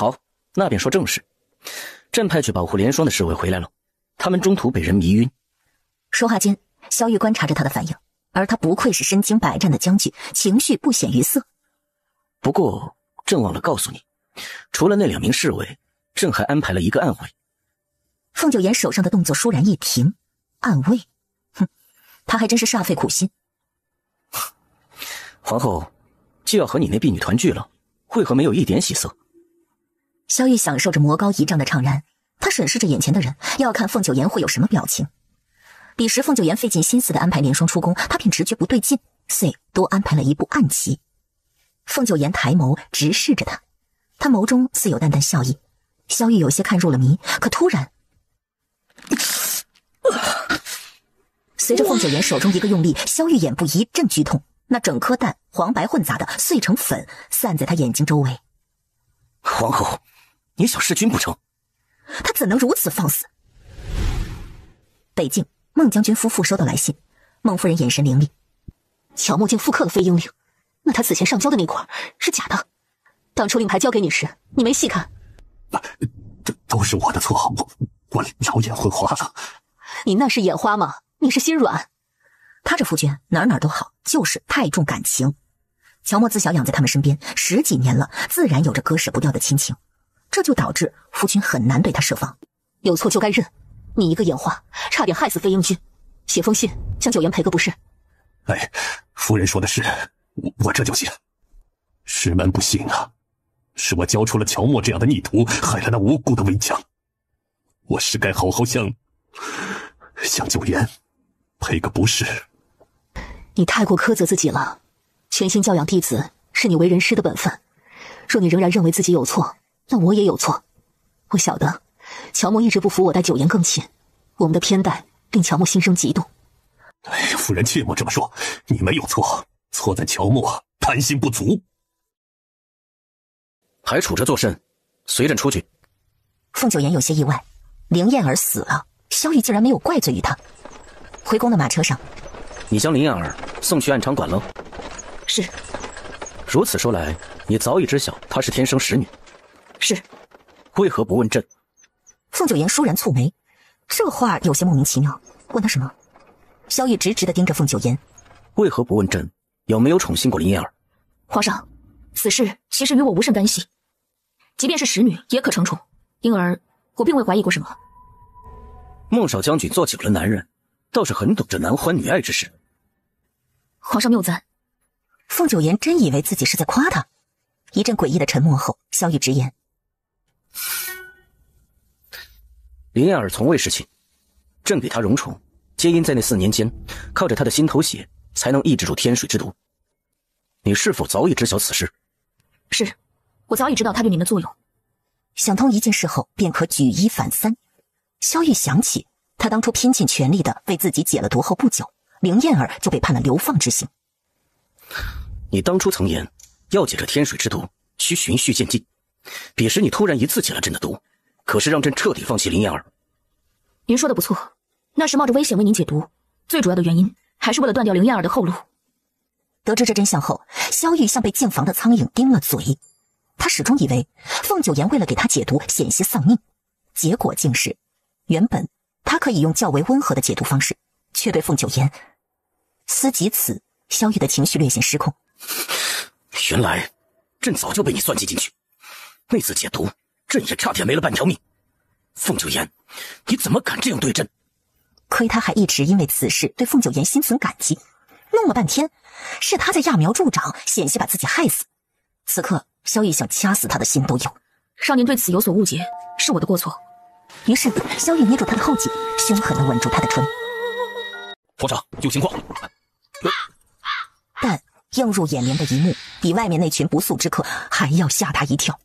好，那便说正事。朕派去保护连霜的侍卫回来了，他们中途被人迷晕。说话间，萧玉观察着他的反应，而他不愧是身经百战的将军，情绪不显于色。不过，朕忘了告诉你，除了那2名侍卫，朕还安排了一个暗卫。凤九言手上的动作倏然一停，暗卫，哼，他还真是煞费苦心。皇后，就要和你那婢女团聚了，为何没有一点喜色？萧玉享受着魔高一丈的怅然，他审视着眼前的人，要看凤九言会有什么表情。彼时凤九言费尽心思地安排连霜出宫，他便直觉不对劲，遂多安排了一步暗棋。凤九言抬眸直视着他，他眸中似有淡淡笑意。萧玉有些看入了迷，可突然随着凤九言手中一个用力，萧玉眼部一阵剧痛，那整颗蛋黄白混杂的碎成粉，散在他眼睛周围。皇后，你想弑君不成？他怎能如此放肆？北境，孟将军夫妇收到来信，孟夫人眼神凌厉。乔木竟复刻了飞鹰令，那他此前上交的那块是假的。当初令牌交给你时，你没细看。这都是我的错，我两眼昏花了。你那是眼花吗？你是心软。他这夫君哪儿都好，就是太重感情。乔墨自小养在他们身边10几年了，自然有着割舍不掉的亲情，这就导致夫君很难对他设防。有错就该认，你一个眼花，差点害死飞鹰君。写封信将九言赔个不是。哎，夫人说的是，我这就写。师门不幸啊，是我交出了乔墨这样的逆徒，害了那无辜的微将。我是该好好向九言赔个不是。你太过苛责自己了，全心教养弟子是你为人师的本分。若你仍然认为自己有错，那我也有错。我晓得乔墨一直不服我待九言更亲，我们的偏待令乔墨心生嫉妒。哎，夫人切莫这么说，你没有错，错在乔墨贪心不足。还杵着作甚？随朕出去。凤九言有些意外，凌燕儿死了，萧玉竟然没有怪罪于他。回宫的马车上，你将林燕儿送去暗场馆了？是。如此说来，你早已知晓她是天生使女。是。为何不问朕？凤九言倏然蹙眉，这话有些莫名其妙。问他什么？萧玉直直地盯着凤九言。为何不问朕有没有宠幸过林燕儿？皇上，此事其实与我无甚干系，即便是使女也可承宠，因而我并未怀疑过什么。孟少将军做久了男人，倒是很懂这男欢女爱之事。皇上谬赞。凤九言真以为自己是在夸他。一阵诡异的沉默后，萧玉直言：林燕儿从未侍寝，朕给她荣宠，皆因在那4年间，靠着她的心头血，才能抑制住天水之毒。你是否早已知晓此事？是，我早已知道它对您的作用。想通一件事后，便可举一反三。萧玉想起，他当初拼尽全力的为自己解了毒后不久，凌燕儿就被判了流放之刑。你当初曾言，要解这天水之毒，需循序渐进。彼时你突然一次解了朕的毒，可是让朕彻底放弃林燕儿。您说的不错，那是冒着危险为您解毒，最主要的原因还是为了断掉凌燕儿的后路。得知这真相后，萧玉像被禁防的苍蝇叮了嘴。他始终以为凤九言为了给他解毒险些丧命，结果竟是原本他可以用较为温和的解毒方式，却对凤九言思及此，萧玉的情绪略显失控。原来朕早就被你算计进去，那次解毒朕也差点没了半条命。凤九言，你怎么敢这样对朕？亏他还一直因为此事对凤九言心存感激，弄了半天是他在揠苗助长，险些把自己害死。此刻萧玉想掐死他的心都有。少年对此有所误解，是我的过错。于是萧玉捏住他的后颈，凶狠地吻住他的唇。皇上，有情况。但映入眼帘的一幕，比外面那群不速之客还要吓他一跳。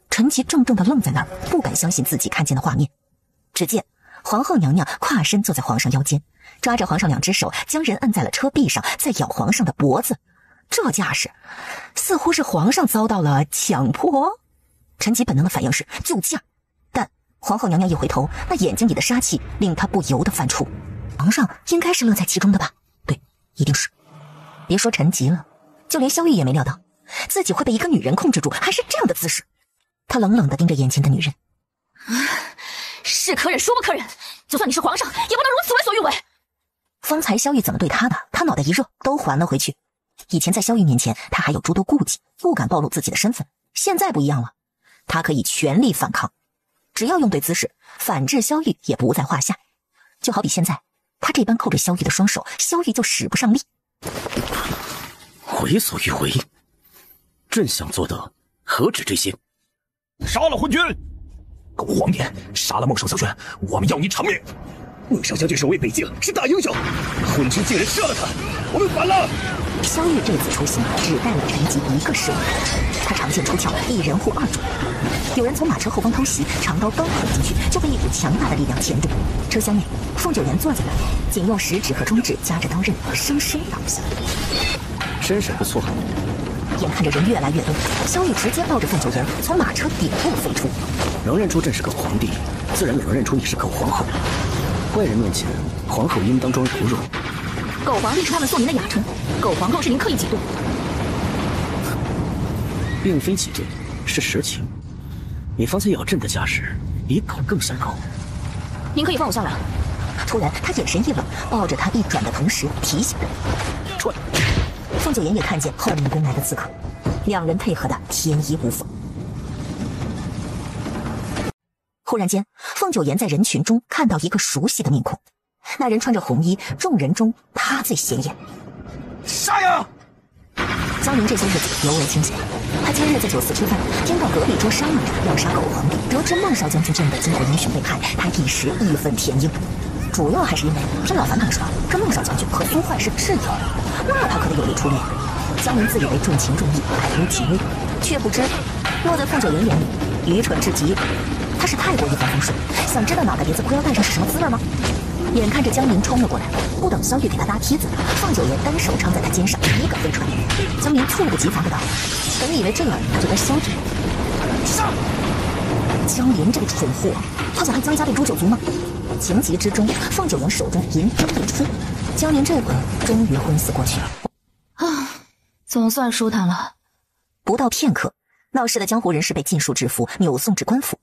陈吉怔怔地愣在那儿，不敢相信自己看见的画面。只见皇后娘娘跨身坐在皇上腰间，抓着皇上2只手，将人按在了车壁上，在咬皇上的脖子。这架势似乎是皇上遭到了强迫。陈吉本能的反应是救驾，但皇后娘娘一回头，那眼睛里的杀气令他不由得犯怵。皇上应该是乐在其中的吧？对，一定是。别说陈吉了，就连萧玉也没料到自己会被一个女人控制住，还是这样的姿势。他冷冷地盯着眼前的女人。是可忍，孰不可忍？就算你是皇上，也不能如此为所欲为。方才萧玉怎么对他的，他脑袋一热，都还了回去。以前在萧玉面前，他还有诸多顾忌，不敢暴露自己的身份。现在不一样了，他可以全力反抗，只要用对姿势，反制萧玉也不在话下。就好比现在，他这般扣着萧玉的双手，萧玉就使不上力。为所欲为，朕想做的何止这些？杀了昏君！皇爷，杀了孟少将军，我们要你偿命！孟少将军守卫北境是大英雄，昏君竟然射了他，我们反了！萧玉这次出行只带了陈吉一个侍卫，他长剑出鞘，一人护二主。有人从马车后方偷袭，长刀刚捅进去，就被一股强大的力量钳住。车厢内，凤九言坐在那里，仅用食指和中指夹着刀刃，生生倒下。身手不错。眼看着人越来越多，萧玉直接抱着凤九言从马车顶部飞出。能认出朕是个皇帝，自然也能认出你是个皇后。外人面前，皇后应当装柔弱。狗皇帝是他们送您的雅称，狗皇后是您刻意挤兑。并非挤兑，是实情。你方才咬朕的架势，比狗更像狗。您可以放我下来。突然，他眼神一冷，抱着他一转的同时提醒：“ထွက်！”凤九言也看见后面跟来的刺客，两人配合的天衣无缝。忽然间，凤九言在人群中看到一个熟悉的面孔，那人穿着红衣，众人中他最显眼。杀呀！江宁这些日子尤为清闲，他今日在酒肆吃饭，听到隔壁桌商量着要杀狗皇帝，得知孟少将军这样的巾帼英雄被害，他一时义愤填膺。主要还是因为这老樊他们说这孟少将军和苏焕是挚友，那他可得有力出力。江宁自以为重情重义，爱屋及乌，却不知落在凤九言眼里愚蠢至极。他是太过一帆风顺，想知道脑袋别子裤腰带上是什么滋味吗？眼看着江宁冲了过来，不等萧玉给他搭梯子，凤九爷单手撑在他肩上，一个飞踹。江宁猝不及防的倒，本以为这样他就该消停。上！江宁这个蠢货，他想害江家这诛九族吗？情急之中，凤九爷手中银针一出，江宁这回终于昏死过去了。总算舒坦了。不到片刻，闹事的江湖人士被尽数制服，扭送至官府。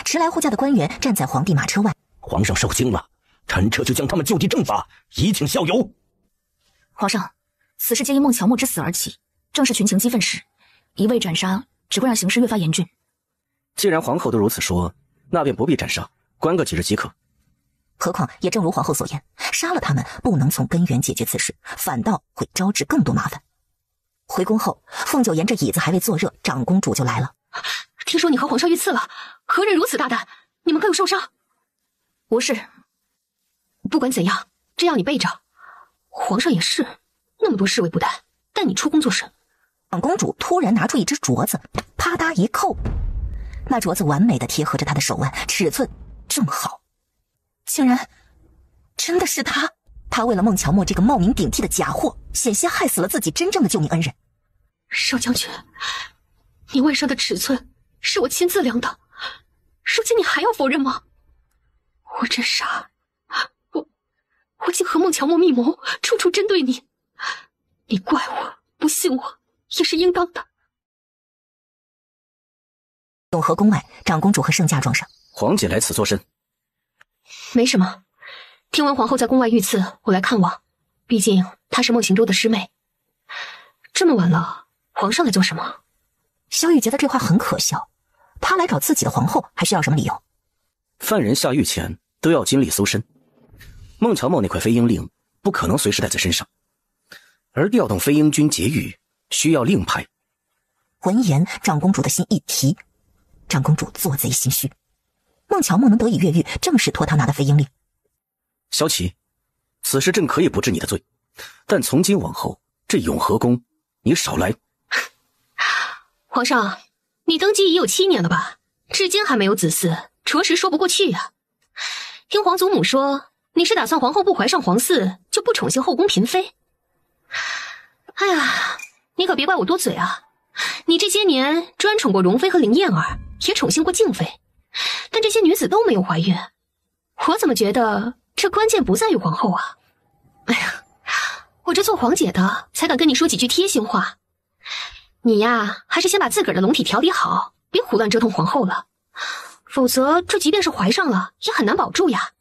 迟来护驾的官员站在皇帝马车外。皇上受惊了，臣这就将他们就地正法，以请效尤。皇上，此事皆因孟乔木之死而起，正是群情激愤时，一味斩杀只会让形势越发严峻。既然皇后都如此说，那便不必斩杀，关个几日即可。何况也正如皇后所言，杀了他们不能从根源解决此事，反倒会招致更多麻烦。回宫后，凤九言这椅子还未坐热，长公主就来了。听说你和皇上遇刺了，何人如此大胆？你们可有受伤？无事。不管怎样，这样你背着。皇上也是，那么多侍卫不带，带你出宫做甚？长公主突然拿出一只镯子，啪嗒一扣，那镯子完美的贴合着她的手腕，尺寸正好。竟然真的是他！他为了孟乔墨这个冒名顶替的假货，险些害死了自己真正的救命恩人。少将军，你腕上的尺寸是我亲自量的，如今你还要否认吗？我真傻，我竟和孟乔墨密谋，处处针对你，你怪我不信我也是应当的。永和宫外，长公主和圣驾撞上。皇姐来此作甚？没什么，听闻皇后在宫外遇刺，我来看望。毕竟她是孟行舟的师妹。这么晚了，皇上来做什么？萧玉觉得这话很可笑，他来找自己的皇后，还需要什么理由？犯人下狱前都要经历搜身，孟乔墨那块飞鹰令不可能随时带在身上，而调动飞鹰军劫狱需要令牌。闻言，长公主的心一提，长公主做贼心虚。孟乔墨能得以越狱，正是托他拿的飞鹰令。萧琪，此事朕可以不治你的罪，但从今往后，这永和宫你少来。皇上，你登基已有7年了吧？至今还没有子嗣，着实说不过去呀。听皇祖母说，你是打算皇后不怀上皇嗣，就不宠幸后宫嫔妃。哎呀，你可别怪我多嘴啊！你这些年专宠过容妃和林燕儿，也宠幸过静妃，但这些女子都没有怀孕。我怎么觉得这关键不在于皇后啊？哎呀，我这做皇姐的才敢跟你说几句贴心话。你呀，还是先把自个儿的龙体调理好，别胡乱折腾皇后了，否则这即便是怀上了，也很难保住呀。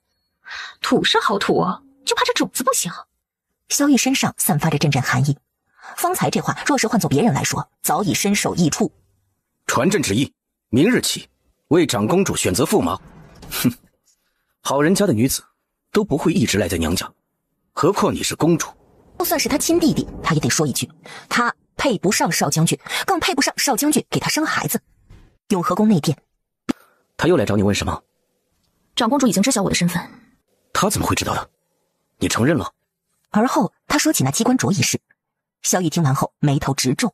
土是好土，就怕这种子不行。萧玉身上散发着阵阵寒意，方才这话若是换做别人来说，早已身首异处。传朕旨意，明日起为长公主选择驸马。哼，好人家的女子都不会一直赖在娘家，何况你是公主。就算是他亲弟弟，他也得说一句，他配不上少将军，更配不上少将军给他生孩子。永和宫内殿，他又来找你问什么？长公主已经知晓我的身份。他怎么会知道的？你承认了？而后他说起那机关镯一事，萧玉听完后眉头直皱。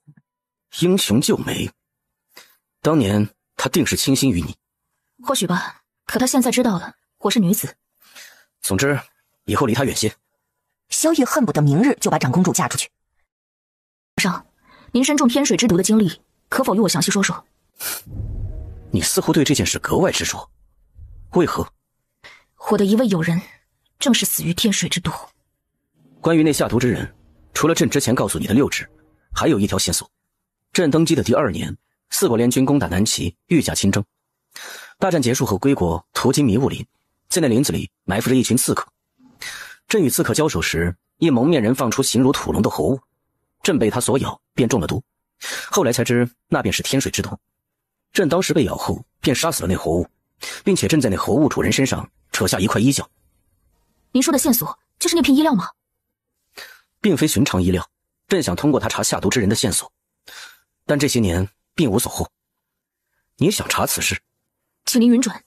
英雄救美，当年他定是倾心于你。或许吧，可他现在知道了我是女子。总之以后离他远些。萧玉恨不得明日就把长公主嫁出去。皇上，您身中天水之毒的经历，可否与我详细说说？你似乎对这件事格外执着，为何？我的一位友人正是死于天水之毒。关于那下毒之人，除了朕之前告诉你的6指，还有一条线索。朕登基的第2年，4国联军攻打南齐，御驾亲征。大战结束后归国，途经迷雾林，在那林子里埋伏着一群刺客。朕与刺客交手时，一蒙面人放出形如土龙的活物，朕被他所咬，便中了毒。后来才知那便是天水之毒。朕当时被咬后，便杀死了那活物，并且朕在那活物主人身上扯下一块衣角。您说的线索就是那片衣料吗？并非寻常衣料，朕想通过它查下毒之人的线索，但这些年并无所获。你想查此事，请您允准。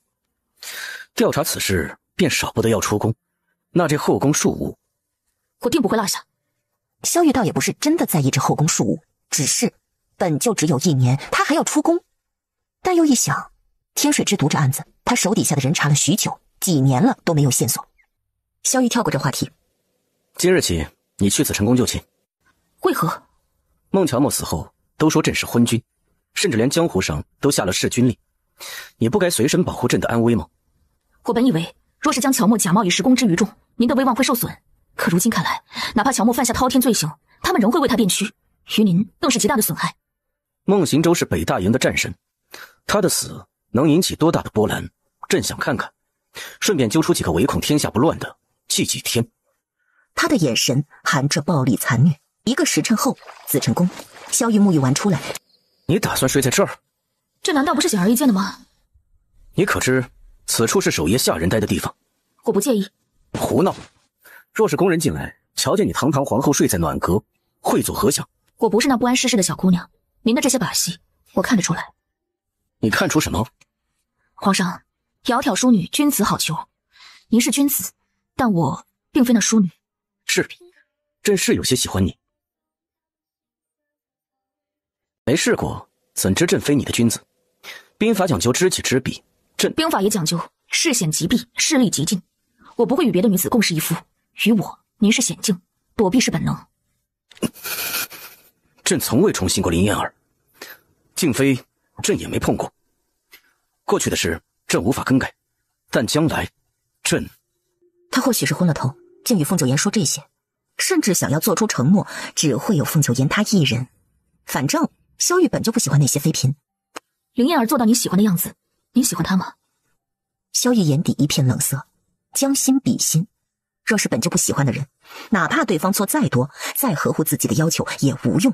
调查此事便少不得要出宫，那这后宫庶务，我定不会落下。萧玉倒也不是真的在意这后宫庶务，只是本就只有1年，他还要出宫。但又一想，天水之毒这案子，他手底下的人查了许久，几年了都没有线索。萧玉跳过这话题。今日起，你去此成宫就寝。为何？孟乔墨死后，都说朕是昏君，甚至连江湖上都下了弑君令。你不该随身保护朕的安危吗？我本以为，若是将乔墨假冒以实公之于众，您的威望会受损。可如今看来，哪怕乔墨犯下滔天罪行，他们仍会为他辩屈，于您更是极大的损害。孟行舟是北大营的战神，他的死能引起多大的波澜，朕想看看，顺便揪出几个唯恐天下不乱的祭祭天。他的眼神含着暴力残虐。1个时辰后，紫辰宫，萧玉沐浴完出来。你打算睡在这儿？这难道不是显而易见的吗？你可知此处是守夜下人待的地方？我不介意。胡闹！若是宫人进来，瞧见你堂堂皇后睡在暖阁，会作何想？我不是那不谙世事的小姑娘，您的这些把戏，我看得出来。你看出什么？皇上，窈窕淑女，君子好逑。您是君子，但我并非那淑女。是，朕是有些喜欢你。没试过，怎知朕非你的君子？兵法讲究知己知彼，朕兵法也讲究视险击避，势利极进。我不会与别的女子共侍一夫，于我，您是险境，躲避是本能。朕从未宠幸过林燕儿，静妃朕也没碰过。过去的事朕无法更改，但将来朕……他或许是昏了头，竟与凤九言说这些，甚至想要做出承诺，只会有凤九言他一人。反正萧玉本就不喜欢那些妃嫔。林燕儿做到你喜欢的样子，你喜欢她吗？萧玉眼底一片冷色，将心比心。若是本就不喜欢的人，哪怕对方做再多，再合乎自己的要求也无用。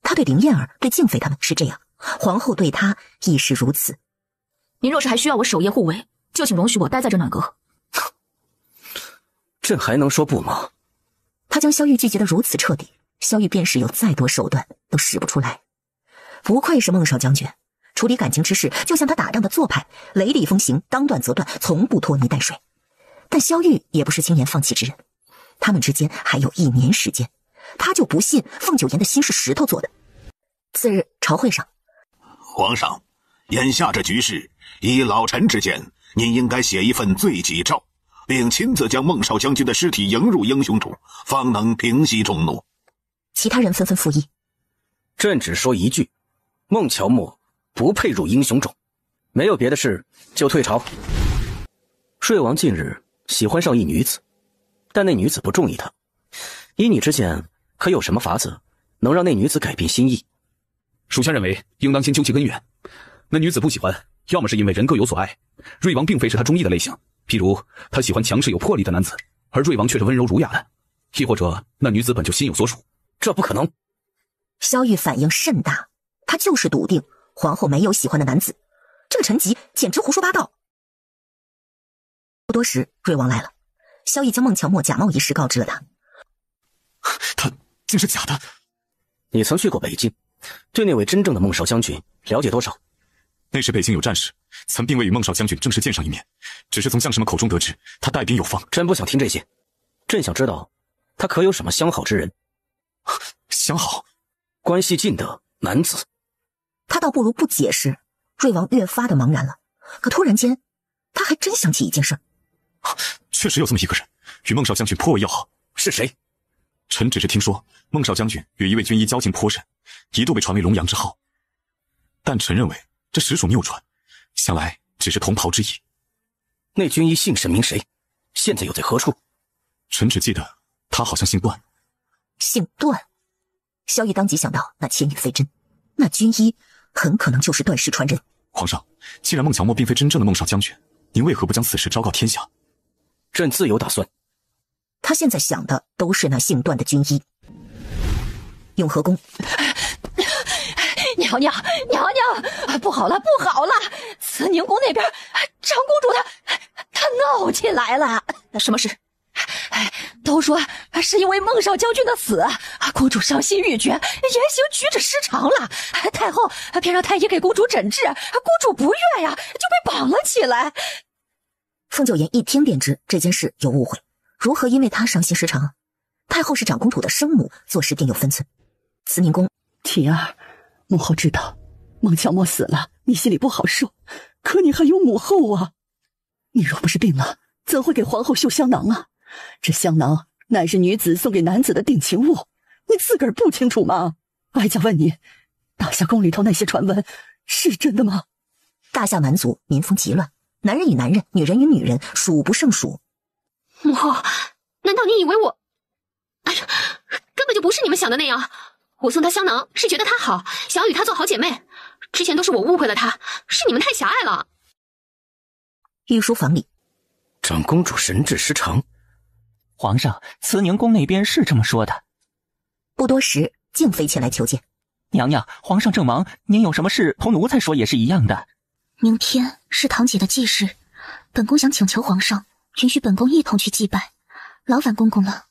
他对林燕儿、对静妃他们是这样，皇后对他亦是如此。您若是还需要我守夜护卫，就请容许我待在这暖阁。朕还能说不吗？他将萧玉拒绝得如此彻底，萧玉便是有再多手段都使不出来。不愧是孟少将军，处理感情之事就像他打仗的做派，雷厉风行，当断则断，从不拖泥带水。但萧玉也不是轻言放弃之人，他们之间还有1年时间，他就不信凤九言的心是石头做的。次日朝会上，皇上，眼下这局势，以老臣之见，您应该写一份罪己诏，并亲自将孟少将军的尸体迎入英雄冢，方能平息众怒。其他人纷纷附议。朕只说一句，孟乔墨不配入英雄冢，没有别的事就退朝。睡王近日喜欢上一女子，但那女子不中意他。依你之见，可有什么法子能让那女子改变心意？属下认为应当先究其根源，那女子不喜欢，要么是因为人各有所爱，瑞王并非是她中意的类型，譬如她喜欢强势有魄力的男子，而瑞王却是温柔儒雅的，亦或者那女子本就心有所属。这不可能。萧玉反应甚大，他就是笃定皇后没有喜欢的男子，这个陈吉简直胡说八道。不多时，瑞王来了，萧逸将孟乔墨假冒一事告知了他。他竟是假的。你曾去过北京，对那位真正的孟少将军了解多少？那时北京有战事，曾并未与孟少将军正式见上一面，只是从将士们口中得知他带兵有方。朕不想听这些，朕想知道他可有什么相好之人。相好？关系近的男子。他倒不如不解释，瑞王越发的茫然了。可突然间，他还真想起一件事。确实有这么一个人，与孟少将军颇为要好。是谁？臣只是听说孟少将军与一位军医交情颇深，一度被传为龙阳之好，但臣认为这实属谬传，想来只是同袍之意。那军医姓甚名谁？现在又在何处？臣只记得他好像姓段。姓段？萧逸当即想到那千羽飞针，那军医很可能就是段氏传人。皇上，既然孟乔墨并非真正的孟少将军，您为何不将此事昭告天下？朕自有打算。他现在想的都是那姓段的军医。永和宫，娘娘，不好了，慈宁宫那边长公主她闹起来了。什么事？都说是因为孟少将军的死，公主伤心欲绝，言行举止失常了。太后便让太医给公主诊治，公主不悦呀，就被绑了起来。凤九言一听便知这件事有误会，如何因为他伤心失常？太后是长公主的生母，做事定有分寸。慈宁宫，婷儿，母后知道孟乔墨死了，你心里不好受，可你还有母后啊。你若不是病了，怎会给皇后绣香囊啊？这香囊乃是女子送给男子的定情物，你自个儿不清楚吗？哀家问你，大夏宫里头那些传闻是真的吗？大夏蛮族民风极乱，男人与男人，女人与女人，数不胜数。母后，难道你以为我……哎呀，根本就不是你们想的那样。我送她香囊是觉得她好，想要与她做好姐妹。之前都是我误会了她，是你们太狭隘了。御书房里，长公主神志失常。皇上，慈宁宫那边是这么说的。不多时，静妃前来求见。娘娘，皇上正忙，您有什么事同奴才说也是一样的。明天是堂姐的忌日，本宫想请求皇上允许本宫一同去祭拜，劳烦公公了。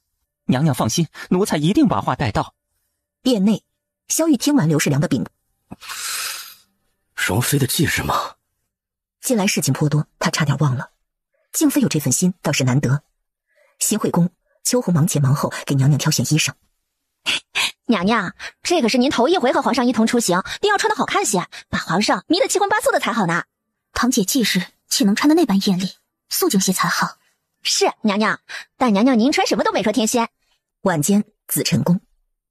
娘娘放心，奴才一定把话带到。殿内，萧玉听完刘世良的禀告。容妃的忌日吗？近来事情颇多，他差点忘了。静妃有这份心倒是难得。新惠宫，秋红忙前忙后给娘娘挑选衣裳。娘娘，这可是您头一回和皇上一同出行，定要穿得好看些，把皇上迷得七荤八素的才好呢。堂姐忌日岂能穿得那般艳丽，素净些才好。是娘娘，但娘娘您穿什么都美若天仙。晚间，紫宸宫，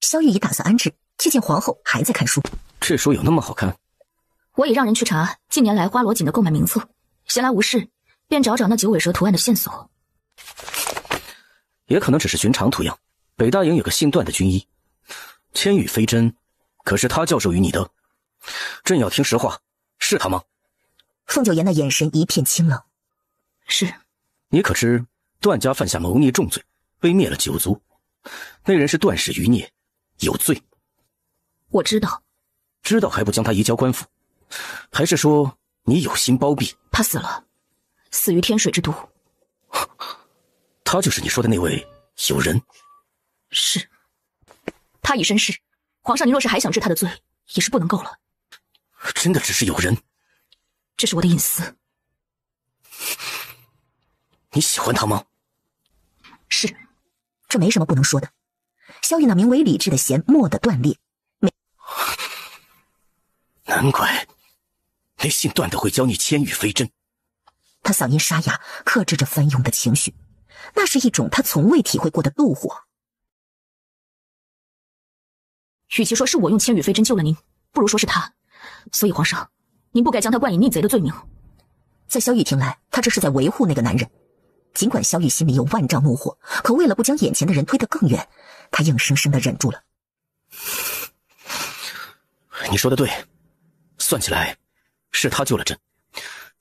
萧玉已打算安置，却见皇后还在看书。这书有那么好看？我已让人去查近年来花罗锦的购买名册，闲来无事便找找那九尾蛇图案的线索。也可能只是寻常图样。北大营有个姓段的军医，千羽飞针，可是他教授于你的。朕要听实话，是他吗？凤九言的眼神一片清冷。是。你可知段家犯下谋逆重罪，被灭了九族，那人是段氏余孽，有罪。我知道。知道还不将他移交官府？还是说你有心包庇？他死了，死于天水之毒。他就是你说的那位友人？是。他已身世，皇上您若是还想治他的罪，也是不能够了。真的只是友人？这是我的隐私。你喜欢他吗？是。这没什么不能说的。萧玉那名为理智的弦蓦地断裂。难怪那姓段的会教你千羽飞针。他嗓音沙哑，克制着翻涌的情绪，那是一种他从未体会过的怒火。与其说是我用千羽飞针救了您，不如说是他。所以皇上，您不该将他冠以逆贼的罪名。在萧玉听来，他这是在维护那个男人。尽管萧玉心里有万丈怒火，可为了不将眼前的人推得更远，他硬生生地忍住了。你说的对，算起来，是他救了朕，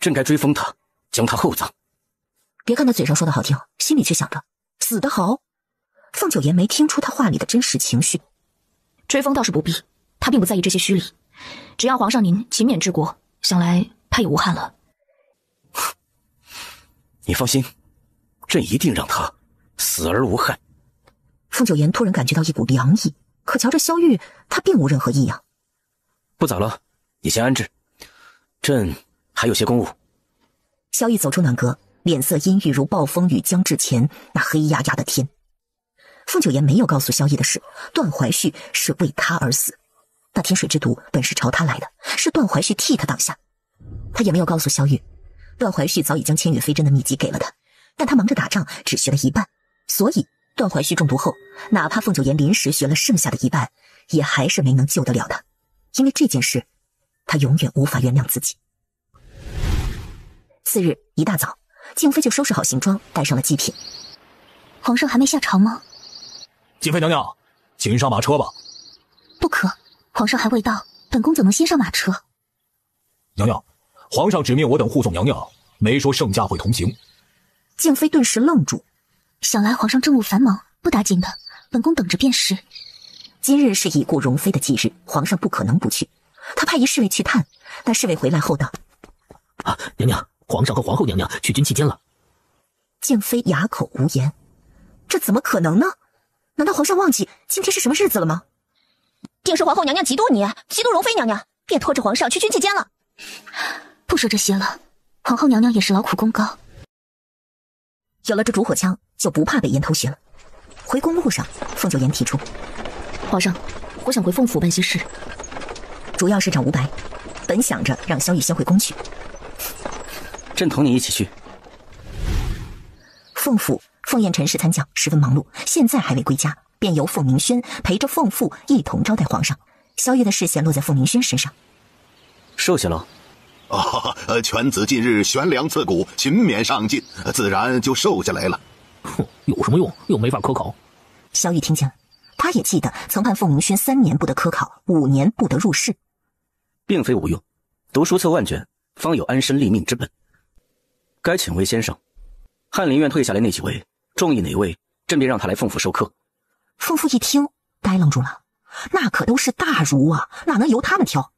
朕该追封他，将他厚葬。别看他嘴上说的好听，心里却想着死得好。凤九言没听出他话里的真实情绪。追封倒是不必，他并不在意这些虚礼，只要皇上您勤勉治国，想来他也无憾了。你放心，朕一定让他死而无憾。凤九言突然感觉到一股凉意，可瞧着萧玉，他并无任何异样。不早了，你先安置，朕还有些公务。萧玉走出暖阁，脸色阴郁如暴风雨将至前那黑压压的天。凤九言没有告诉萧逸的是，段怀旭是为他而死，那天水之毒本是朝他来的，是段怀旭替他挡下。他也没有告诉萧玉，段怀旭早已将千羽飞针的秘籍给了他，但他忙着打仗，只学了一半，所以段怀旭中毒后，哪怕凤九言临时学了剩下的一半，也还是没能救得了他。因为这件事，他永远无法原谅自己。次日一大早，静妃就收拾好行装，带上了祭品。皇上还没下朝吗？静妃娘娘，请上马车吧。不可，皇上还未到，本宫怎能先上马车？娘娘，皇上指命我等护送娘娘，没说圣驾会同行。静妃顿时愣住，想来皇上政务繁忙，不打紧的，本宫等着便是。今日是已故容妃的忌日，皇上不可能不去。他派一侍卫去探，那侍卫回来后道：娘娘，皇上和皇后娘娘去军期间了。静妃哑口无言，这怎么可能呢？难道皇上忘记今天是什么日子了吗？定是皇后娘娘嫉妒你，嫉妒容妃娘娘，便拖着皇上去军期间了。不说这些了，皇后娘娘也是劳苦功高，有了这烛火枪，就不怕被烟偷袭了。回宫路上，凤九言提出：皇上，我想回凤府办些事。主要是找吴白，本想着让萧玉先回宫去。朕同你一起去。凤府凤宴陈氏参将十分忙碌，现在还未归家，便由凤鸣轩陪着凤父一同招待皇上。萧玉的视线落在凤鸣轩身上。瘦下了。犬子近日悬梁刺股，勤勉上进，自然就瘦下来了。哼，有什么用？又没法科考。萧玉听见了，他也记得曾判凤鸣轩3年不得科考，5年不得入仕。并非无用，读书测万卷，方有安身立命之本。该请魏先生，翰林院退下来那几位，中意哪位，朕便让他来凤府授课。凤父一听，呆愣住了，那可都是大儒啊，哪能由他们挑？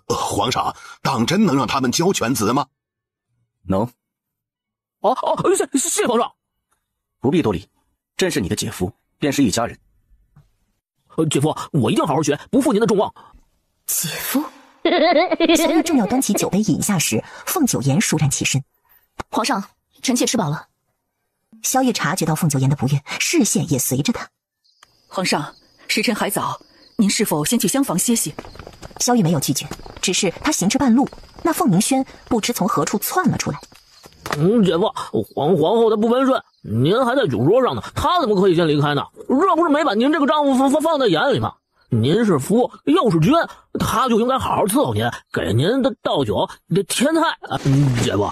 皇上，当真能让他们教犬子吗？能。谢皇上。不必多礼，朕是你的姐夫，便是一家人。姐夫，我一定好好学，不负您的众望。姐夫。萧玉正要端起酒杯饮下时，凤九言倏然起身。皇上，臣妾吃饱了。萧玉察觉到凤九言的不悦，视线也随着他。皇上，时辰还早，您是否先去厢房歇息？萧玉没有拒绝，只是他行至半路，那凤鸣轩不知从何处窜了出来。姐夫，皇后她不温顺，您还在酒桌上呢，她怎么可以先离开呢？这不是没把您这个丈夫放在眼里吗？您是夫，又是君，她就应该好好伺候您，给您的倒酒，这添菜。姐夫，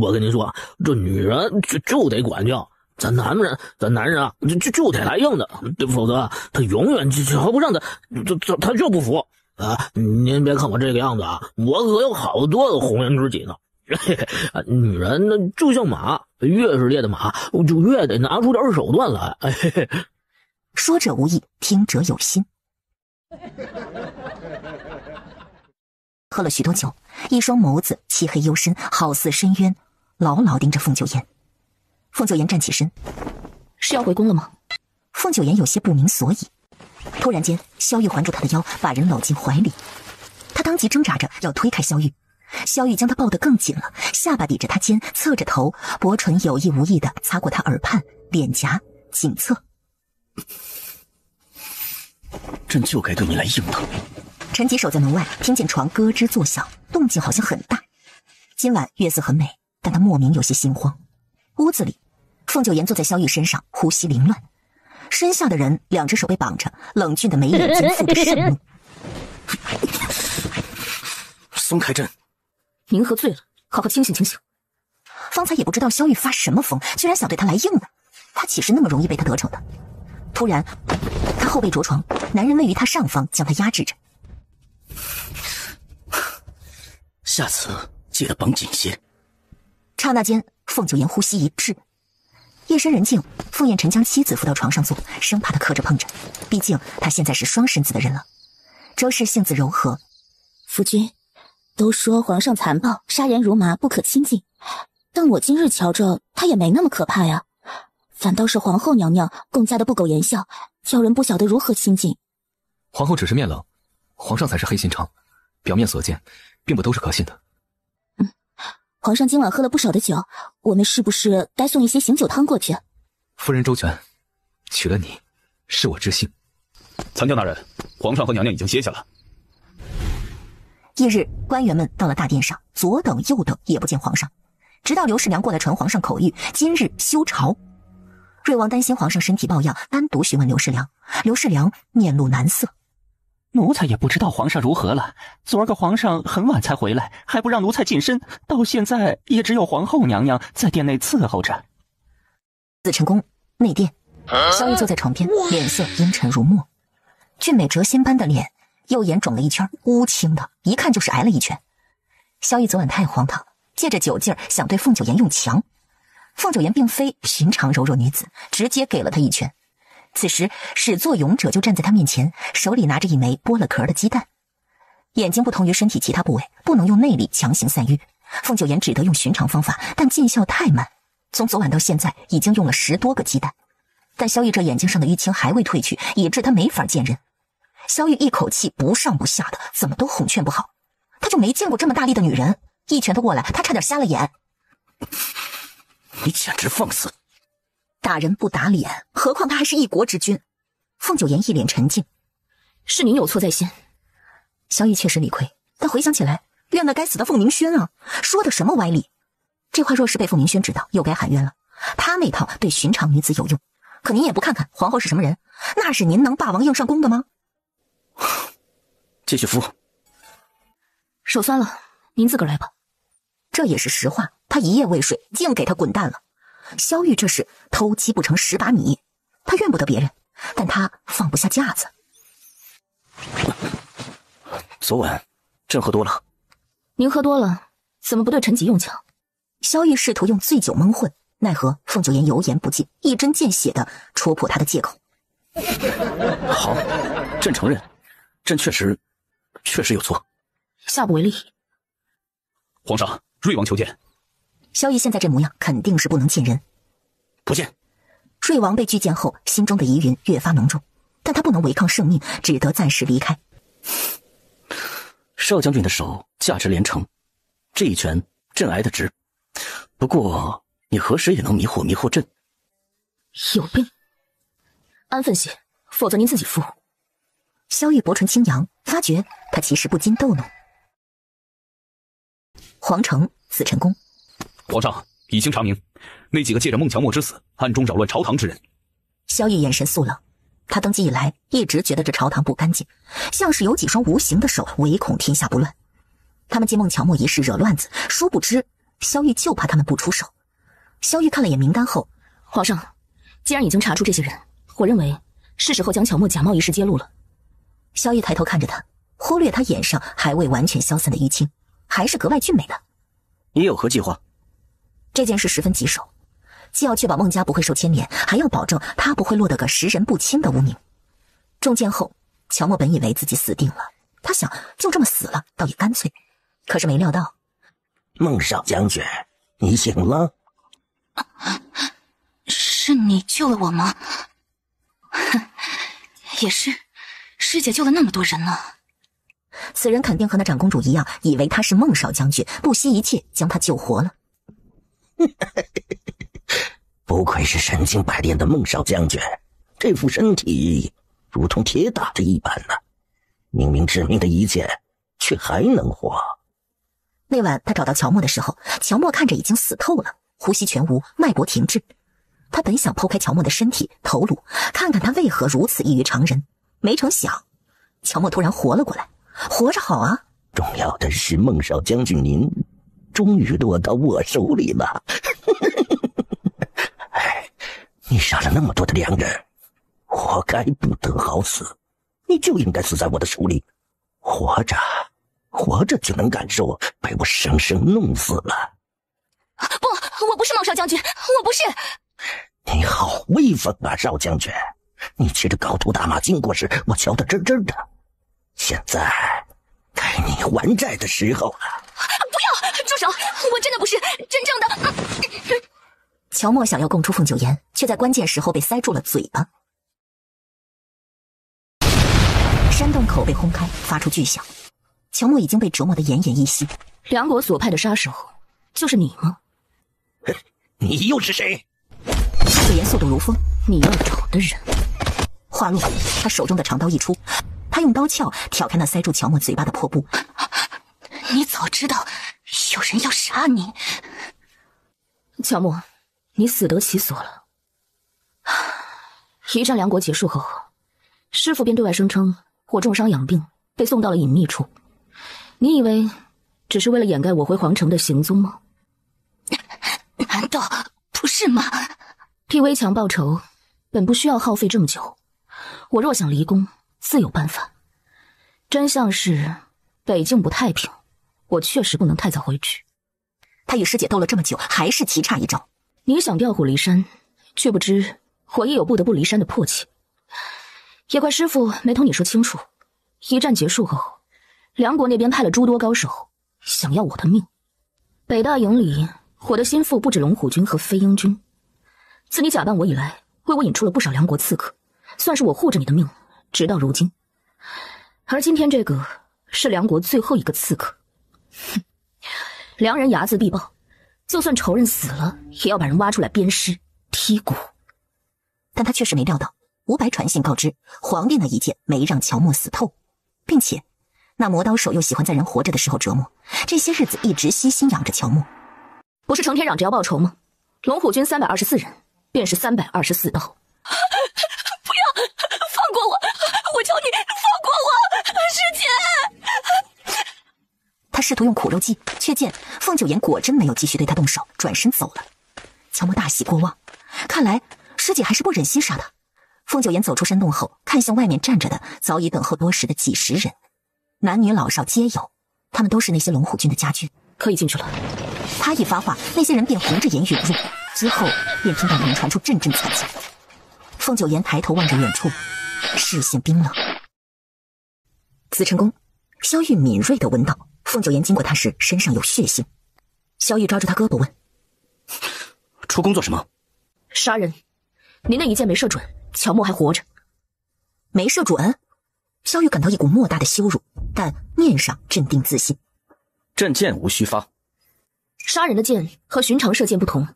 我跟您说，这女人就得管教，咱男人啊，就得来硬的，否则他永远瞧不上他就不服啊！您别看我这个样子啊，我可有好多的红颜知己呢。女人呢就像马，越是猎的马，就越得拿出点手段来。说者无意，听者有心。喝了许多酒，一双眸子漆黑幽深，好似深渊，牢牢盯着凤九言。凤九言站起身，是要回宫了吗？凤九言有些不明所以。突然间，萧玉环住他的腰，把人搂进怀里。他当即挣扎着要推开萧玉，萧玉将他抱得更紧了，下巴抵着他肩，侧着头，薄唇有意无意地擦过他耳畔、脸颊、颈侧。朕就该对你来硬的。陈吉守在门外，听见床咯吱作响，动静好像很大。今晚月色很美，但他莫名有些心慌。屋子里，凤九言坐在萧玉身上，呼吸凌乱。身下的人两只手被绑着，冷峻的眉眼间附着盛怒。松开朕！您喝醉了，好好清醒清醒。方才也不知道萧玉发什么疯，居然想对他来硬的，他岂是那么容易被他得逞的？突然，他后背着床，男人位于他上方，将他压制着。下次记得绑紧些。刹那间，凤九言呼吸一滞。夜深人静，凤燕尘将妻子扶到床上坐，生怕她磕着碰着，毕竟她现在是双身子的人了。周氏性子柔和，夫君，都说皇上残暴，杀人如麻，不可亲近，但我今日瞧着他也没那么可怕呀，反倒是皇后娘娘更加的不苟言笑，叫人不晓得如何亲近。皇后只是面冷，皇上才是黑心肠，表面所见并不都是可信的。皇上今晚喝了不少的酒，我们是不是该送一些醒酒汤过去？夫人周全，娶了你是我之幸。参将大人，皇上和娘娘已经歇下了。翌日，官员们到了大殿上，左等右等也不见皇上，直到刘氏良过来传皇上口谕，今日休朝。瑞王担心皇上身体抱恙，单独询问刘氏良。刘氏良面露难色，奴才也不知道皇上如何了。昨儿个皇上很晚才回来，还不让奴才近身，到现在也只有皇后娘娘在殿内伺候着。紫晨宫内殿，萧玉坐在床边，脸色阴沉如墨，俊美谪仙般的脸，右眼肿了一圈，乌青的，一看就是挨了一拳。萧玉昨晚太荒唐，借着酒劲儿想对凤九言用强。凤九言并非寻常柔弱女子，直接给了他一拳。此时始作俑者就站在他面前，手里拿着一枚剥了壳的鸡蛋。眼睛不同于身体其他部位，不能用内力强行散瘀，凤九言只得用寻常方法，但见效太慢，从昨晚到现在已经用了10多个鸡蛋。但萧玉这眼睛上的淤青还未褪去，以致他没法见人。萧玉一口气不上不下的，怎么都哄劝不好。他就没见过这么大力的女人，一拳头过来，他差点瞎了眼。你简直放肆！打人不打脸，何况他还是一国之君。凤九言一脸沉静，是您有错在先。萧玉确实理亏，但回想起来，怨那该死的凤鸣轩啊，说的什么歪理？这话若是被凤鸣轩知道，又该喊冤了。他那套对寻常女子有用，可您也不看看皇后是什么人，那是您能霸王硬上弓的吗？继续敷。手酸了，您自个儿来吧。这也是实话，他一夜未睡，净给他滚蛋了。萧玉这是偷鸡不成蚀把米，他怨不得别人，但他放不下架子。昨晚朕喝多了。您喝多了，怎么不对陈吉用枪？萧玉试图用醉酒蒙混，奈何凤九言油盐不进，一针见血地戳破他的借口。好，朕承认，朕确实有错，下不为例。皇上，瑞王求见。萧玉现在这模样，肯定是不能见人。不见。瑞王被拒见后，心中的疑云越发浓重，但他不能违抗圣命，只得暂时离开。少将军的手价值连城，这一拳朕挨得值。不过你何时也能迷惑朕？有病！安分些，否则您自己付。萧玉薄唇轻扬，发觉他其实不禁逗弄。皇城紫晨宫，皇上已经查明，那几个借着孟乔墨之死暗中扰乱朝堂之人。萧玉眼神肃冷，他登基以来一直觉得这朝堂不干净，像是有几双无形的手唯恐天下不乱。他们借孟乔墨一事惹乱子，殊不知萧玉就怕他们不出手。萧玉看了眼名单后，皇上，既然已经查出这些人，我认为是时候将乔墨假冒一事揭露了。萧玉抬头看着他，忽略他眼上还未完全消散的淤青，还是格外俊美的。你有何计划？这件事十分棘手，既要确保孟家不会受牵连，还要保证他不会落得个识人不清的污名。中箭后，乔墨本以为自己死定了，他想就这么死了倒也干脆，可是没料到，孟少将军，你醒了？是你救了我吗？也是，师姐救了那么多人呢。此人肯定和那长公主一样，以为他是孟少将军，不惜一切将他救活了。不愧是身经百炼的孟少将军，这副身体如同铁打的一般呢。明明致命的一剑，却还能活。那晚他找到乔墨的时候，乔墨看着已经死透了，呼吸全无，脉搏停滞。他本想剖开乔墨的身体头颅，看看他为何如此异于常人，没成想乔墨突然活了过来。活着好啊，重要的是孟少将军您终于落到我手里了。哎，你杀了那么多的良人，活该不得好死，你就应该死在我的手里。活着活着就能感受被我生生弄死了。不，我不是孟少将军，我不是。你好威风啊，少将军！你骑着高头大马经过时，我瞧得真真的。现在该你还债的时候了。不要，住手！我真的不是真正的。乔墨想要供出凤九言，却在关键时候被塞住了嘴巴。山洞口被轰开，发出巨响。乔墨已经被折磨得奄奄一息。梁国所派的杀手，就是你吗？你又是谁？凤九言速度如风，你要找的人。话落，他手中的长刀一出，他用刀鞘挑开那塞住乔墨嘴巴的破布。你早知道有人要杀你。乔墨，你死得其所了。一战梁国结束后，师傅便对外声称我重伤养病，被送到了隐秘处。你以为只是为了掩盖我回皇城的行踪吗？难道不是吗？替危强报仇，本不需要耗费这么久。我若想离宫，自有办法。真相是，北境不太平，我确实不能太早回去。他与师姐斗了这么久，还是棋差一招。你想调虎离山，却不知我也有不得不离山的迫切。也怪师傅没同你说清楚，一战结束后，梁国那边派了诸多高手，想要我的命。北大营里，我的心腹不止龙虎军和飞鹰军。自你假扮我以来，为我引出了不少梁国刺客，算是我护着你的命，直到如今。而今天这个是梁国最后一个刺客。哼，梁人睚眦必报，就算仇人死了，也要把人挖出来鞭尸剔骨。但他确实没料到，吴白传信告知皇帝那一剑没让乔墨死透，并且那磨刀手又喜欢在人活着的时候折磨，这些日子一直悉心养着乔墨。不是成天嚷着要报仇吗？龙虎军324人，便是324刀。不要，放过我！我求你放过我，师姐！他试图用苦肉计，却见凤九言果真没有继续对他动手，转身走了。乔墨大喜过望，看来师姐还是不忍心杀他。凤九言走出山洞后，看向外面站着的早已等候多时的几十人，男女老少皆有，他们都是那些龙虎军的家军，可以进去了。他一发话，那些人便红着眼涌入，之后便听到里面传出阵阵惨叫。凤九言抬头望着远处，视线冰冷。紫晨宫，萧玉敏锐地闻到凤九言经过他时身上有血腥。萧玉抓住他胳膊问：出宫做什么？杀人。您那一箭没射准，乔墨还活着。没射准？萧玉感到一股莫大的羞辱，但面上镇定自信。朕箭无虚发。杀人的箭和寻常射箭不同，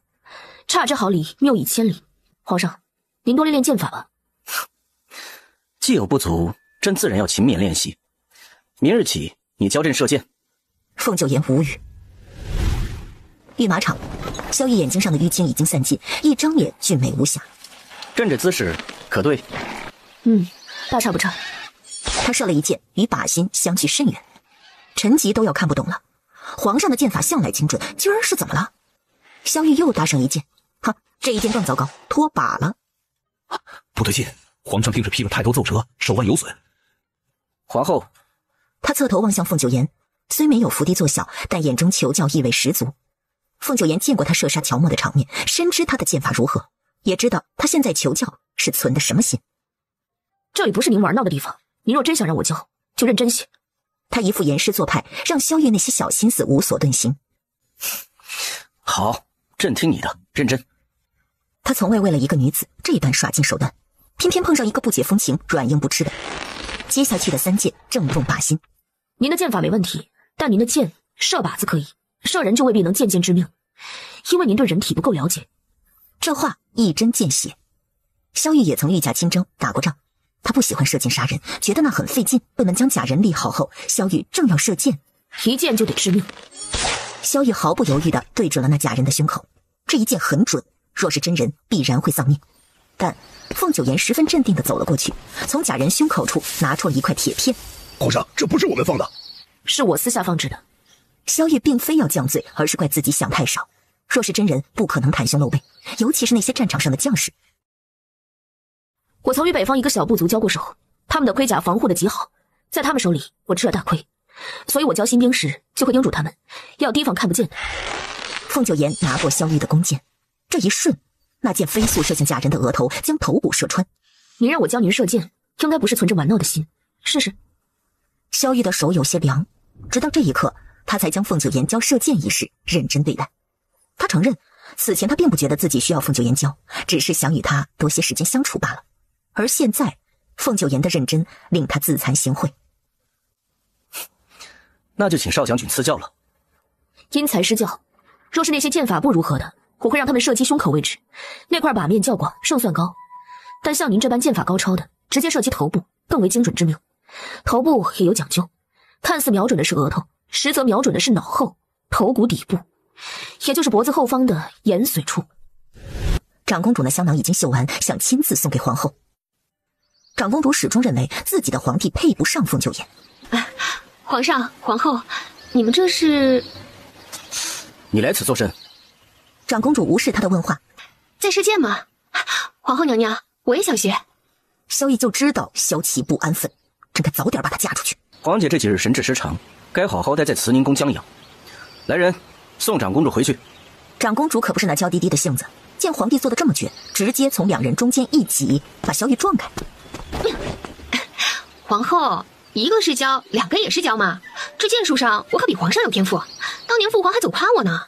差之毫厘，谬以千里。皇上，您多练练剑法吧。既有不足，朕自然要勤勉练习。明日起，你教朕射箭。凤九言无语。御马场，萧玉眼睛上的淤青已经散尽，一张脸俊美无瑕。朕这姿势可对？大差不差。他射了一箭，与靶心相距甚远，陈吉都要看不懂了。皇上的剑法向来精准，今儿是怎么了？萧玉又搭上一箭，哈，这一箭更糟糕，脱靶了。不对劲，皇上定是劈了太多奏折，手腕有损。皇后，他侧头望向凤九言，虽没有伏低作小，但眼中求教意味十足。凤九言见过他射杀乔墨的场面，深知他的剑法如何，也知道他现在求教是存的什么心。这里不是您玩闹的地方，您若真想让我教，就认真些。他一副严师做派，让萧玉那些小心思无所遁形。好，朕听你的，认真。他从未为了一个女子这般耍尽手段，偏偏碰上一个不解风情、软硬不吃的。接下去的3箭正中靶心。您的箭法没问题，但您的箭射靶子可以，射人就未必能箭箭致命，因为您对人体不够了解。这话一针见血。萧玉也曾御驾亲征，打过仗。他不喜欢射箭杀人，觉得那很费劲，不能将假人立好后，萧玉正要射箭，一箭就得致命。萧玉毫不犹豫地对准了那假人的胸口，这一箭很准，若是真人必然会丧命。但凤九言十分镇定地走了过去，从假人胸口处拿出了一块铁片。皇上，这不是我们放的，是我私下放置的。萧玉并非要降罪，而是怪自己想太少。若是真人，不可能袒胸露背，尤其是那些战场上的将士。我曾与北方一个小部族交过手，他们的盔甲防护的极好，在他们手里我吃了大亏，所以我教新兵时就会叮嘱他们要提防看不见的。凤九言拿过萧玉的弓箭，这一瞬，那箭飞速射向假人的额头，将头骨射穿。您让我教您射箭，应该不是存着玩闹的心，试试。萧玉的手有些凉，直到这一刻，他才将凤九言教射箭一事认真对待。他承认，此前他并不觉得自己需要凤九言教，只是想与他多些时间相处罢了。而现在，凤九言的认真令他自惭形秽。那就请少将军赐教了。因材施教，若是那些箭法不如何的，我会让他们射击胸口位置，那块靶面较广，胜算高。但像您这般箭法高超的，直接射击头部更为精准致命。头部也有讲究，看似瞄准的是额头，实则瞄准的是脑后、头骨底部，也就是脖子后方的眼髓处。长公主的香囊已经绣完，想亲自送给皇后。长公主始终认为自己的皇帝配不上凤九言。皇上、皇后，你们这是？你来此作甚？长公主无视他的问话。在射箭吗？皇后娘娘，我也想学。萧逸就知道萧琪不安分，真该早点把她嫁出去。皇姐这几日神志失常，该好好待在慈宁宫将养。来人，送长公主回去。长公主可不是那娇滴滴的性子，见皇帝做得这么绝，直接从两人中间一挤，把萧逸撞开。皇后，一个是教，两个也是教嘛。这剑术上，我可比皇上有天赋。当年父皇还总夸我呢。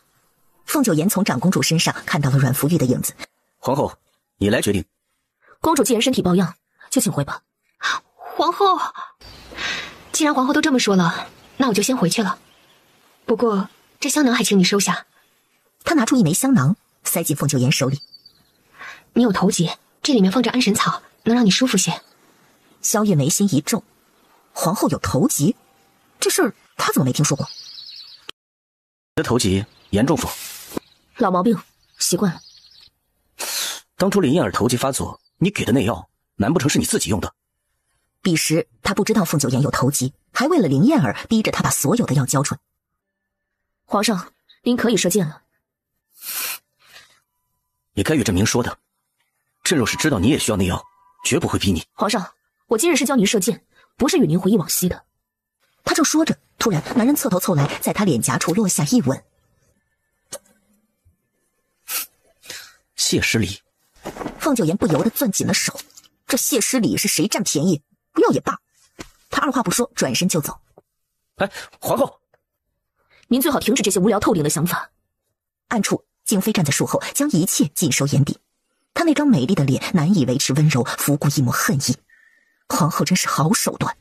凤九言从长公主身上看到了阮福玉的影子。皇后，你来决定。公主既然身体抱恙，就请回吧。皇后，既然皇后都这么说了，那我就先回去了。不过这香囊还请你收下。他拿出一枚香囊，塞进凤九言手里。你有头疾，这里面放着安神草，能让你舒服些。萧玉眉心一皱，皇后有头疾，这事儿他怎么没听说过？你的头疾严重否？老毛病，习惯了。当初林燕儿头疾发作，你给的那药，难不成是你自己用的？彼时他不知道凤九言有头疾，还为了林燕儿逼着他把所有的药交出来。皇上，您可以射箭了。也该与朕明说的。朕若是知道你也需要那药，绝不会逼你。皇上，我今日是教您射箭，不是与您回忆往昔的。他正说着，突然男人侧头凑来，在他脸颊处落下一吻。谢师礼。凤九言不由得攥紧了手，这谢师礼是谁占便宜，不要也罢。他二话不说，转身就走。哎，皇后，您最好停止这些无聊透顶的想法。暗处，静妃站在树后，将一切尽收眼底。她那张美丽的脸难以维持温柔，浮过一抹恨意。皇后真是好手段。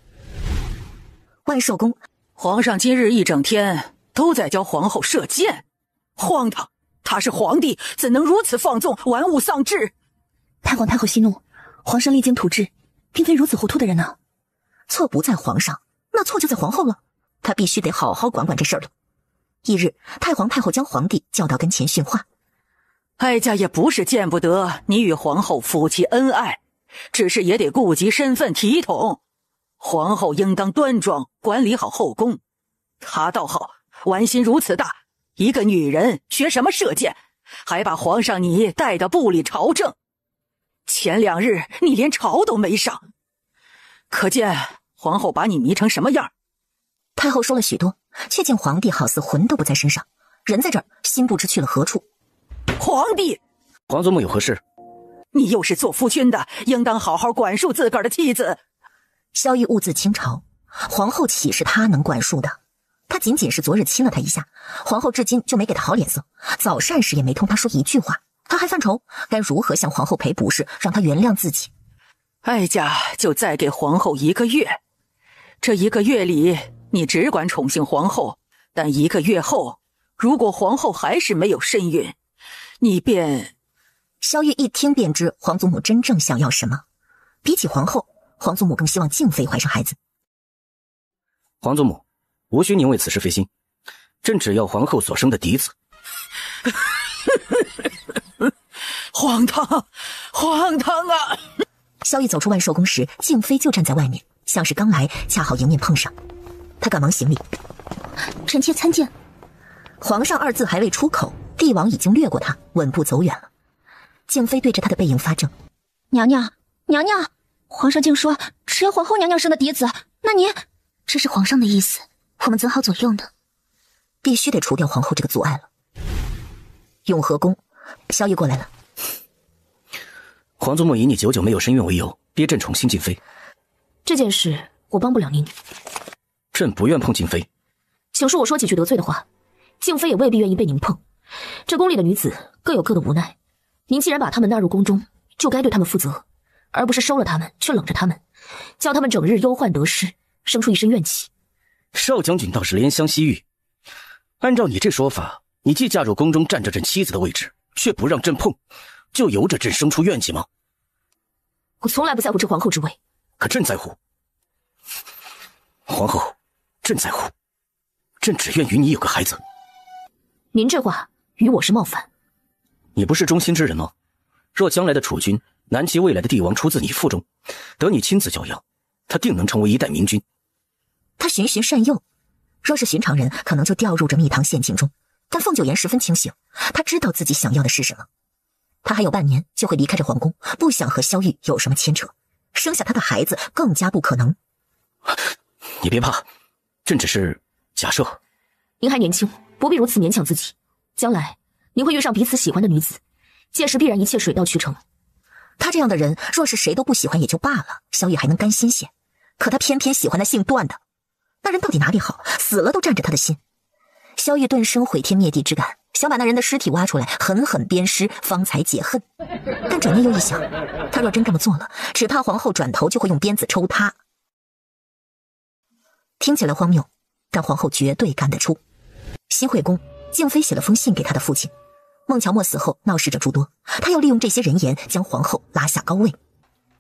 万寿宫，皇上今日一整天都在教皇后射箭，荒唐！他是皇帝，怎能如此放纵，玩物丧志？太皇太后息怒，皇上励精图治，并非如此糊涂的人呢。错不在皇上，那错就在皇后了。她必须得好好管管这事儿了。翌日，太皇太后将皇帝叫到跟前训话。哀家也不是见不得你与皇后夫妻恩爱，只是也得顾及身份体统。皇后应当端庄，管理好后宫。她倒好，玩心如此大，一个女人学什么射箭，还把皇上你带到部里朝政。前2日你连朝都没上，可见皇后把你迷成什么样。太后说了许多，却见皇帝好似魂都不在身上，人在这儿，心不知去了何处。皇帝，皇祖母有何事？你又是做夫君的，应当好好管束自个儿的妻子。萧玉兀自倾巢，皇后岂是他能管束的？他仅仅是昨日亲了他一下，皇后至今就没给他好脸色，早膳时也没同他说一句话，他还犯愁，该如何向皇后赔不是，让他原谅自己？哀家就再给皇后1个月，这1个月里，你只管宠幸皇后，但1个月后，如果皇后还是没有身孕，你便……萧玉一听便知皇祖母真正想要什么。比起皇后，皇祖母更希望静妃怀上孩子。皇祖母，无需您为此事费心，朕只要皇后所生的嫡子。荒唐，荒唐啊！萧玉走出万寿宫时，静妃就站在外面，像是刚来，恰好迎面碰上。他赶忙行礼：“臣妾参见。”皇上2字还未出口，帝王已经掠过他，稳步走远了。静妃对着他的背影发怔：“娘娘，娘娘，皇上竟说只要皇后娘娘生的嫡子，那您……这是皇上的意思，我们怎好左右呢？必须得除掉皇后这个阻碍了。永和宫，萧逸过来了。皇祖母以你久久没有身孕为由，逼朕宠幸静妃。这件事我帮不了您。朕不愿碰静妃。请恕我说几句得罪的话，静妃也未必愿意被您碰。这宫里的女子各有各的无奈，您既然把她们纳入宫中，就该对她们负责，而不是收了她们却冷着她们，叫她们整日忧患得失，生出一身怨气。少将军倒是怜香惜玉。按照你这说法，你既嫁入宫中占着朕妻子的位置，却不让朕碰，就由着朕生出怨气吗？我从来不在乎这皇后之位，可朕在乎。皇后，朕在乎。朕只愿与你有个孩子。您这话与我是冒犯。你不是忠心之人吗？若将来的储君，南齐未来的帝王出自你腹中，得你亲自教养，他定能成为一代明君。他循循善诱，若是寻常人，可能就掉入这蜜糖陷阱中。但凤九妍十分清醒，他知道自己想要的是什么。他还有半年就会离开这皇宫，不想和萧玉有什么牵扯，生下他的孩子更加不可能。你别怕，朕只是假设。您还年轻，不必如此勉强自己。将来您会遇上彼此喜欢的女子，届时必然一切水到渠成。他这样的人，若是谁都不喜欢也就罢了，萧玉还能甘心些。可他偏偏喜欢那姓段的，那人到底哪里好，死了都占着他的心。萧玉顿生毁天灭地之感，想把那人的尸体挖出来，狠狠鞭尸，方才解恨。但转念又一想，他若真这么做了，只怕皇后转头就会用鞭子抽他。听起来荒谬，但皇后绝对干得出。新惠宫，静妃写了封信给她的父亲。孟乔墨死后闹事者诸多，他要利用这些人言将皇后拉下高位。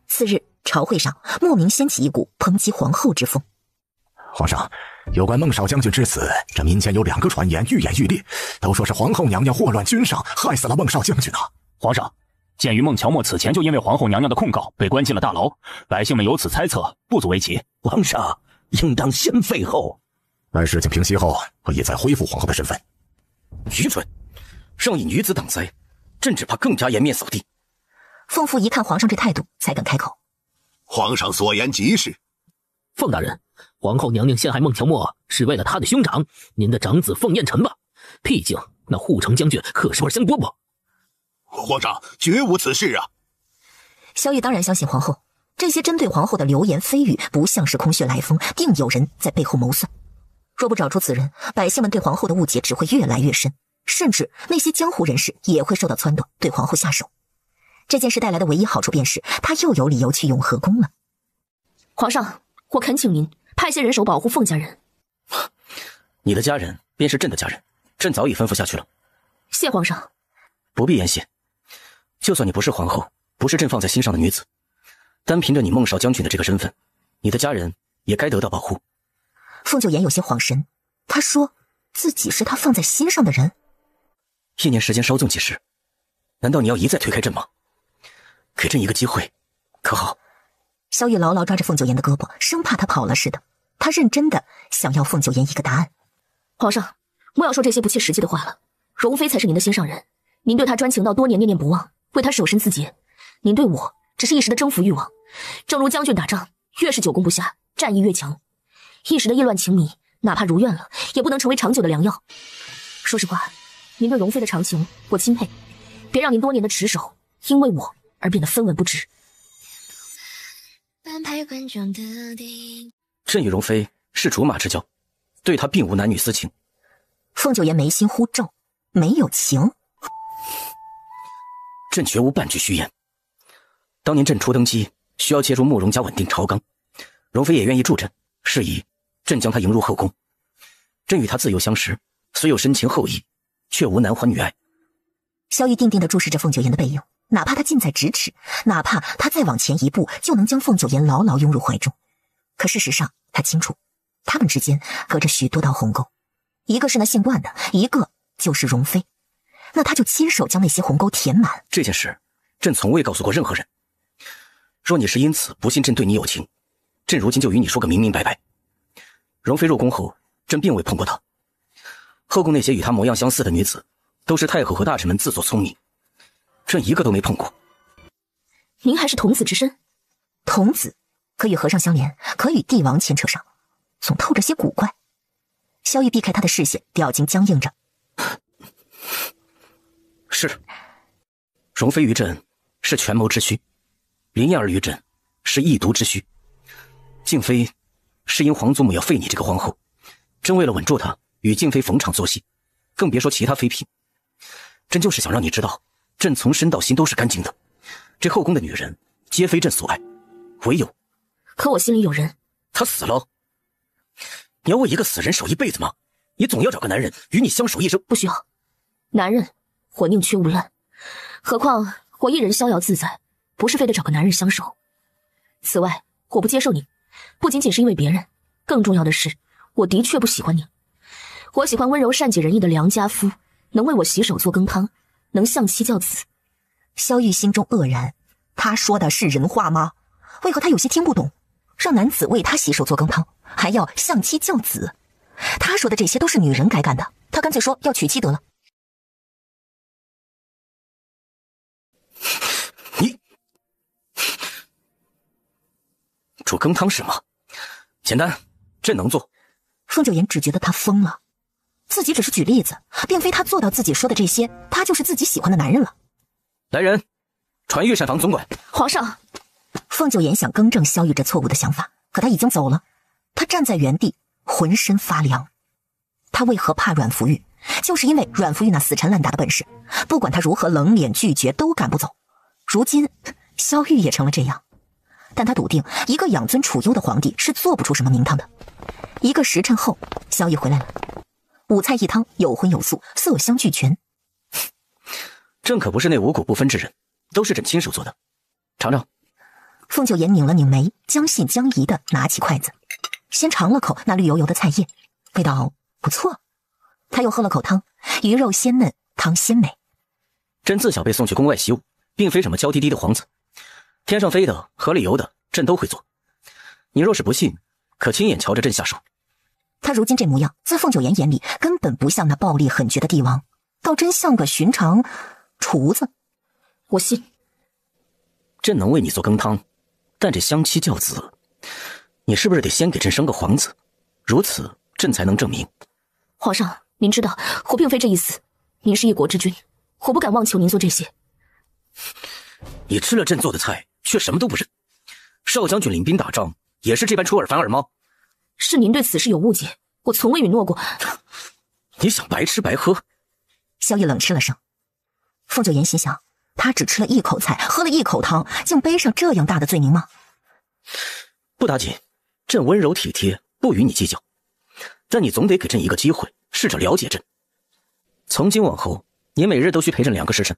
次日朝会上，莫名掀起一股抨击皇后之风。皇上，有关孟少将军之死，这民间有2个传言愈演愈烈，都说是皇后娘娘祸乱君上，害死了孟少将军啊！皇上，鉴于孟乔墨此前就因为皇后娘娘的控告被关进了大牢，百姓们由此猜测，不足为奇。皇上应当先废后，待事情平息后，会一再恢复皇后的身份。愚蠢！上以女子挡灾，朕只怕更加颜面扫地。凤父一看皇上这态度，才敢开口。皇上所言极是。凤大人，皇后娘娘陷害孟乔墨是为了她的兄长，您的长子凤彦辰吧？毕竟那护城将军可是块香饽饽。皇上绝无此事啊！萧玉当然相信皇后，这些针对皇后的流言蜚语不像是空穴来风，定有人在背后谋算。若不找出此人，百姓们对皇后的误解只会越来越深，甚至那些江湖人士也会受到撺掇，对皇后下手。这件事带来的唯一好处便是，他又有理由去永和宫了。皇上，我恳请您派些人手保护凤家人。你的家人便是朕的家人，朕早已吩咐下去了。谢皇上。不必言谢。就算你不是皇后，不是朕放在心上的女子，单凭着你孟少将军的这个身份，你的家人也该得到保护。凤九妍有些恍神，他说自己是他放在心上的人。1年时间稍纵即逝，难道你要一再推开朕吗？给朕一个机会，可好？萧玉牢牢抓着凤九妍的胳膊，生怕她跑了似的。他认真的想要凤九妍一个答案。皇上，莫要说这些不切实际的话了。容妃才是您的心上人，您对她专情到多年念念不忘，为她舍身自竭。您对我只是一时的征服欲望，正如将军打仗，越是久攻不下，战意越强。一时的意乱情迷，哪怕如愿了，也不能成为长久的良药。说实话，您对容妃的长情，我钦佩。别让您多年的持守，因为我而变得分文不值。朕与容妃是竹马之交，对她并无男女私情。凤九妍眉心忽皱，没有情。朕绝无半句虚言。当年朕初登基，需要借助慕容家稳定朝纲，容妃也愿意助朕，是以朕将她迎入后宫。朕与她自幼相识，虽有深情厚谊，却无男欢女爱。萧玉定定地注视着凤九妍的背影，哪怕他近在咫尺，哪怕他再往前一步，就能将凤九妍牢牢拥入怀中。可事实上，他清楚，他们之间隔着许多道鸿沟，一个是那姓段的，一个就是容妃。那他就亲手将那些鸿沟填满。这件事，朕从未告诉过任何人。若你是因此不信朕对你有情，朕如今就与你说个明明白白。容妃入宫后，朕并未碰过她。后宫那些与她模样相似的女子，都是太后和大臣们自作聪明，朕一个都没碰过。您还是童子之身？童子可与和尚相连，可与帝王牵扯上，总透着些古怪。萧玉避开他的视线，表情僵硬着。是，容妃于朕是权谋之虚，林燕儿于朕是易毒之虚，静妃是因皇祖母要废你这个皇后，朕为了稳住她，与静妃逢场作戏，更别说其他妃嫔。朕就是想让你知道，朕从身到心都是干净的，这后宫的女人皆非朕所爱，唯有……可我心里有人。他死了，你要为一个死人守一辈子吗？你总要找个男人与你相守一生。不需要，男人我宁缺毋滥，何况我一人逍遥自在，不是非得找个男人相守。此外，我不接受你，不仅仅是因为别人，更重要的是，我的确不喜欢你。我喜欢温柔善解人意的良家夫，能为我洗手做羹汤，能相妻教子。萧玉心中愕然，他说的是人话吗？为何他有些听不懂？让男子为他洗手做羹汤，还要相妻教子，他说的这些都是女人该干的，他干脆说要娶妻得了。你煮羹汤是吗？简单，朕能做。凤九言只觉得他疯了，自己只是举例子，并非他做到自己说的这些，他就是自己喜欢的男人了。来人，传御膳房总管。皇上。凤九言想更正萧玉这错误的想法，可他已经走了。他站在原地，浑身发凉。他为何怕阮福玉？就是因为阮福玉那死缠烂打的本事，不管他如何冷脸拒绝，都赶不走。如今萧玉也成了这样，但他笃定一个养尊处优的皇帝是做不出什么名堂的。1个时辰后，萧玉回来了，5菜1汤，有荤有素，色香俱全。朕可不是那五谷不分之人，都是朕亲手做的，尝尝。凤九言拧了拧眉，将信将疑地拿起筷子，先尝了口那绿油油的菜叶，味道不错。他又喝了口汤，鱼肉鲜嫩，汤鲜美。朕自小被送去宫外习武，并非什么娇滴滴的皇子，天上飞的、河里游的，朕都会做。你若是不信，可亲眼瞧着朕下手。他如今这模样，在凤九言眼里根本不像那暴力狠绝的帝王，倒真像个寻常厨子。我信。朕能为你做羹汤，但这相妻教子，你是不是得先给朕生个皇子？如此，朕才能证明。皇上，您知道，我并非这意思。您是一国之君，我不敢妄求您做这些。你吃了朕做的菜，却什么都不认。少将军领兵打仗，也是这般出尔反尔吗？是您对此事有误解，我从未允诺过。你想白吃白喝？萧玉冷嗤了声。凤九言心想，他只吃了1口菜，喝了1口汤，竟背上这样大的罪名吗？不打紧，朕温柔体贴，不与你计较。但你总得给朕一个机会，试着了解朕。从今往后，你每日都需陪朕2个时辰，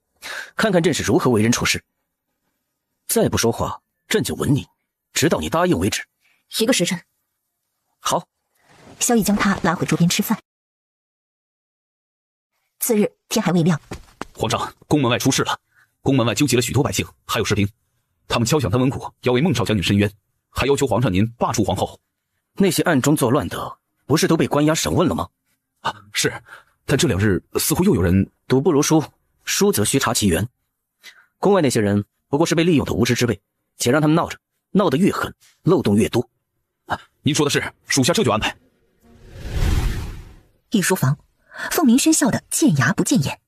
看看朕是如何为人处事。再不说话，朕就吻你，直到你答应为止。1个时辰。好。萧玉将他拉回桌边吃饭。次日天还未亮，皇上，宫门外出事了。宫门外纠集了许多百姓，还有士兵，他们敲响丹文鼓，要为孟少将军申冤，还要求皇上您罢黜皇后。那些暗中作乱的，不是都被关押审问了吗？是，但这2日似乎又有人赌不如输，输则须查其源。宫外那些人不过是被利用的无知之辈，且让他们闹着，闹得越狠，漏洞越多。您说的是，属下这就安排。御书房，凤鸣轩笑得见牙不见眼。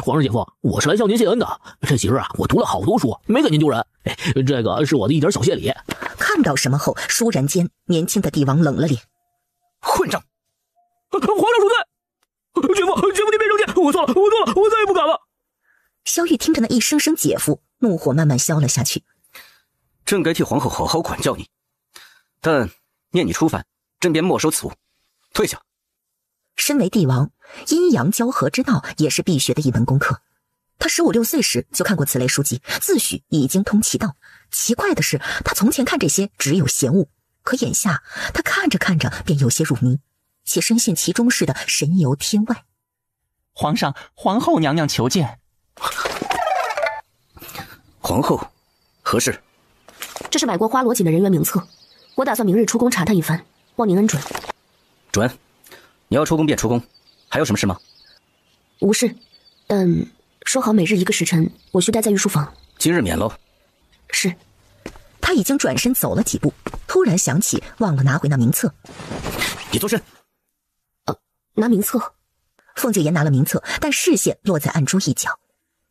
皇上姐夫，我是来向您谢恩的。这几日啊，我读了好多书，没给您丢人。这个是我的一点小谢礼。看到什么后，倏然间，年轻的帝王冷了脸。混账！皇上恕罪，姐夫您别生气，我错了，我再也不敢了。萧玉听着那一声声姐夫，怒火慢慢消了下去。朕该替皇后好好管教你，但念你初犯，朕便没收此物，退下。身为帝王，阴阳交合之道也是必学的一门功课。他15、16岁时就看过此类书籍，自诩已经通其道。奇怪的是，他从前看这些只有嫌恶，可眼下他看着看着便有些入迷，且深陷其中似的神游天外。皇上，皇后娘娘求见。皇后，何事？这是买过花罗锦的人员名册，我打算明日出宫查他一番，望您恩准。准。你要出宫便出宫，还有什么事吗？无事，但说好每日1个时辰，我需待在御书房。今日免了。是。他已经转身走了几步，突然想起忘了拿回那名册。你作甚？拿名册。凤九言拿了名册，但视线落在案珠一角，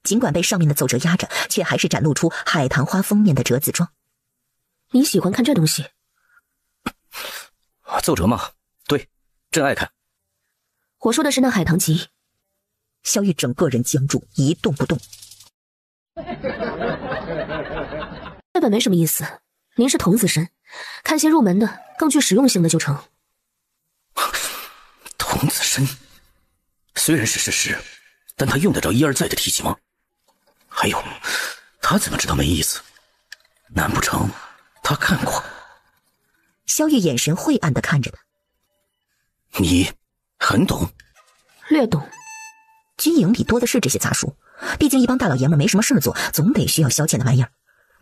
尽管被上面的奏折压着，却还是展露出海棠花封面的折子状。你喜欢看这东西？奏折吗？对，朕爱看。我说的是那海棠集。萧玉整个人僵住，一动不动。这本没什么意思，您是童子身，看些入门的、更具实用性的就成。童子身虽然是事实，但他用得着一而再的提起吗？还有，他怎么知道没意思？难不成他看过？萧玉眼神晦暗地看着他。你很懂？略懂。军营里多的是这些杂书，毕竟一帮大老爷们没什么事做，总得需要消遣的玩意儿。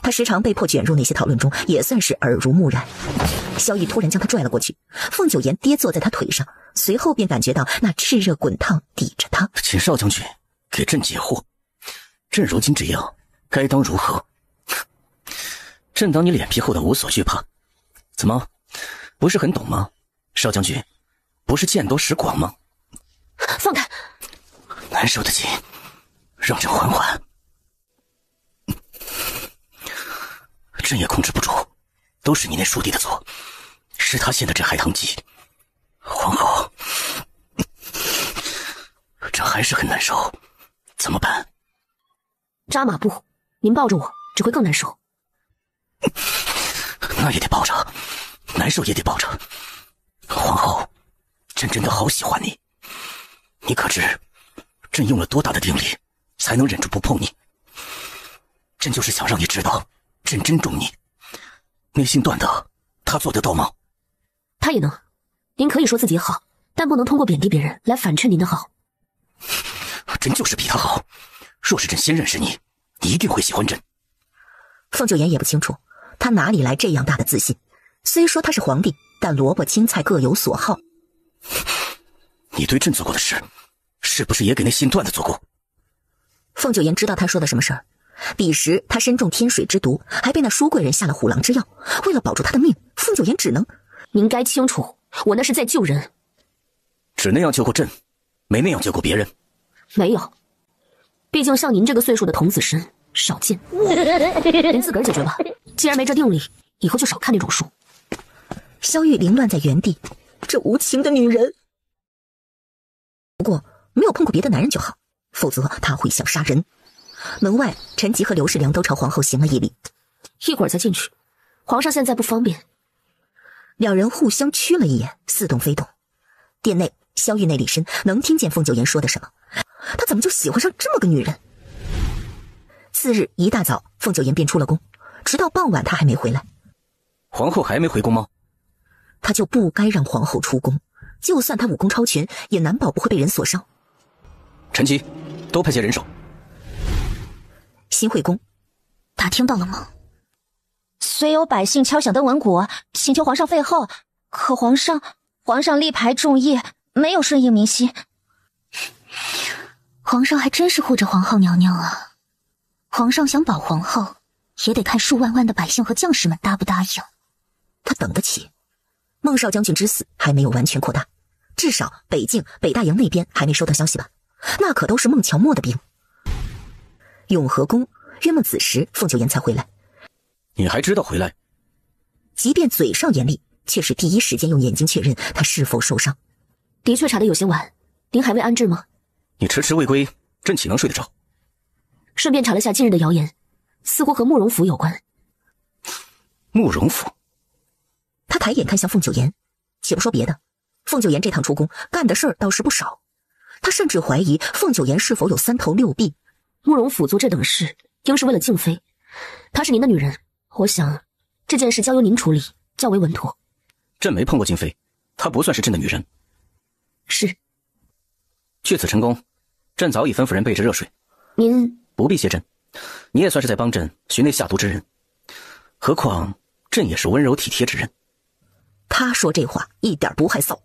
他时常被迫卷入那些讨论中，也算是耳濡目染。萧玉突然将他拽了过去，凤九言跌坐在他腿上，随后便感觉到那炽热滚烫抵着他。请少将军给朕解惑，朕如今这样，该当如何？朕当你脸皮厚的无所惧怕，怎么不是很懂吗？少将军不是见多识广吗？放开！难受的紧，让朕缓缓。朕也控制不住，都是你那叔弟的错，是他献的这海棠集。皇后，朕还是很难受，怎么办？扎马步，您抱着我，只会更难受。那也得抱着，难受也得抱着。皇后，朕真的好喜欢你，你可知朕用了多大的定力才能忍住不碰你？朕就是想让你知道，朕珍重你。那姓段的，他做得到吗？他也能。您可以说自己好，但不能通过贬低别人来反衬您的好。朕就是比他好，若是朕先认识你，你一定会喜欢朕。凤九言也不清楚他哪里来这样大的自信。虽说他是皇帝，但萝卜青菜各有所好。你对朕做过的事，是不是也给那姓段的做过？凤九言知道他说的什么事儿。彼时他身中天水之毒，还被那舒贵人下了虎狼之药，为了保住他的命，凤九言只能……您该清楚，我那是在救人。只那样救过朕，没那样救过别人。没有，毕竟像您这个岁数的童子身少见。您自个儿解决吧，既然没这定力，以后就少看那种书。萧玉凌乱在原地，这无情的女人。不过没有碰过别的男人就好，否则他会想杀人。门外，陈吉和刘世良都朝皇后行了一礼。一会儿再进去，皇上现在不方便。两人互相屈了一眼，似动非动。殿内，萧玉内里身能听见凤九言说的什么。他怎么就喜欢上这么个女人？次日一大早，凤九言便出了宫，直到傍晚他还没回来。皇后还没回宫吗？他就不该让皇后出宫，就算他武功超群，也难保不会被人所伤。陈吉，多派些人手。新会宫，他听到了吗？虽有百姓敲响登闻鼓，请求皇上废后，可皇上力排众议，没有顺应民心。皇上还真是护着皇后娘娘啊！皇上想保皇后，也得看数万万的百姓和将士们答不答应。他等得起。孟少将军之死还没有完全扩大，至少北境北大营那边还没收到消息吧？那可都是孟乔墨的兵。永和宫约莫子时，凤九言才回来。你还知道回来？即便嘴上严厉，却是第一时间用眼睛确认他是否受伤。的确查得有些晚，您还未安置吗？你迟迟未归，朕岂能睡得着？顺便查了下近日的谣言，似乎和慕容府有关。慕容府？他抬眼看向凤九言，且不说别的，凤九言这趟出宫干的事儿倒是不少。他甚至怀疑凤九言是否有三头六臂。慕容府做这等事，应是为了静妃。她是您的女人，我想这件事交由您处理较为稳妥。朕没碰过静妃，她不算是朕的女人。是。去此陈宫，朕早已吩咐人备置热水。您不必谢朕，你也算是在帮朕寻那下毒之人。何况朕也是温柔体贴之人。他说这话一点不害臊。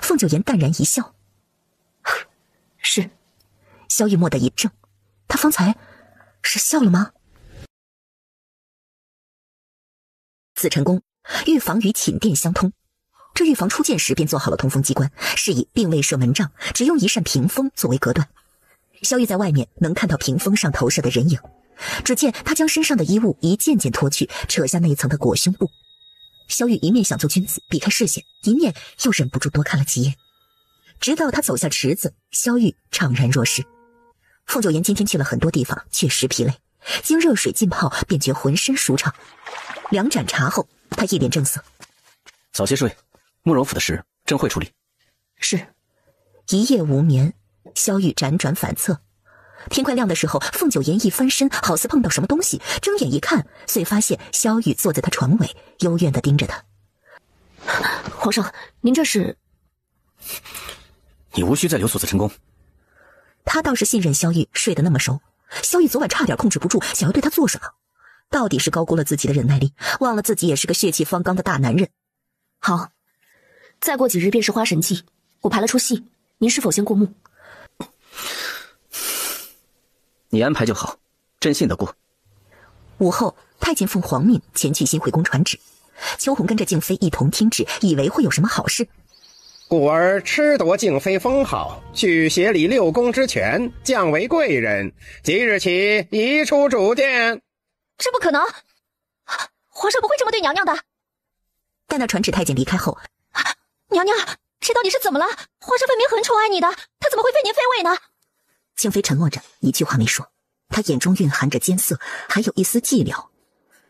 凤九言淡然一笑。是。萧玉蓦地一怔，他方才是笑了吗？紫宸宫，御房与寝殿相通，这是预防初见时便做好了通风机关，是以并未设门帐，只用一扇屏风作为隔断。萧玉在外面能看到屏风上投射的人影，只见他将身上的衣物一件件脱去，扯下那层的裹胸布。萧玉一面想做君子避开视线，一面又忍不住多看了几眼。直到他走下池子，萧玉怅然若失。凤九言今天去了很多地方，确实疲累，经热水浸泡便觉浑身舒畅。2盏茶后，他一脸正色：早些睡，慕容府的事朕会处理。是。一夜无眠，萧玉辗转反侧。天快亮的时候，凤九言一翻身，好似碰到什么东西，睁眼一看，遂发现萧玉坐在他床尾，幽怨地盯着他。皇上，您这是？你无需再留宿紫晨宫。他倒是信任萧玉睡得那么熟。萧玉昨晚差点控制不住，想要对他做什么，到底是高估了自己的忍耐力，忘了自己也是个血气方刚的大男人。好，再过几日便是花神祭，我排了出戏，您是否先过目？你安排就好，朕信得过。午后，太监奉皇命前去新会宫传旨，秋红跟着静妃一同听旨，以为会有什么好事。故而褫夺静妃封号，去协理6宫之权，降为贵人。即日起移出主殿。这不可能，皇上不会这么对娘娘的。待那传旨太监离开后，娘娘，这到底是怎么了？皇上分明很宠爱你的，他怎么会废您妃位呢？静妃沉默着，一句话没说，她眼中蕴含着艰涩，还有一丝寂寥。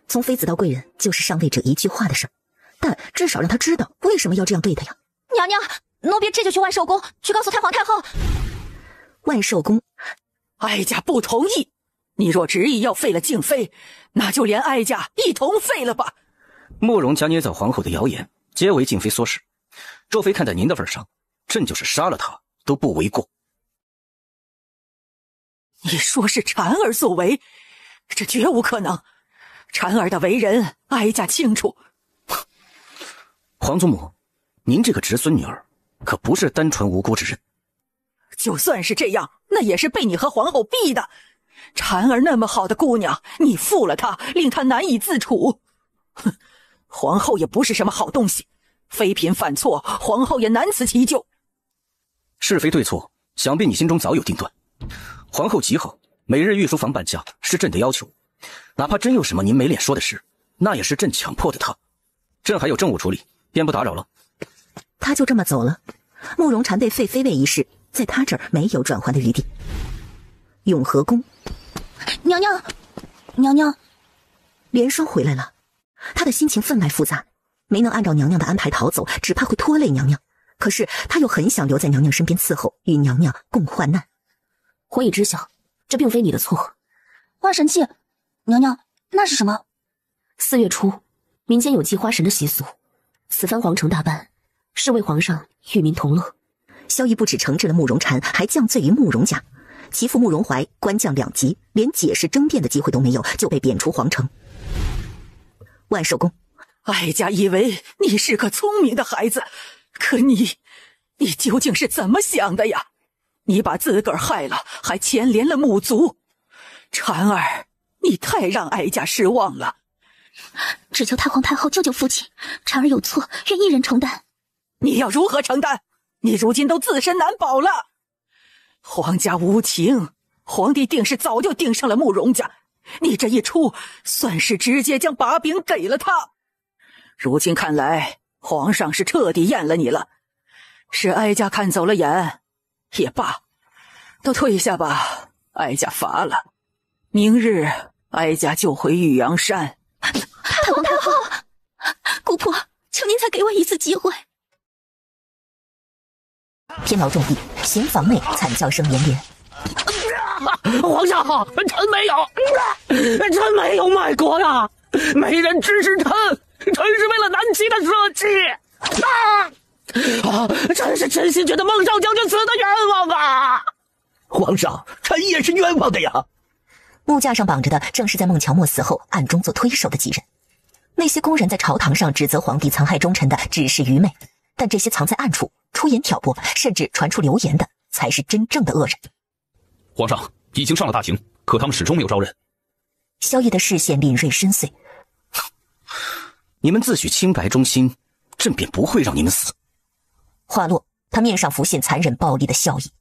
从妃子到贵人，就是上位者一句话的事儿，但至少让她知道为什么要这样对她呀。娘娘，奴婢这就去万寿宫，去告诉太皇太后。万寿宫，哀家不同意。你若执意要废了静妃，那就连哀家一同废了吧。慕容家捏造皇后的谣言，皆为静妃唆使。若非看在您的份上，朕就是杀了她都不为过。你说是婵儿所为，这绝无可能。婵儿的为人，哀家清楚。皇祖母，您这个侄孙女儿，可不是单纯无辜之人。就算是这样，那也是被你和皇后逼的。婵儿那么好的姑娘，你负了她，令她难以自处。哼，皇后也不是什么好东西，妃嫔犯错，皇后也难辞其咎。是非对错，想必你心中早有定断。皇后极好，每日御书房办驾是朕的要求，哪怕真有什么您没脸说的事，那也是朕强迫的她。朕还有政务处理，便不打扰了。他就这么走了。慕容婵被废妃位一事，在他这儿没有转圜的余地。永和宫，娘娘，娘娘，莲霜回来了，他的心情分外复杂，没能按照娘娘的安排逃走，只怕会拖累娘娘。可是他又很想留在娘娘身边伺候，与娘娘共患难。我已知晓，这并非你的错。万神祭，娘娘，那是什么？4月初，民间有祭花神的习俗，此番皇城大办，是为皇上与民同乐。萧逸不止惩治了慕容婵，还降罪于慕容家。其父慕容怀官降2级，连解释争辩的机会都没有，就被贬出皇城。万寿宫，哀家以为你是个聪明的孩子，可你究竟是怎么想的呀？你把自个儿害了，还牵连了穆族。婵儿，你太让哀家失望了。只求太皇太后救救父亲，婵儿有错，愿一人承担。你要如何承担？你如今都自身难保了。皇家无情，皇帝定是早就盯上了慕容家，你这一出，算是直接将把柄给了他。如今看来，皇上是彻底厌了你了。是哀家看走了眼，也罢，都退下吧，哀家乏了。明日哀家就回玉阳山。太皇太后，姑婆，求您再给我一次机会。天牢重地，刑房内惨叫声连连。皇上，臣没有卖国呀，没人指使臣是为了南齐的社稷。臣是真心觉得孟少将军死的冤枉啊！皇上，臣也是冤枉的呀。木架上绑着的正是在孟乔墨死后暗中做推手的几人。那些工人在朝堂上指责皇帝残害忠臣的只是愚昧，但这些藏在暗处出言挑拨，甚至传出流言的，才是真正的恶人。皇上已经上了大刑，可他们始终没有招认。萧逸的视线敏锐深邃。你们自诩清白忠心，朕便不会让你们死。话落，他面上浮现残忍暴力的笑意。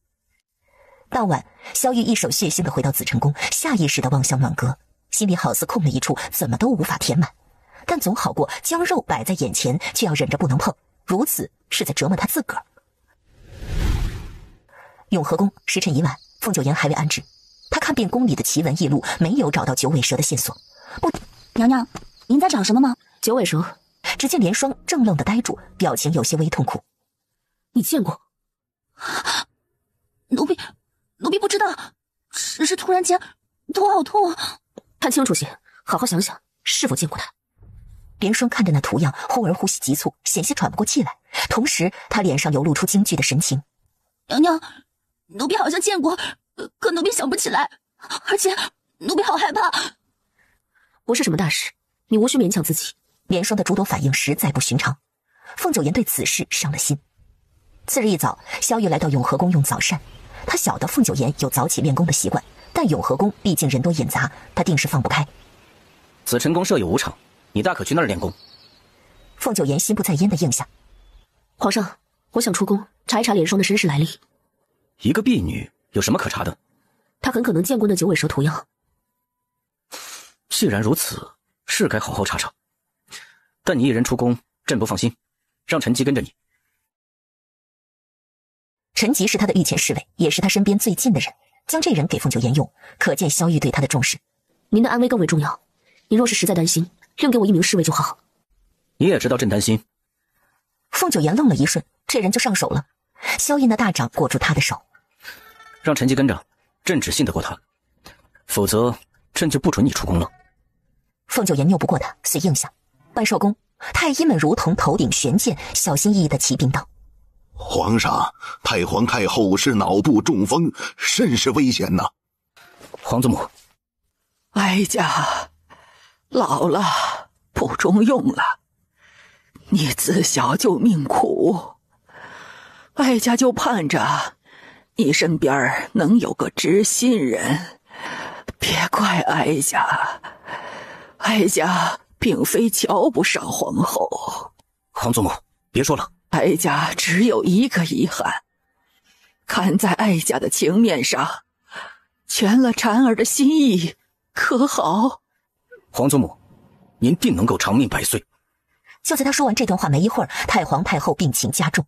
当晚，萧玉一手血腥地回到紫晨宫，下意识地望向暖阁，心里好似空了一处，怎么都无法填满。但总好过将肉摆在眼前，却要忍着不能碰，如此是在折磨他自个儿。永和宫时辰已晚，凤九言还未安置。他看遍宫里的奇闻异录，没有找到九尾蛇的线索。不，娘娘，您在找什么吗？九尾蛇。只见莲霜怔愣地呆住，表情有些微痛苦。你见过？奴婢不知道，只是突然间头好痛。看清楚些，好好想想，是否见过他？莲霜看着那图样，忽而呼吸急促，险些喘不过气来，同时他脸上流露出惊惧的神情。娘娘，奴婢好像见过，可奴婢想不起来，而且奴婢好害怕。不是什么大事，你无需勉强自己。莲霜的诸多反应实在不寻常，凤九言对此事伤了心。次日一早，萧玉来到永和宫用早膳。他晓得凤九言有早起练功的习惯，但永和宫毕竟人多眼杂，他定是放不开。紫晨宫设有5场，你大可去那儿练功。凤九言心不在焉地应下。皇上，我想出宫查一查莲霜的身世来历。一个婢女有什么可查的？她很可能见过那九尾蛇图样。既然如此，是该好好查查。但你一人出宫，朕不放心，让陈吉跟着你。陈吉是他的御前侍卫，也是他身边最近的人，将这人给凤九言用，可见萧玉对他的重视。您的安危更为重要，你若是实在担心，另给我1名侍卫就好。你也知道朕担心。凤九言愣了一瞬，这人就上手了。萧玉那大掌握住他的手，让陈吉跟着，朕只信得过他，否则朕就不准你出宫了。凤九言拗不过他，遂应下。万寿宫，太医们如同头顶悬剑，小心翼翼地骑兵道：皇上，太皇太后是脑部中风，甚是危险呐。皇祖母，哀家老了，不中用了。你自小就命苦，哀家就盼着你身边能有个知心人。别怪哀家，哀家并非瞧不上皇后。皇祖母，别说了。哀家只有一个遗憾，看在哀家的情面上，全了婵儿的心意，可好？皇祖母，您定能够长命100岁。就在他说完这段话没一会儿，太皇太后病情加重。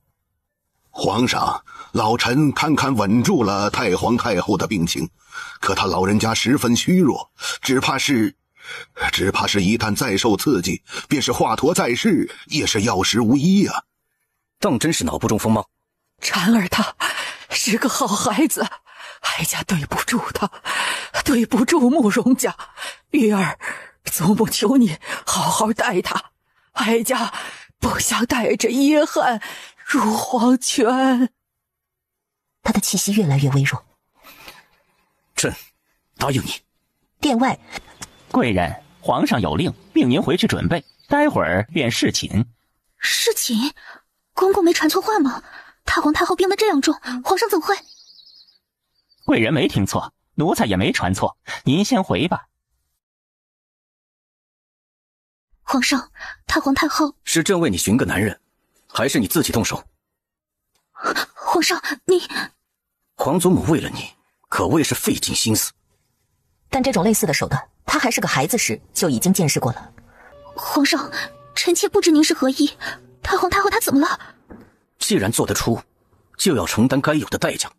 皇上，老臣堪堪稳住了太皇太后的病情，可他老人家十分虚弱，只怕是一旦再受刺激，便是华佗在世，也是药石无医呀。当真是脑部中风吗？婵儿她是个好孩子，哀家对不住她，对不住慕容家。玉儿，祖母求你好好待她，哀家不想带着遗憾入黄泉。他的气息越来越微弱。朕答应你。殿外，贵人，皇上有令，命您回去准备，待会儿便侍寝。侍寝？公公没传错话吗？太皇太后病得这样重，皇上怎会？贵人没听错，奴才也没传错，您先回吧。皇上，太皇太后是朕为你寻个男人，还是你自己动手？皇上，你……皇祖母为了你，可谓是费尽心思。但这种类似的手段，他还是个孩子时就已经见识过了。皇上，臣妾不知您是何意，太皇太后她怎么了？既然做得出，就要承担该有的代价。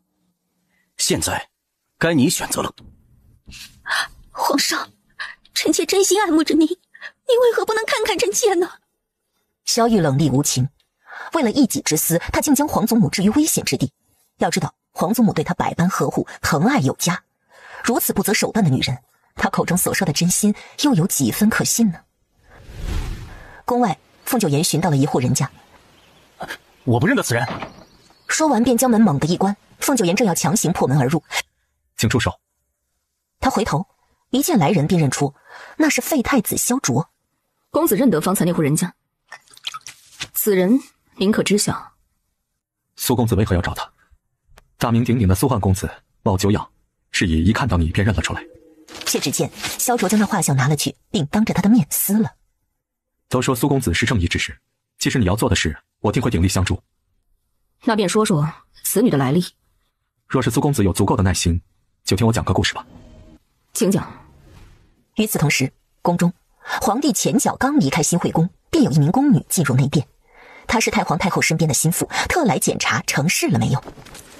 现在，该你选择了。皇上，臣妾真心爱慕着您，您为何不能看看臣妾呢？萧玉冷厉无情，为了一己之私，他竟将皇祖母置于危险之地。要知道，皇祖母对他百般呵护，疼爱有加，如此不择手段的女人，她口中所说的真心，又有几分可信呢？宫外，凤九言寻到了一户人家。我不认得此人。说完便将门猛地一关，凤九言正要强行破门而入。请住手。他回头一见来人，便认出那是废太子萧卓。公子认得方才那户人家，此人您可知晓？苏公子为何要找他？大名鼎鼎的苏焕公子冒久仰，是以一看到你便认了出来。却只见萧卓将那画像拿了去，并当着他的面撕了。都说苏公子是正义之士，其实你要做的事，我定会鼎力相助。那便说说此女的来历。若是苏公子有足够的耐心，就听我讲个故事吧。请讲。与此同时，宫中，皇帝前脚刚离开新惠宫，便有一名宫女进入内殿。她是太皇太后身边的心腹，特来检查成事了没有。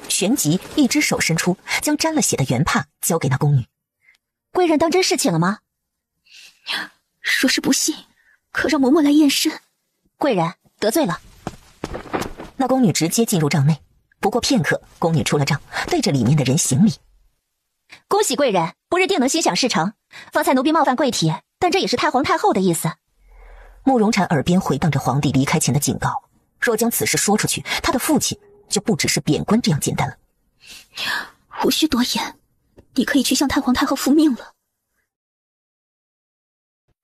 旋即一只手伸出，将沾了血的圆帕交给那宫女。贵人当真侍寝了吗？若是不信，可让嬷嬷来验尸。贵人得罪了。那宫女直接进入帐内，不过片刻，宫女出了帐，对着里面的人行礼。恭喜贵人，不日定能心想事成。方才奴婢冒犯贵体，但这也是太皇太后的意思。慕容禅耳边回荡着皇帝离开前的警告，若将此事说出去，他的父亲就不只是贬官这样简单了。无需多言，你可以去向太皇太后复命了。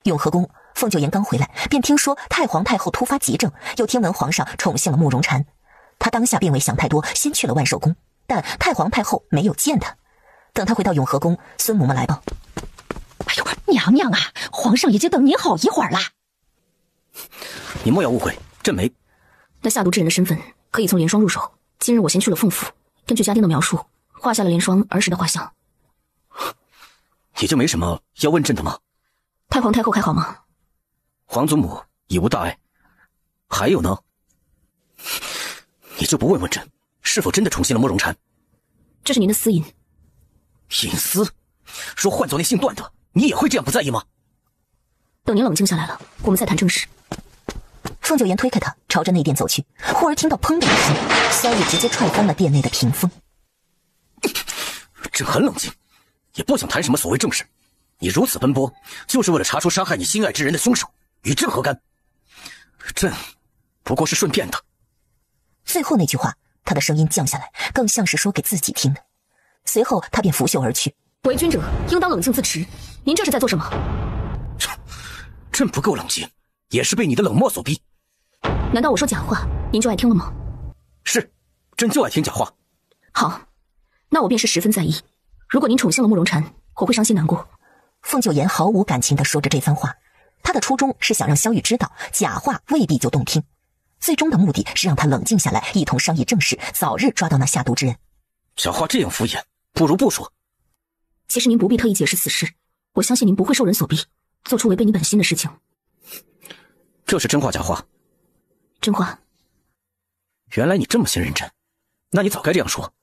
永和宫，凤九言刚回来，便听说太皇太后突发急症，又听闻皇上宠幸了慕容禅，他当下并未想太多，先去了万寿宫，但太皇太后没有见他。等他回到永和宫，孙嬷嬷来报：哎呦，娘娘啊，皇上已经等您好一会儿了。你莫要误会，朕没。那下毒之人的身份可以从莲霜入手。今日我先去了凤府，根据家丁的描述，画下了莲霜儿时的画像。你就没什么要问朕的吗？太皇太后还好吗？皇祖母已无大碍。还有呢？你就不问问朕，是否真的宠幸了慕容禅？这是您的私隐。隐私？若换做那姓段的，你也会这样不在意吗？等您冷静下来了，我们再谈正事。凤九言推开他，朝着内殿走去，忽而听到砰的一声，萧雨直接踹翻了殿内的屏风。朕很冷静，也不想谈什么所谓正事。你如此奔波，就是为了查出杀害你心爱之人的凶手，与朕何干？朕不过是顺便的。最后那句话，他的声音降下来，更像是说给自己听的。随后他便拂袖而去。为君者应当冷静自持，您这是在做什么？朕不够冷静，也是被你的冷漠所逼。难道我说假话您就爱听了吗？是，朕就爱听假话。好，那我便是十分在意。如果您宠幸了慕容禅，我会伤心难过。凤九言毫无感情地说着这番话，他的初衷是想让萧雨知道假话未必就动听，最终的目的是让他冷静下来，一同商议正事，早日抓到那下毒之人。假话这样敷衍，不如不说。其实您不必特意解释此事，我相信您不会受人所逼，做出违背你本心的事情。这是真话假话？真话。原来你这么信任朕，那你早该这样说。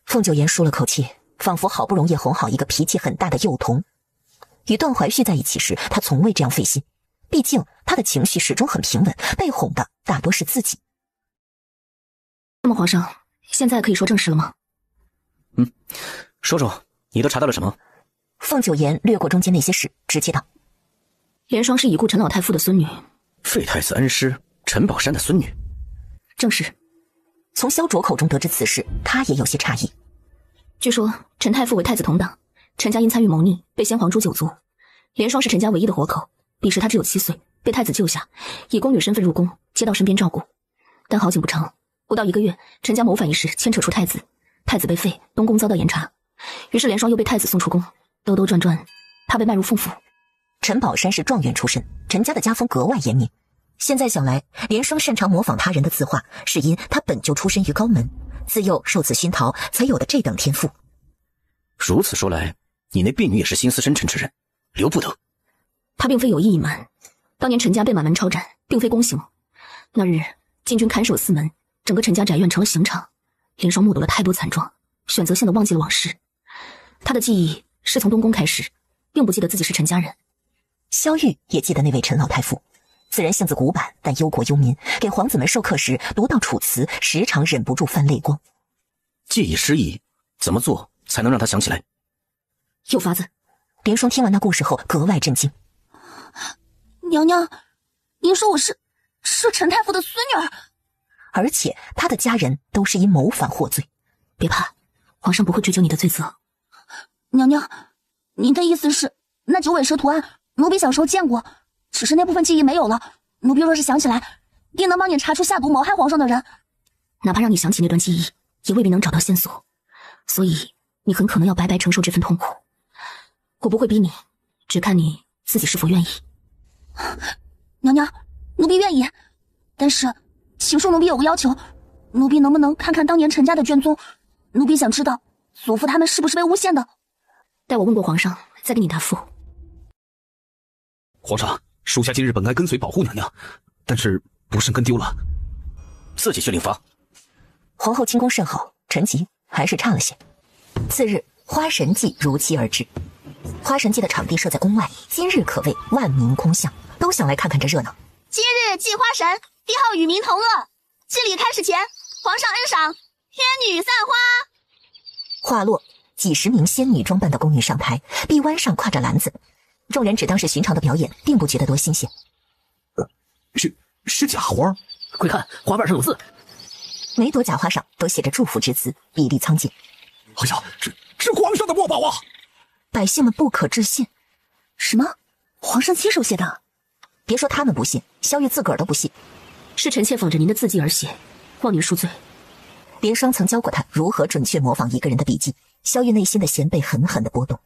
凤九言舒了口气，仿佛好不容易哄好一个脾气很大的幼童。与段怀旭在一起时，他从未这样费心，毕竟他的情绪始终很平稳，被哄的大多是自己。那么皇上，现在可以说正事了吗？说说你都查到了什么？凤九言略过中间那些事，直接道：莲霜是已故陈老太傅的孙女，废太子恩师陈宝山的孙女。正是。从萧卓口中得知此事，他也有些诧异。据说陈太傅为太子同党，陈家因参与谋逆被先皇诛九族，莲霜是陈家唯一的活口。彼时他只有7岁，被太子救下，以宫女身份入宫，接到身边照顾。但好景不长，不到1个月，陈家谋反一事牵扯出太子，太子被废，东宫遭到严查，于是莲霜又被太子送出宫，兜兜转转，他被卖入凤府。陈宝山是状元出身，陈家的家风格外严明。现在想来，莲霜擅长模仿他人的字画，是因他本就出身于高门，自幼受此熏陶，才有的这等天赋。如此说来，你那婢女也是心思深沉之人，留不得。他并非有意隐瞒，当年陈家被满门抄斩，并非宫刑。那日禁军看守四门，整个陈家宅院成了刑场。莲霜目睹了太多惨状，选择性的忘记了往事。他的记忆是从东宫开始，并不记得自己是陈家人。萧玉也记得那位陈老太傅，此人性子古板，但忧国忧民，给皇子们授课时读到楚辞，时常忍不住泛泪光。记忆失忆，怎么做才能让他想起来？有法子。莲霜听完那故事后格外震惊。娘娘，您说我是陈太傅的孙女儿，而且他的家人都是因谋反获罪。别怕，皇上不会追究你的罪责。娘娘，您的意思是那9尾蛇图案奴婢小时候见过，只是那部分记忆没有了，奴婢若是想起来，定能帮你查出下毒谋害皇上的人。哪怕让你想起那段记忆，也未必能找到线索，所以你很可能要白白承受这份痛苦。我不会逼你，只看你自己是否愿意。娘娘，奴婢愿意。但是，请恕奴婢有个要求，奴婢能不能看看当年陈家的卷宗？奴婢想知道祖父他们是不是被诬陷的。待我问过皇上，再给你答复。皇上，属下今日本该跟随保护娘娘，但是不慎跟丢了，自己去领罚。皇后轻功甚好，成绩还是差了些。次日，花神祭如期而至。花神祭的场地设在宫外，今日可谓万民空巷，都想来看看这热闹。今日祭花神，帝号与民同乐。祭礼开始前，皇上恩赏天女散花。话落，几十名仙女装扮的宫女上台，臂弯上挎着篮子，众人只当是寻常的表演，并不觉得多新鲜。是假花？快看，花瓣上有字。每朵假花上都写着祝福之词，比例苍劲。哎呀，是皇上的墨宝啊！百姓们不可置信。什么？皇上亲手写的？别说他们不信，萧玉自个儿都不信。是臣妾仿着您的字迹而写，望您恕罪。莲霜曾教过他如何准确模仿一个人的笔迹，萧玉内心的弦被狠狠地拨动。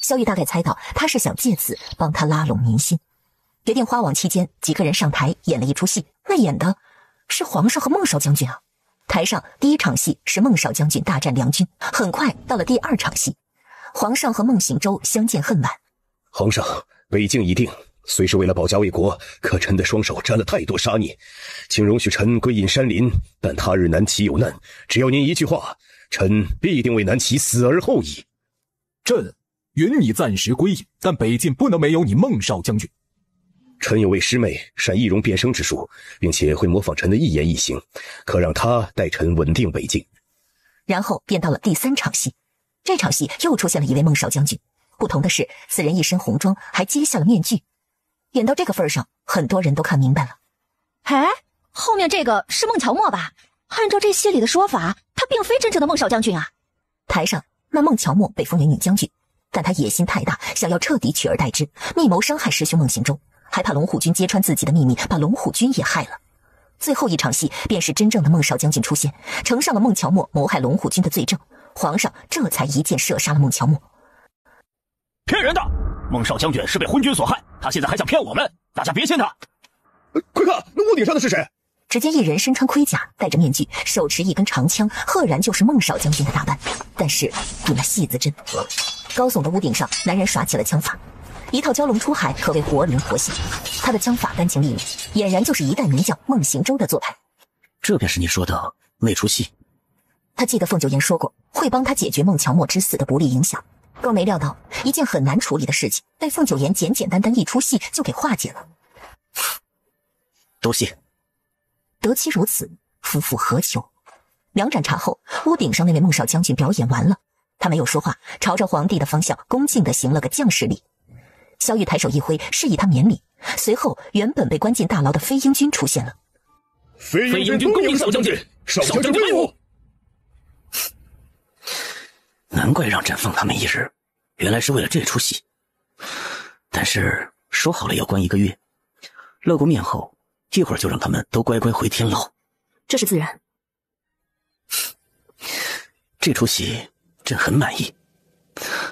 萧玉大概猜到他是想借此帮他拉拢民心。决定花王期间，几个人上台演了一出戏，那演的是皇上和孟少将军啊。台上第一场戏是孟少将军大战梁军，很快到了第二场戏，皇上和孟行舟相见恨晚。皇上，北境已定，虽是为了保家卫国，可臣的双手沾了太多杀孽，请容许臣归隐山林，但他日南齐有难，只要您一句话，臣必定为南齐死而后已。朕允你暂时归隐，但北境不能没有你孟少将军。臣有位师妹善易容变声之术，并且会模仿臣的一言一行，可让她带臣稳定北境。然后便到了第三场戏，这场戏又出现了一位孟少将军，不同的是，此人一身红装，还揭下了面具。演到这个份上，很多人都看明白了。哎，后面这个是孟乔墨吧？按照这戏里的说法，他并非真正的孟少将军啊。台上那孟乔墨被封为女将军，但他野心太大，想要彻底取而代之，密谋伤害师兄孟行舟，还怕龙虎军揭穿自己的秘密，把龙虎军也害了。最后一场戏便是真正的孟少将军出现，呈上了孟乔墨谋害龙虎军的罪证，皇上这才一箭射杀了孟乔墨。骗人的！孟少将军是被昏君所害，他现在还想骗我们，大家别信他。快看，那屋顶上的是谁？只见一人身穿盔甲，戴着面具，手持一根长枪，赫然就是孟少将军的打扮。但是比那戏子真。高耸的屋顶上，男人耍起了枪法，一套蛟龙出海，可谓活灵活现。他的枪法干净利落，俨然就是一代名将孟行舟的做派。这便是你说的那出戏。他记得凤九言说过，会帮他解决孟乔墨之死的不利影响，更没料到一件很难处理的事情，被凤九言简简单单一出戏就给化解了。多谢。得其如此，夫复何求？两盏茶后，屋顶上那位孟少将军表演完了，他没有说话，朝着皇帝的方向恭敬地行了个将士礼。萧玉抬手一挥，示意他免礼。随后，原本被关进大牢的飞鹰军出现了。飞鹰军恭迎少将军，少将军威武！难怪让朕放他们一日，原来是为了这出戏。但是说好了要关1个月，露过面后，一会儿就让他们都乖乖回天牢。这是自然。这出戏朕很满意，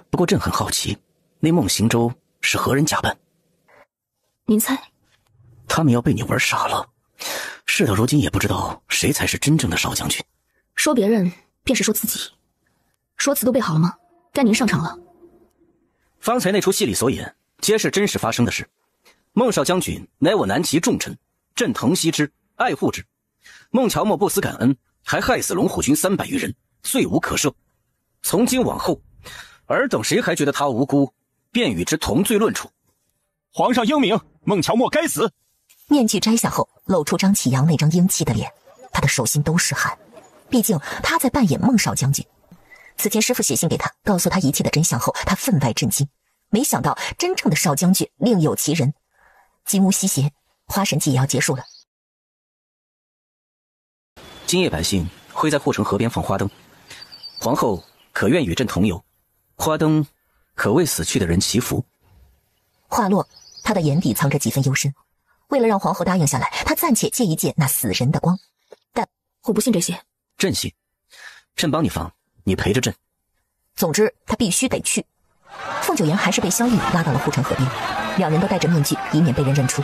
不过朕很好奇，那孟行舟是何人假扮？您猜？他们要被你玩傻了，事到如今也不知道谁才是真正的少将军。说别人便是说自己。说辞都备好了吗？该您上场了。方才那出戏里所演，皆是真实发生的事。孟少将军乃我南齐重臣，朕疼惜之，爱护之。孟乔墨不思感恩，还害死龙虎军300余人，罪无可赦。从今往后，尔等谁还觉得他无辜，便与之同罪论处。皇上英明，孟乔墨该死。面具摘下后，露出张启阳那张英气的脸，他的手心都是汗。毕竟他在扮演孟少将军。此前师父写信给他，告诉他一切的真相后，他分外震惊。没想到真正的少将军另有其人。金乌西斜，花神祭也要结束了。今夜百姓会在护城河边放花灯，皇后可愿与朕同游？花灯可为死去的人祈福。话落，他的眼底藏着几分忧深。为了让皇后答应下来，他暂且借一借那死人的光。但我不信这些。朕信，朕帮你放，你陪着朕。总之，他必须得去。凤九言还是被萧玉拉到了护城河边，两人都戴着面具，以免被人认出。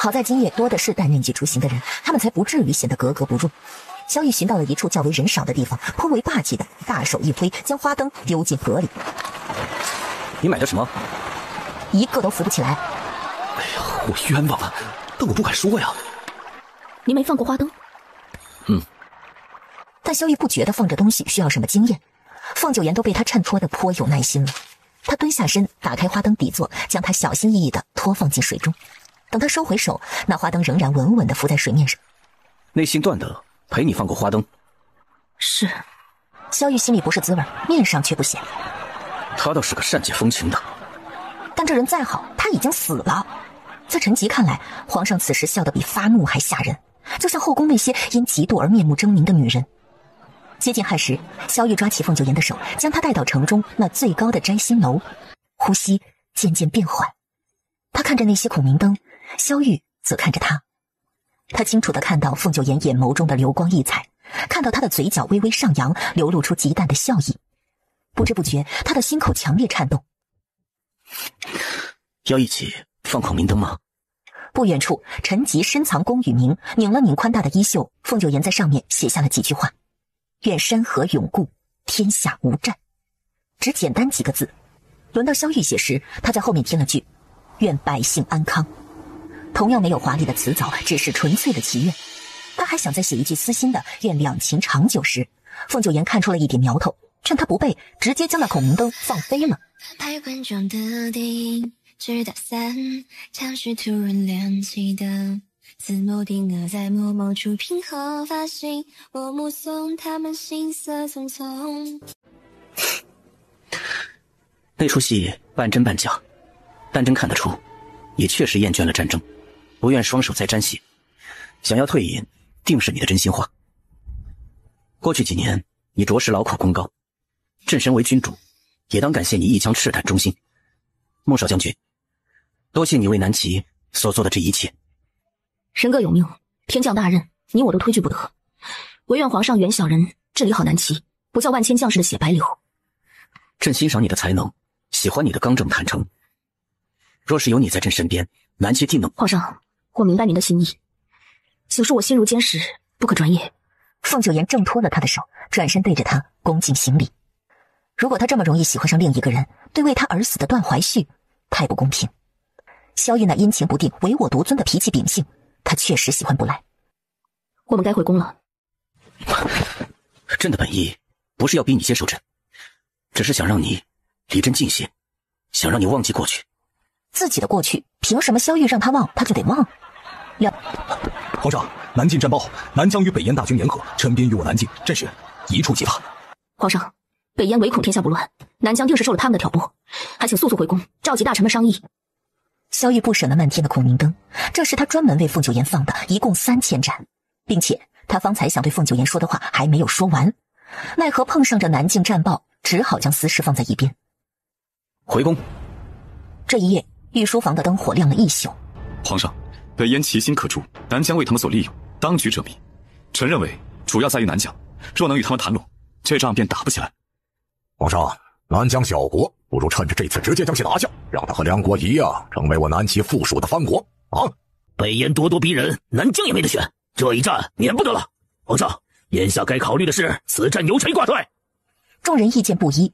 好在今夜多的是带面具出行的人，他们才不至于显得格格不入。萧玉寻到了一处较为人少的地方，颇为霸气的大手一挥，将花灯丢进河里。你买的什么？一个都扶不起来。哎呀，我冤枉了，但我不敢说呀。你没放过花灯？但萧玉不觉得放这东西需要什么经验，凤九言都被他衬托的颇有耐心了。他蹲下身，打开花灯底座，将它小心翼翼地拖放进水中。等他收回手，那花灯仍然稳稳地浮在水面上。内心断的陪你放过花灯。是。萧玉心里不是滋味，面上却不显。他倒是个善解风情的。但这人再好，他已经死了。在陈吉看来，皇上此时笑得比发怒还吓人，就像后宫那些因嫉妒而面目狰狞的女人。接近亥时，萧玉抓起凤九言的手，将她带到城中那最高的摘星楼，呼吸渐渐变缓。他看着那些孔明灯，萧玉则看着他。他清楚地看到凤九言眼眸中的流光溢彩，看到他的嘴角微微上扬，流露出极淡的笑意。不知不觉，他的心口强烈颤动。要一起放孔明灯吗？不远处，陈吉深藏功与名，拧了拧宽大的衣袖，凤九言在上面写下了几句话：愿山河永固，天下无战。只简单几个字。轮到萧玉写时，他在后面添了句：愿百姓安康。同样没有华丽的辞藻，只是纯粹的祈愿。他还想再写一句私心的愿两情长久时，凤九言看出了一点苗头，劝他不背，直接将那孔明灯放飞了。拍观众的电影直打散，墙是突然亮起的字幕定格在某某出品后发行，我目送他们行色匆匆。那出戏半真半假，但真看得出也确实厌倦了战争，不愿双手再沾血，想要退隐定是你的真心话。过去几年你着实劳苦功高，朕身为君主也当感谢你一腔赤胆忠心。孟少将军，多谢你为南齐所做的这一切。人各有命，天降大任，你我都推举不得，唯愿皇上原小人治理好南齐，不叫万千将士的血白流。朕欣赏你的才能，喜欢你的刚正坦诚。若是有你在朕身边，南齐定能……皇上，我明白您的心意，请恕我心如坚石，不可专业。凤九言挣脱了他的手，转身对着他恭敬行礼。如果他这么容易喜欢上另一个人，对为他而死的段怀旭太不公平。萧玉那阴晴不定、唯我独尊的脾气秉性，他确实喜欢不来。我们该回宫了。朕的本意不是要逼你接受朕，只是想让你离朕近些，想让你忘记过去。自己的过去，凭什么萧玉让他忘，他就得忘？皇上，南晋战报，南疆与北燕大军联合，陈边与我南晋，朕是一触即发。皇上，北燕唯恐天下不乱，南疆定是受了他们的挑拨，还请速速回宫，召集大臣们商议。萧玉不舍那漫天的孔明灯，这是他专门为凤九言放的，一共3000盏，并且他方才想对凤九言说的话还没有说完，奈何碰上这南境战报，只好将私事放在一边。回宫。这一夜，御书房的灯火亮了一宿。皇上，北燕其心可诛，南疆为他们所利用，当局者迷。臣认为主要在于南疆，若能与他们谈拢，这仗便打不起来。皇上，南疆小国，不如趁着这次直接将其拿下，让他和梁国一样，成为我南齐附属的藩国啊！北燕咄咄逼人，南疆也没得选，这一战免不得了。皇上，眼下该考虑的是此战由谁挂帅。众人意见不一，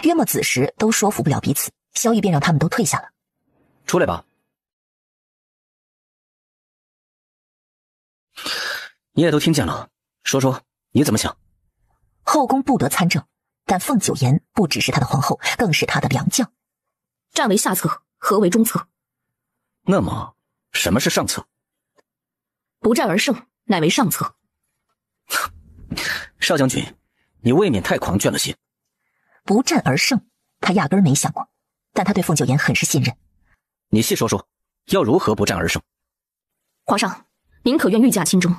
约莫子时都说服不了彼此，萧玉便让他们都退下了。出来吧。你也都听见了，说说你怎么想？后宫不得参政，但凤九言不只是他的皇后，更是他的良将。战为下策，和为中策。那么什么是上策？不战而胜，乃为上策。少将军，你未免太狂狷了些。不战而胜，他压根儿没想过，但他对凤九言很是信任。你细说说，要如何不战而胜？皇上，您可愿御驾亲征？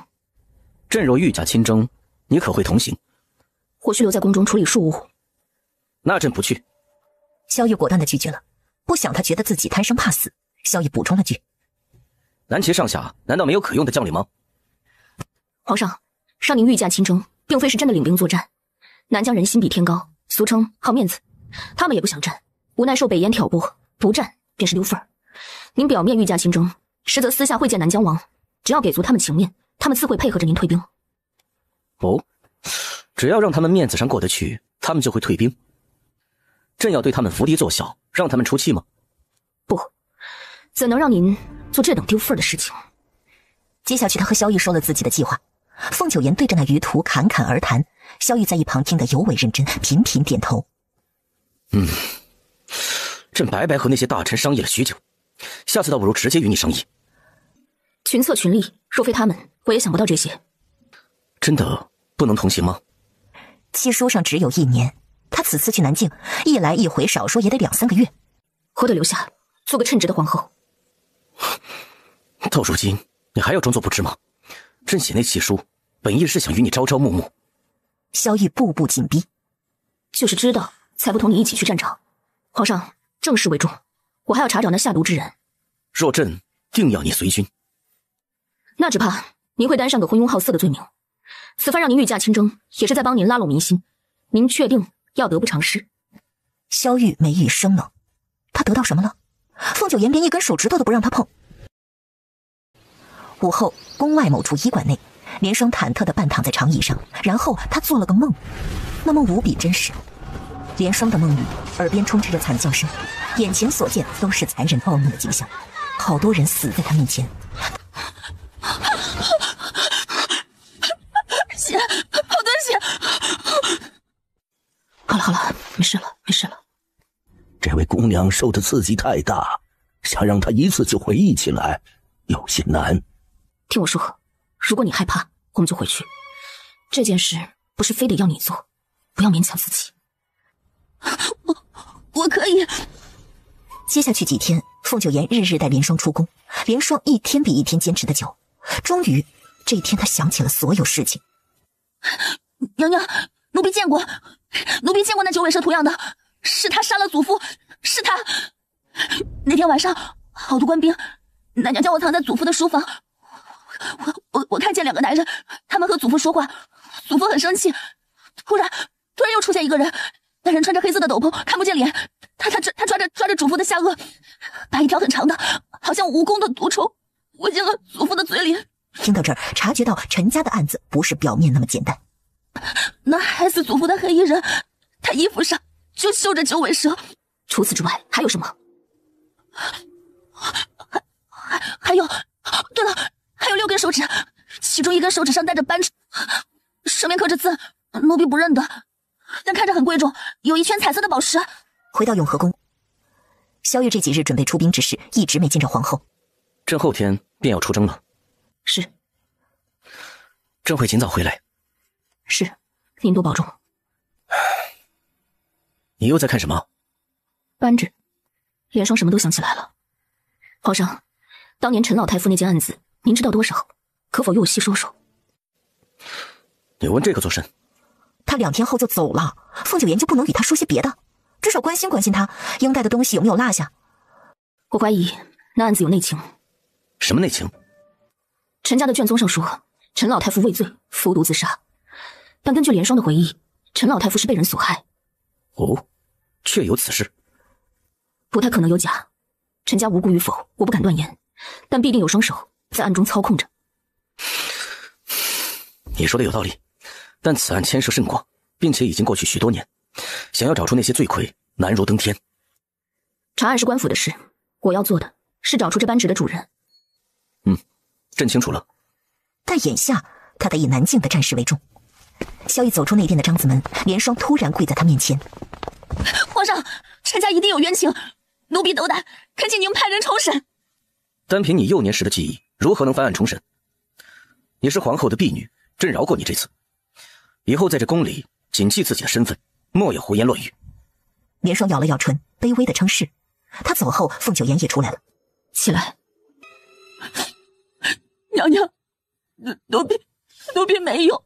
朕若御驾亲征，你可会同行？或需留在宫中处理庶务。那朕不去。萧玉果断地拒绝了，不想他觉得自己贪生怕死。萧玉补充了句：南齐上下难道没有可用的将领吗？皇上，让您御驾亲征，并非是真的领兵作战。南疆人心比天高，俗称好面子，他们也不想战，无奈受北燕挑拨，不战便是丢份儿。您表面御驾亲征，实则私下会见南疆王，只要给足他们情面，他们自会配合着您退兵。哦，只要让他们面子上过得去，他们就会退兵。朕要对他们伏低作小，让他们出气吗？不，怎能让您做这等丢份的事情？接下去，他和萧玉说了自己的计划。凤九言对着那余途侃侃而谈，萧玉在一旁听得尤为认真，频频点头。朕白白和那些大臣商议了许久，下次倒不如直接与你商议。群策群力，若非他们，我也想不到这些。真的不能同行吗？契书上只有1年，他此次去南境，一来一回，少说也得2、3个月。何得留下，做个称职的皇后？到如今，你还要装作不知吗？朕写那契书，本意是想与你朝朝暮暮。萧玉步步紧逼，就是知道，才不同你一起去战场。皇上，正事为重，我还要查找那下毒之人。若朕定要你随军，那只怕您会担上个昏庸好色的罪名。此番让您御驾亲征，也是在帮您拉拢民心。您确定要得不偿失？萧玉眉宇生冷，他得到什么了？凤九言连一根手指头都不让他碰。午后，宫外某处医馆内，连双忐忑地半躺在长椅上，然后他做了个梦，那梦无比真实。连双的梦里，耳边充斥着惨叫声，眼前所见都是残忍暴怒的景象，好多人死在他面前。血，好多血！好了，没事了。这位姑娘受的刺激太大，想让她一次就回忆起来，有些难。听我说，如果你害怕，我们就回去。这件事不是非得要你做，不要勉强自己。我可以。接下去几天，凤九言日日带连双出宫，连双一天比一天坚持的久。终于，这一天他想起了所有事情。娘娘，奴婢见过那九尾蛇图样的，是他杀了祖父，是他。那天晚上，好多官兵，奶娘将我藏在祖父的书房。我看见2个男人，他们和祖父说话，祖父很生气。突然又出现一个人，那人穿着黑色的斗篷，看不见脸，他抓着祖父的下颚，把一条很长的，好像蜈蚣的毒虫喂进了祖父的嘴里。听到这儿，察觉到陈家的案子不是表面那么简单。那害死祖父的黑衣人，他衣服上就绣着9尾蛇。除此之外，还有什么？还有，对了，还有6根手指，其中1根手指上带着斑，上面刻着字，奴婢不认得，但看着很贵重，有一圈彩色的宝石。回到永和宫，萧玉这几日准备出兵之事，一直没见着皇后。朕后天便要出征了。是。朕会尽早回来。是，您多保重。你又在看什么？扳指。连双什么都想起来了。皇上，当年陈老太傅那件案子，您知道多少？可否与我细说说？你问这个做甚？他2天后就走了，凤九言就不能与他说些别的？至少关心关心他，应该的东西有没有落下？我怀疑那案子有内情。什么内情？陈家的卷宗上说，陈老太傅畏罪，服毒自杀。但根据连双的回忆，陈老太傅是被人所害。哦，确有此事。不太可能有假。陈家无辜与否，我不敢断言，但必定有双手在暗中操控着。你说的有道理，但此案牵涉甚广，并且已经过去许多年，想要找出那些罪魁，难如登天。查案是官府的事，我要做的是找出这扳指的主人。朕清楚了。但眼下他得以南境的战事为重。萧逸走出内殿的张子门，连双突然跪在他面前。皇上，陈家一定有冤情，奴婢斗胆，恳请您派人重审。单凭你幼年时的记忆，如何能翻案重审？你是皇后的婢女，朕饶过你这次。以后在这宫里，谨记自己的身份，莫有胡言乱语。连双咬了咬唇，卑微的称是。他走后，凤九言也出来了。起来。娘娘，奴婢没有，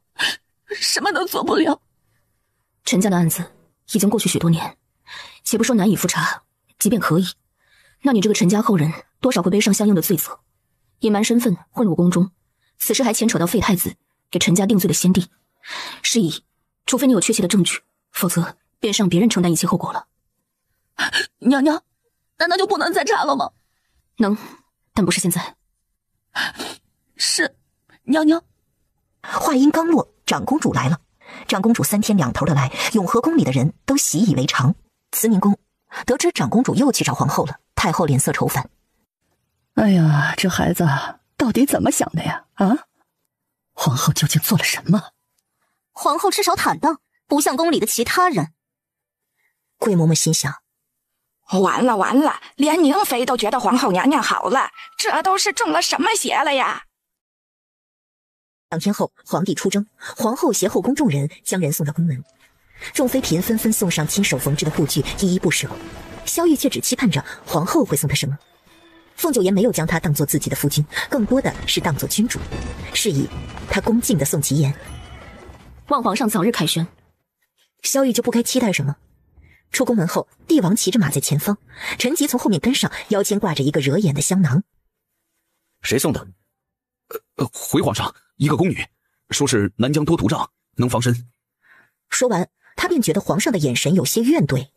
什么都做不了。陈家的案子已经过去许多年，且不说难以复查，即便可以，那你这个陈家后人多少会背上相应的罪责。隐瞒身份，混入宫中，此事还牵扯到废太子给陈家定罪的先帝。是以，除非你有确切的证据，否则便是让别人承担一切后果了。娘娘，难道就不能再查了吗？能，但不是现在。是，娘娘。话音刚落，长公主来了。长公主3天2头的来，永和宫里的人都习以为常。慈宁宫得知长公主又去找皇后了，太后脸色愁烦。哎呀，这孩子到底怎么想的呀？啊，皇后究竟做了什么？皇后至少坦荡，不像宫里的其他人。桂嬷嬷心想，完了完了，连宁妃都觉得皇后娘娘好了，这都是中了什么邪了呀？2天后，皇帝出征，皇后携后宫众人将人送到宫门。众妃嫔纷纷送上亲手缝制的护具，依依不舍。萧玉却只期盼着皇后会送她什么。凤九言没有将她当作自己的夫君，更多的是当作君主。是以，他恭敬地送其言：“望皇上早日凯旋。”萧玉就不该期待什么。出宫门后，帝王骑着马在前方，陈吉从后面跟上，腰间挂着一个惹眼的香囊。谁送的？回皇上，一个宫女，说是南疆多毒瘴，能防身。说完，他便觉得皇上的眼神有些怨怼。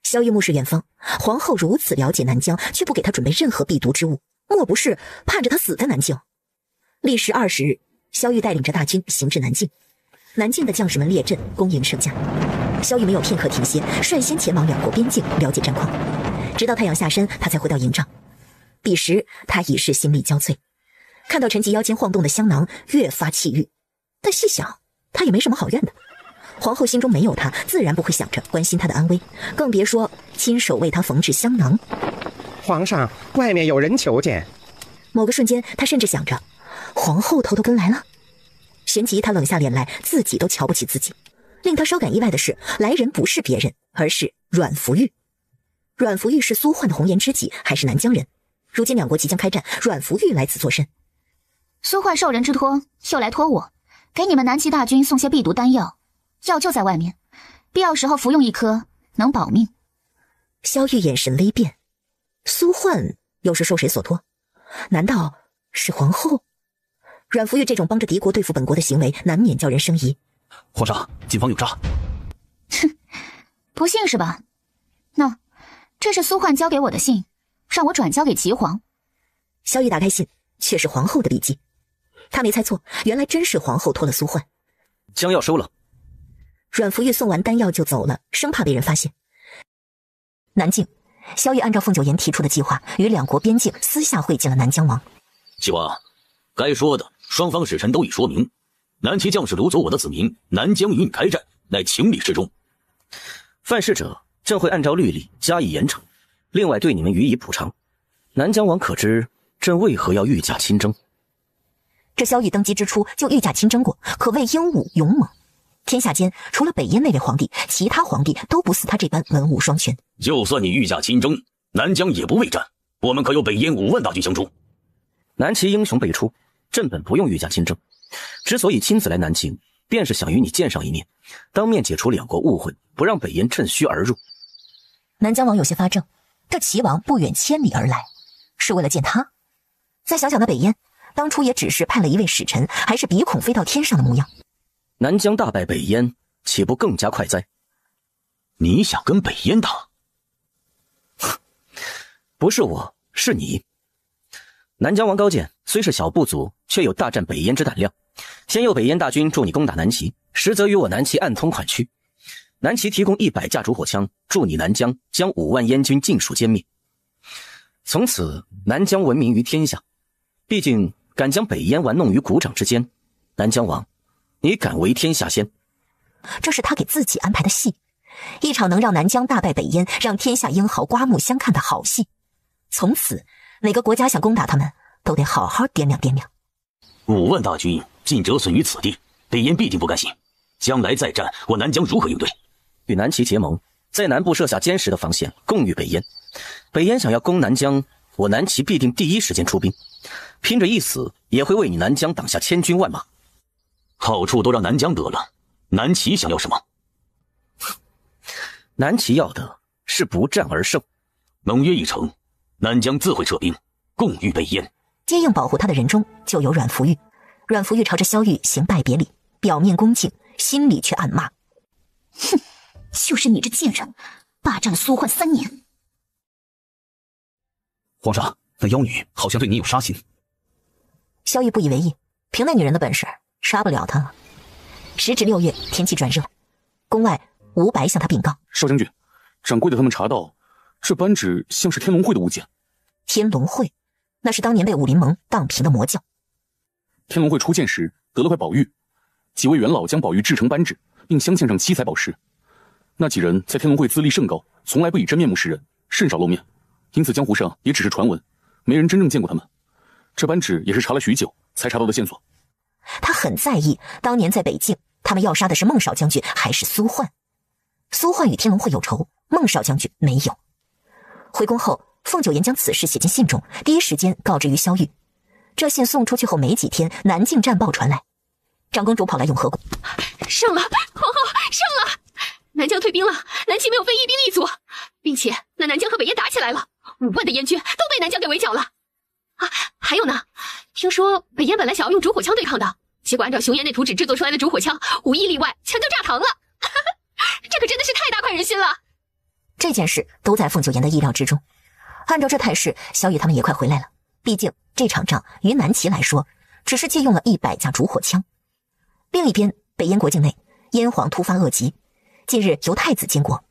萧玉目视远方，皇后如此了解南疆，却不给他准备任何避毒之物，莫不是盼着他死在南境？历时20日，萧玉带领着大军行至南境。南境的将士们列阵，恭迎圣驾。萧玉没有片刻停歇，率先前往2国边境了解战况，直到太阳下山，他才回到营帐。彼时他已是心力交瘁，看到陈吉腰间晃动的香囊，越发气郁。但细想，他也没什么好怨的。皇后心中没有他，自然不会想着关心他的安危，更别说亲手为他缝制香囊。皇上，外面有人求见。某个瞬间，他甚至想着，皇后偷偷跟来了。旋即，他冷下脸来，自己都瞧不起自己。令他稍感意外的是，来人不是别人，而是阮福玉。阮福玉是苏焕的红颜知己，还是南疆人。如今2国即将开战，阮福玉来此作甚？苏焕受人之托，又来托我，给你们南齐大军送些避毒丹药，药就在外面，必要时候服用1颗，能保命。萧玉眼神微变，苏焕又是受谁所托？难道是皇后？阮福玉这种帮着敌国对付本国的行为，难免叫人生疑。皇上，谨防有诈。哼，不信是吧？那这是苏焕交给我的信，让我转交给齐皇。萧玉打开信，却是皇后的笔迹。他没猜错，原来真是皇后托了苏焕。将要收了。阮福玉送完丹药就走了，生怕被人发现。南境，萧玉按照凤九言提出的计划，与2国边境私下会见了南疆王。齐王，该说的双方使臣都已说明，南齐将士掳走我的子民，南疆与你开战，乃情理之中。犯事者，朕会按照律例加以严惩，另外对你们予以补偿。南疆王可知朕为何要御驾亲征？这萧玉登基之初就御驾亲征过，可谓英武勇猛。天下间除了北燕那位皇帝，其他皇帝都不似他这般文武双全。就算你御驾亲征，南疆也不畏战，我们可有北燕5万大军相助。南齐英雄辈出，朕本不用御驾亲征，之所以亲自来南京，便是想与你见上一面，当面解除2国误会，不让北燕趁虚而入。南疆王有些发怔，这齐王不远千里而来，是为了见他？再想想那北燕，当初也只是派了1位使臣，还是鼻孔飞到天上的模样。南疆大败北燕，岂不更加快哉？你想跟北燕打？不是我，是你。南疆王高渐虽是小部族，却有大战北燕之胆量。先诱北燕大军助你攻打南齐，实则与我南齐暗通款曲。南齐提供100架烛火枪，助你南疆将5万燕军尽数歼灭。从此南疆闻名于天下。毕竟敢将北燕玩弄于股掌之间，南疆王，你敢为天下先？这是他给自己安排的戏，一场能让南疆大败北燕，让天下英豪刮目相看的好戏。从此哪个国家想攻打他们，都得好好掂量掂量。 5万大军尽折损于此地，北燕必定不甘心。将来再战，我南疆如何应对？与南齐结盟，在南部设下坚实的防线，共御北燕。北燕想要攻南疆，我南齐必定第一时间出兵，拼着一死也会为你南疆挡下千军万马。好处都让南疆得了，南齐想要什么？南齐要的是不战而胜。盟约已成，南疆自会撤兵，共御北燕。接应保护他的人中就有阮福玉。阮福玉朝着萧玉行拜别礼，表面恭敬，心里却暗骂：哼，就是你这贱人，霸占了苏焕3年。皇上，那妖女好像对您有杀心。萧玉不以为意，凭那女人的本事，杀不了她。时值6月，天气转热，宫外吴白向他禀告：少将军，掌柜的他们查到，这扳指像是天龙会的物件。天龙会，那是当年被武林盟荡平的魔教。天龙会初建时得了块宝玉，几位元老将宝玉制成扳指，并镶嵌上7彩宝石。那几人在天龙会资历甚高，从来不以真面目示人，甚少露面，因此江湖上也只是传闻，没人真正见过他们。这扳指也是查了许久才查到的线索。他很在意当年在北境，他们要杀的是孟少将军还是苏焕。苏焕与天龙会有仇，孟少将军没有。回宫后，凤九岩将此事写进信中，第一时间告知于萧玉。这信送出去后没几天，南境战报传来，长公主跑来永和宫，胜了，皇后胜了，南疆退兵了，南齐没有分一兵一卒，并且那南疆和北燕打起来了，5万的燕军都被南疆给围剿了。啊，还有呢，听说北燕本来想要用烛火枪对抗的，结果按照熊岩那图纸制作出来的烛火枪，无一例外全都炸膛了。这可真的是太大快人心了。这件事都在凤九岩的意料之中。按照这态势，萧玉他们也快回来了。毕竟这场仗于南齐来说，只是借用了100架烛火枪。另一边，北燕国境内，燕皇突发恶疾，近日由太子监国。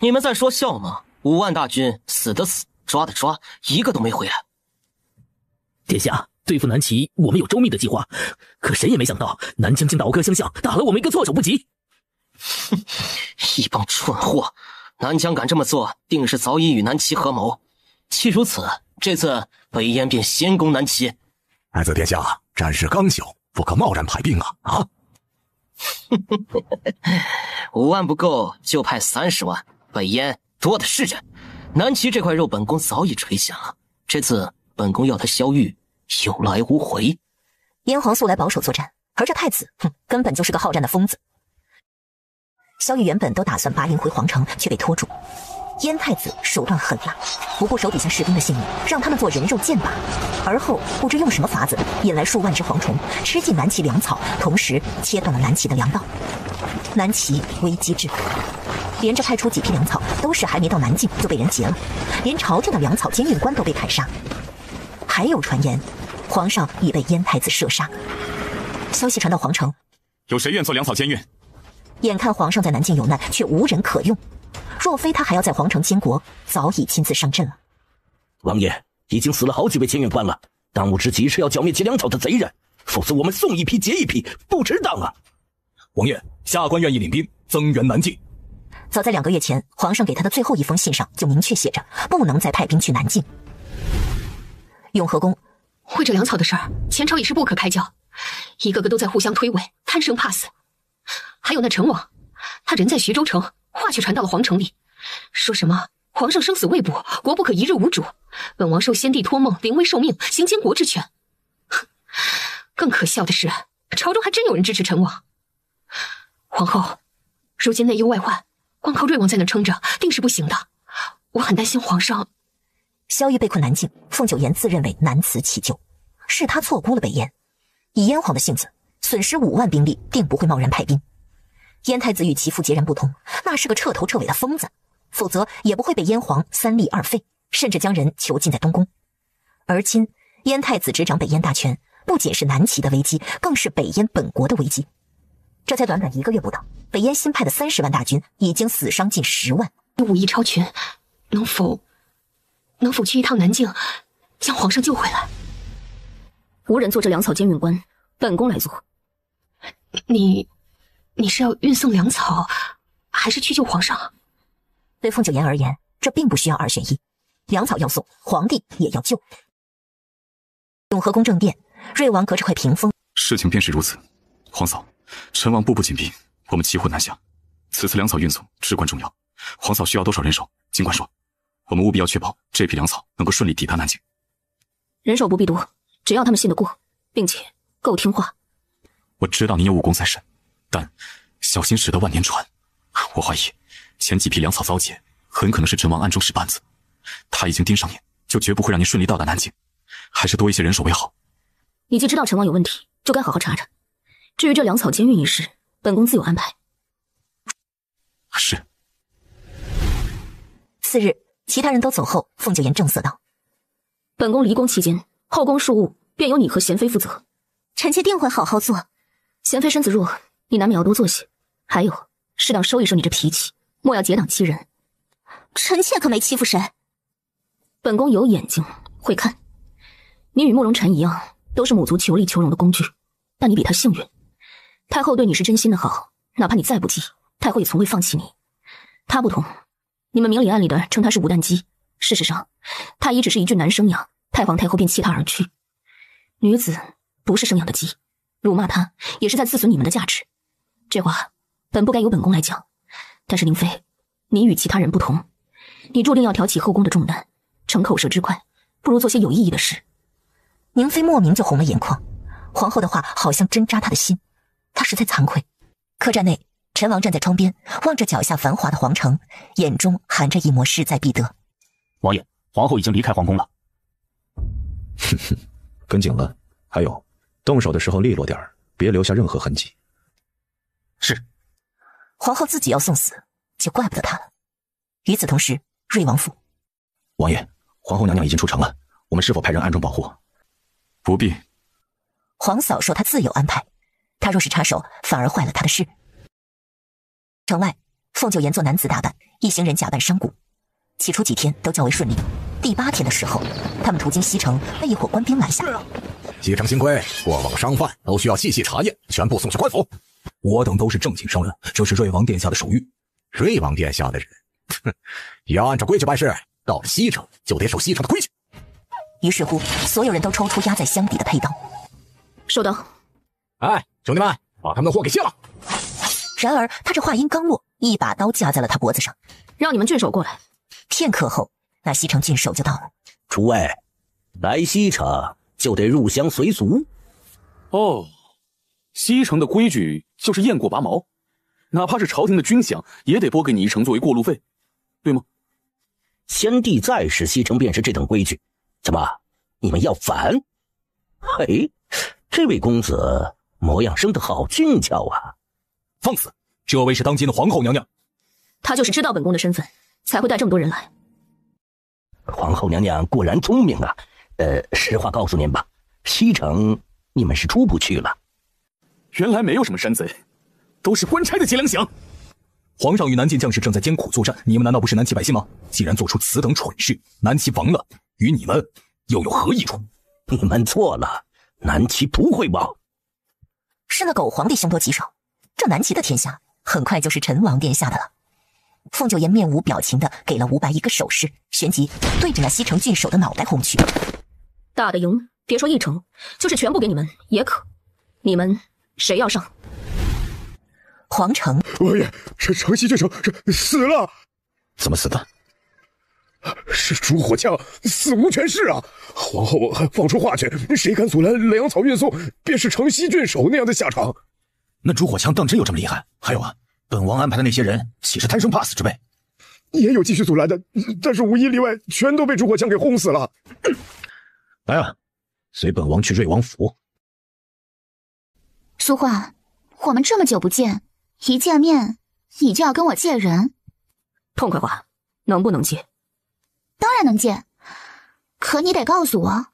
你们在说笑吗？5万大军，死的死，抓的抓，一个都没回来。殿下，对付南齐，我们有周密的计划，可谁也没想到南疆竟倒戈相向，打了我们一个措手不及。一帮蠢货！南疆敢这么做，定是早已与南齐合谋。既如此，这次北燕便先攻南齐。太子殿下，战事刚休，不可贸然派兵啊！5万不够，就派30万。北燕多的是人，南齐这块肉，本宫早已垂涎了。这次本宫要他萧玉有来无回。燕皇素来保守作战，而这太子，根本就是个好战的疯子。萧玉原本都打算拔营回皇城，却被拖住。燕太子手段狠辣，不顾手底下士兵的性命，让他们做人肉箭靶，而后不知用什么法子引来数万只蝗虫，吃尽南齐粮草，同时切断了南齐的粮道。南齐危机至，连着派出几批粮草，都是还没到南境就被人劫了，连朝廷的粮草监运官都被砍杀。还有传言，皇上已被燕太子射杀。消息传到皇城，有谁愿做粮草监运？眼看皇上在南境有难，却无人可用。若非他还要在皇城监国，早已亲自上阵了。王爷，已经死了好几位监运官了，当务之急是要剿灭劫粮草的贼人，否则我们送一批劫一批，不值当啊！王爷，下官愿意领兵增援南境。早在2个月前，皇上给他的最后一封信上就明确写着，不能再派兵去南境。永和宫，会这粮草的事儿，前朝也是不可开交，一个个都在互相推诿，贪生怕死。还有那陈王，他人在徐州城，话却传到了皇城里，说什么皇上生死未卜，国不可一日无主，本王受先帝托梦，临危受命，行监国之权。更可笑的是，朝中还真有人支持陈王。皇后，如今内忧外患，光靠瑞王在那撑着，定是不行的。我很担心皇上。萧玉被困南境，凤九岩自认为难辞其咎，是他错估了北燕。以燕皇的性子，损失5万兵力，定不会贸然派兵。燕太子与其父截然不同，那是个彻头彻尾的疯子，否则也不会被燕皇3立2废，甚至将人囚禁在东宫。而今燕太子执掌北燕大权，不仅是南齐的危机，更是北燕本国的危机。这才短短1个月不到，北燕新派的30万大军已经死伤近10万。武艺超群，能否去一趟南境，将皇上救回来？无人做这粮草监运官，本宫来做。你是要运送粮草，还是去救皇上？对凤九岩而言，这并不需要2选1，粮草要送，皇帝也要救。永和宫正殿，瑞王隔着块屏风。事情便是如此，皇嫂，陈王步步紧逼，我们骑虎难下。此次粮草运送至关重要，皇嫂需要多少人手？尽管说，我们务必要确保这批粮草能够顺利抵达南境。人手不必多，只要他们信得过，并且够听话。我知道你有武功在身，但小心驶得万年船。我怀疑前几批粮草遭劫，很可能是陈王暗中使绊子，他已经盯上你，就绝不会让你顺利到达南境，还是多一些人手为好。你既知道陈王有问题，就该好好查查。至于这粮草监运一事，本宫自有安排。是。次日，其他人都走后，凤九岩正色道：本宫离宫期间，后宫庶务便由你和贤妃负责。臣妾定会好好做。贤妃身子弱，你难免要多做些。还有，适当收一收你这脾气，莫要结党欺人。臣妾可没欺负谁。本宫有眼睛，会看。你与慕容辰一样，都是母族求利求荣的工具，但你比他幸运。太后对你是真心的好，哪怕你再不济，太后也从未放弃你。他不同，你们明里暗里的称他是无蛋鸡，事实上，他已只是一具男生养，太皇太后便弃他而去。女子不是生养的鸡，辱骂她也是在自损你们的价值。这话本不该由本宫来讲，但是宁妃，你与其他人不同，你注定要挑起后宫的重担，逞口舌之快，不如做些有意义的事。宁妃莫名就红了眼眶，皇后的话好像针扎她的心，她实在惭愧。客栈内，陈王站在窗边，望着脚下繁华的皇城，眼中含着一抹势在必得。王爷，皇后已经离开皇宫了。哼哼，跟紧了。还有，动手的时候利落点儿，别留下任何痕迹。是。皇后自己要送死，就怪不得她了。与此同时，瑞王府，王爷，皇后娘娘已经出城了，我们是否派人暗中保护？不必。皇嫂说她自有安排，她若是插手，反而坏了她的事。城外，凤九言做男子打扮，一行人假扮商贾。起初几天都较为顺利，第8天的时候，他们途经西城，被一伙官兵拦下。西城新规，过往商贩都需要细细查验，全部送去官府。我等都是正经商人，这是瑞王殿下的手谕。瑞王殿下的人，哼，要按照规矩办事，到了西城就得守西城的规矩。于是乎，所有人都抽出压在箱底的佩刀。收到。哎，兄弟们，把他们的货给卸了。然而，他这话音刚落，一把刀架在了他脖子上。让你们郡守过来。片刻后，那西城郡守就到了。诸位，来西城就得入乡随俗。哦，西城的规矩就是雁过拔毛，哪怕是朝廷的军饷，也得拨给你一成作为过路费，对吗？先帝在时，西城便是这等规矩。怎么，你们要反？嘿，这位公子模样生得好俊俏啊！放肆！这位是当今的皇后娘娘。她就是知道本宫的身份，才会带这么多人来。皇后娘娘果然聪明啊！实话告诉您吧，西城你们是出不去了。原来没有什么山贼，都是官差的脊梁响。皇上与南齐将士正在艰苦作战，你们难道不是南齐百姓吗？既然做出此等蠢事，南齐亡了，与你们又有何益处？你们错了，南齐不会亡。是那狗皇帝凶多吉少，这南齐的天下很快就是陈王殿下的了。凤九言面无表情的给了伍佰一个手势，旋即对着那西城郡守的脑袋轰去。打得赢，别说1成，就是全部给你们也可。你们谁要上？皇城，王爷，城西郡守死了。怎么死的？是主火枪，死无全尸啊！皇后放出话去，谁敢阻拦莱阳草运送，便是城西郡守那样的下场。那主火枪当真有这么厉害？还有啊，本王安排的那些人岂是贪生怕死之辈？也有继续阻拦的，但是无一例外，全都被主火枪给轰死了。来啊，随本王去瑞王府。苏画，我们这么久不见，一见面你就要跟我借人？痛快话，能不能借？当然能借，可你得告诉我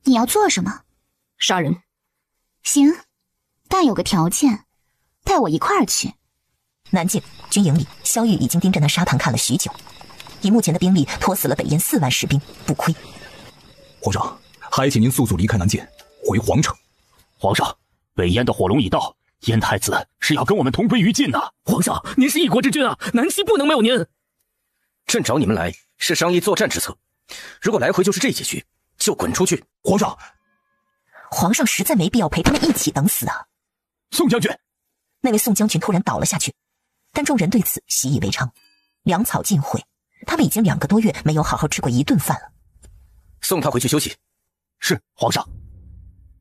你要做什么。杀人。行，但有个条件，带我一块儿去。南境军营里，萧玉已经盯着那沙滩看了许久。以目前的兵力，拖死了北燕4万士兵，不亏。皇上，还请您速速离开南境，回皇城。皇上，北燕的火龙已到，燕太子是要跟我们同归于尽呐！皇上，您是一国之君啊，南齐不能没有您。朕找你们来是商议作战之策，如果来回就是这结局，就滚出去！皇上实在没必要陪他们一起等死啊！宋将军，那位宋将军突然倒了下去，但众人对此习以为常。粮草尽毁，他们已经2个多月没有好好吃过一顿饭了。送他回去休息。是，皇上。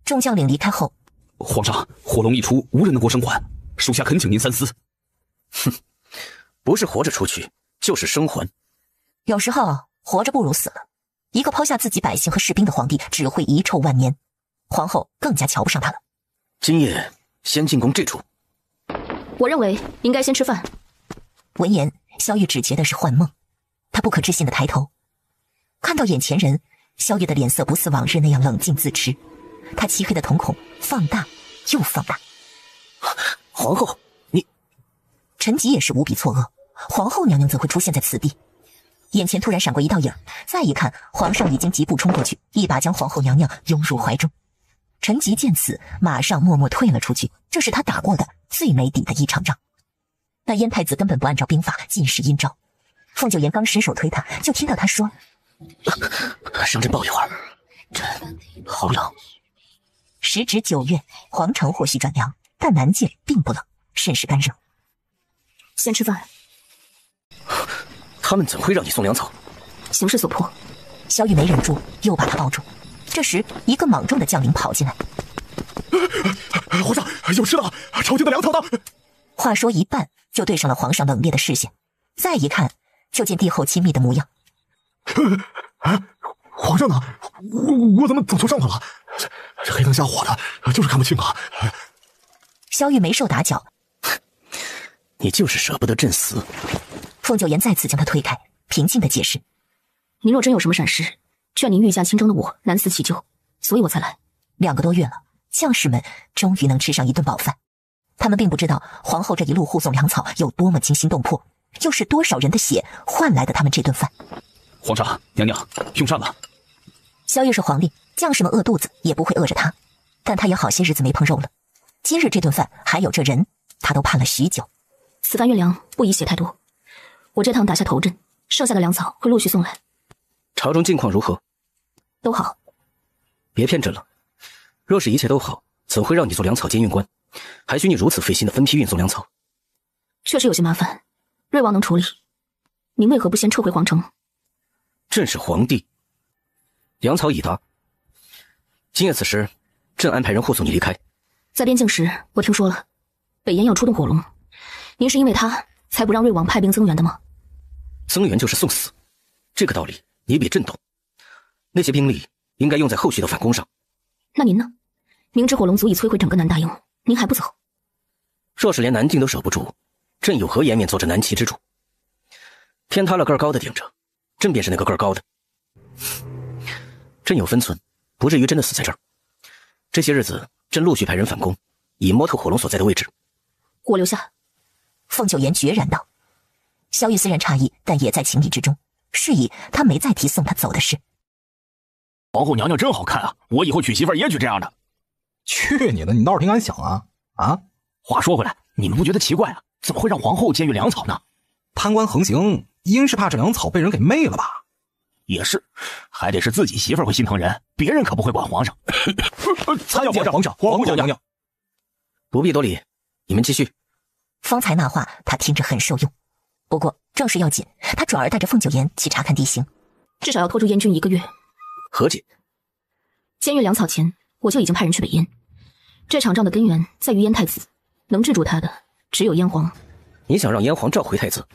众将领离开后，皇上，火龙一出，无人能够生还，属下恳请您三思。哼，不是活着出去，就是生还。有时候活着不如死了。一个抛下自己百姓和士兵的皇帝，只会遗臭万年。皇后更加瞧不上他了。今夜先进宫这处。我认为应该先吃饭。闻言，萧玉只觉得是幻梦，他不可置信地抬头，看到眼前人，萧玉的脸色不似往日那样冷静自持，他漆黑的瞳孔放大又放大。皇后，你……陈吉也是无比错愕，皇后娘娘怎会出现在此地？眼前突然闪过一道影，再一看，皇上已经疾步冲过去，一把将皇后娘娘拥入怀中。陈吉见此，马上默默退了出去。这是他打过的最没底的一场仗。那燕太子根本不按照兵法，尽是阴招。凤九言刚伸手推他，就听到他说：“上阵抱一会儿，这好冷。”时值9月，皇城或许转凉，但南界并不冷，甚是干热。先吃饭。他们怎会让你送粮草？形势所迫。萧玉没忍住，又把他抱住。这时，一个莽撞的将领跑进来：“皇上，有吃的，朝廷的粮草呢？”话说一半，就对上了皇上冷冽的视线。再一看，就见帝后亲密的模样。皇上呢？我怎么走错帐篷了？这黑灯瞎火的，就是看不清啊！萧玉没受打搅，你就是舍不得朕死。凤九言再次将他推开，平静的解释：“您若真有什么闪失，劝您御驾亲征的我难辞其咎，所以我才来。2个多月了，将士们终于能吃上一顿饱饭。他们并不知道皇后这一路护送粮草有多么惊心动魄，又是多少人的血换来的他们这顿饭。”皇上，娘娘，用膳了。萧玉是皇帝，将士们饿肚子也不会饿着他，但他也好些日子没碰肉了。今日这顿饭还有这人，他都盼了许久。此番运粮不宜写太多，我这趟打下头阵，剩下的粮草会陆续送来。朝中近况如何？都好。别骗朕了，若是一切都好，怎会让你做粮草监运官，还需你如此费心的分批运送粮草？确实有些麻烦，瑞王能处理。您为何不先撤回皇城？朕是皇帝，粮草已达。今夜此时，朕安排人护送你离开。在边境时，我听说了，北燕要出动火龙，您是因为他才不让瑞王派兵增援的吗？增援就是送死，这个道理你比朕懂。那些兵力应该用在后续的反攻上。那您呢？明知火龙足以摧毁整个南大营，您还不走？若是连南境都守不住，朕有何颜面做这南齐之主？天塌了个儿高的顶着，朕便是那个个儿高的。朕有分寸，不至于真的死在这儿。这些日子，朕陆续派人反攻，以摸透火龙所在的位置。我留下。凤九言决然道。萧玉虽然诧异，但也在情理之中，是以他没再提送他走的事。皇后娘娘真好看啊！我以后娶媳妇也娶这样的。去你的！你倒是挺敢想啊！啊！话说回来，你们不觉得奇怪啊？怎么会让皇后监狱粮草呢？贪官横行，因是怕这粮草被人给昧了吧？也是，还得是自己媳妇会心疼人，别人可不会管皇上。参见皇上，皇后娘娘。不必多礼，你们继续。方才那话他听着很受用，不过正事要紧，他转而带着凤九言去查看地形，至少要拖住燕军1个月。何解？监狱粮草前，我就已经派人去北燕。这场仗的根源在于燕太子，能制住他的只有燕皇。你想让燕皇召回太子？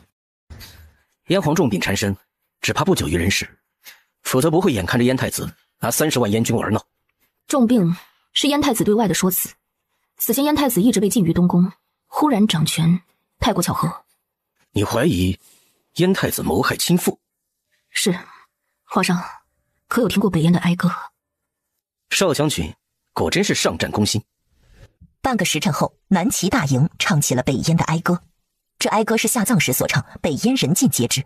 燕皇重病缠身，只怕不久于人世，否则不会眼看着燕太子拿30万燕军玩闹。重病是燕太子对外的说辞，此前燕太子一直被禁于东宫，忽然掌权，太过巧合。你怀疑燕太子谋害亲父？是。皇上可有听过北燕的哀歌？少将军果真是上战攻心。半个时辰后，南齐大营唱起了北燕的哀歌。这哀歌是下葬时所唱，北燕人尽皆知。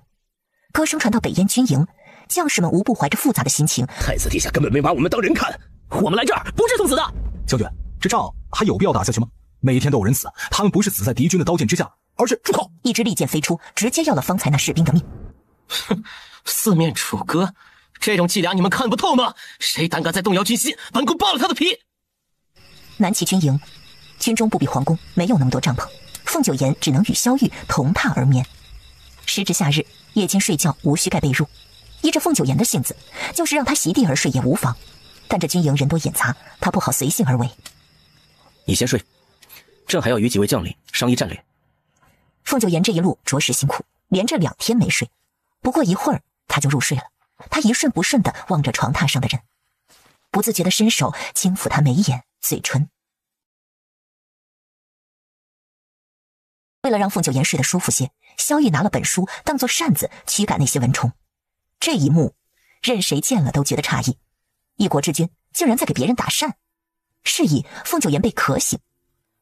歌声传到北燕军营，将士们无不怀着复杂的心情。太子殿下根本没把我们当人看，我们来这儿不是送死的。将军，这仗还有必要打下去吗？每天都有人死，他们不是死在敌军的刀剑之下，而是……住口！一支利箭飞出，直接要了方才那士兵的命。哼，四面楚歌，这种伎俩你们看不透吗？谁胆敢再动摇军心，本宫剥了他的皮！南齐军营，军中不比皇宫，没有那么多帐篷。凤九言只能与萧玉同榻而眠。时值夏日，夜间睡觉无需盖被褥。依着凤九言的性子，就是让他席地而睡也无妨。但这军营人多眼杂，他不好随性而为。你先睡，朕还要与几位将领商议战略。凤九言这一路着实辛苦，连着2天没睡。不过一会儿他就入睡了。他一瞬不瞬地望着床榻上的人，不自觉地伸手轻抚他眉眼、嘴唇。为了让凤九言睡得舒服些，萧玉拿了本书当作扇子驱赶那些蚊虫。这一幕，任谁见了都觉得诧异。一国之君竟然在给别人打扇，示意凤九言被渴醒。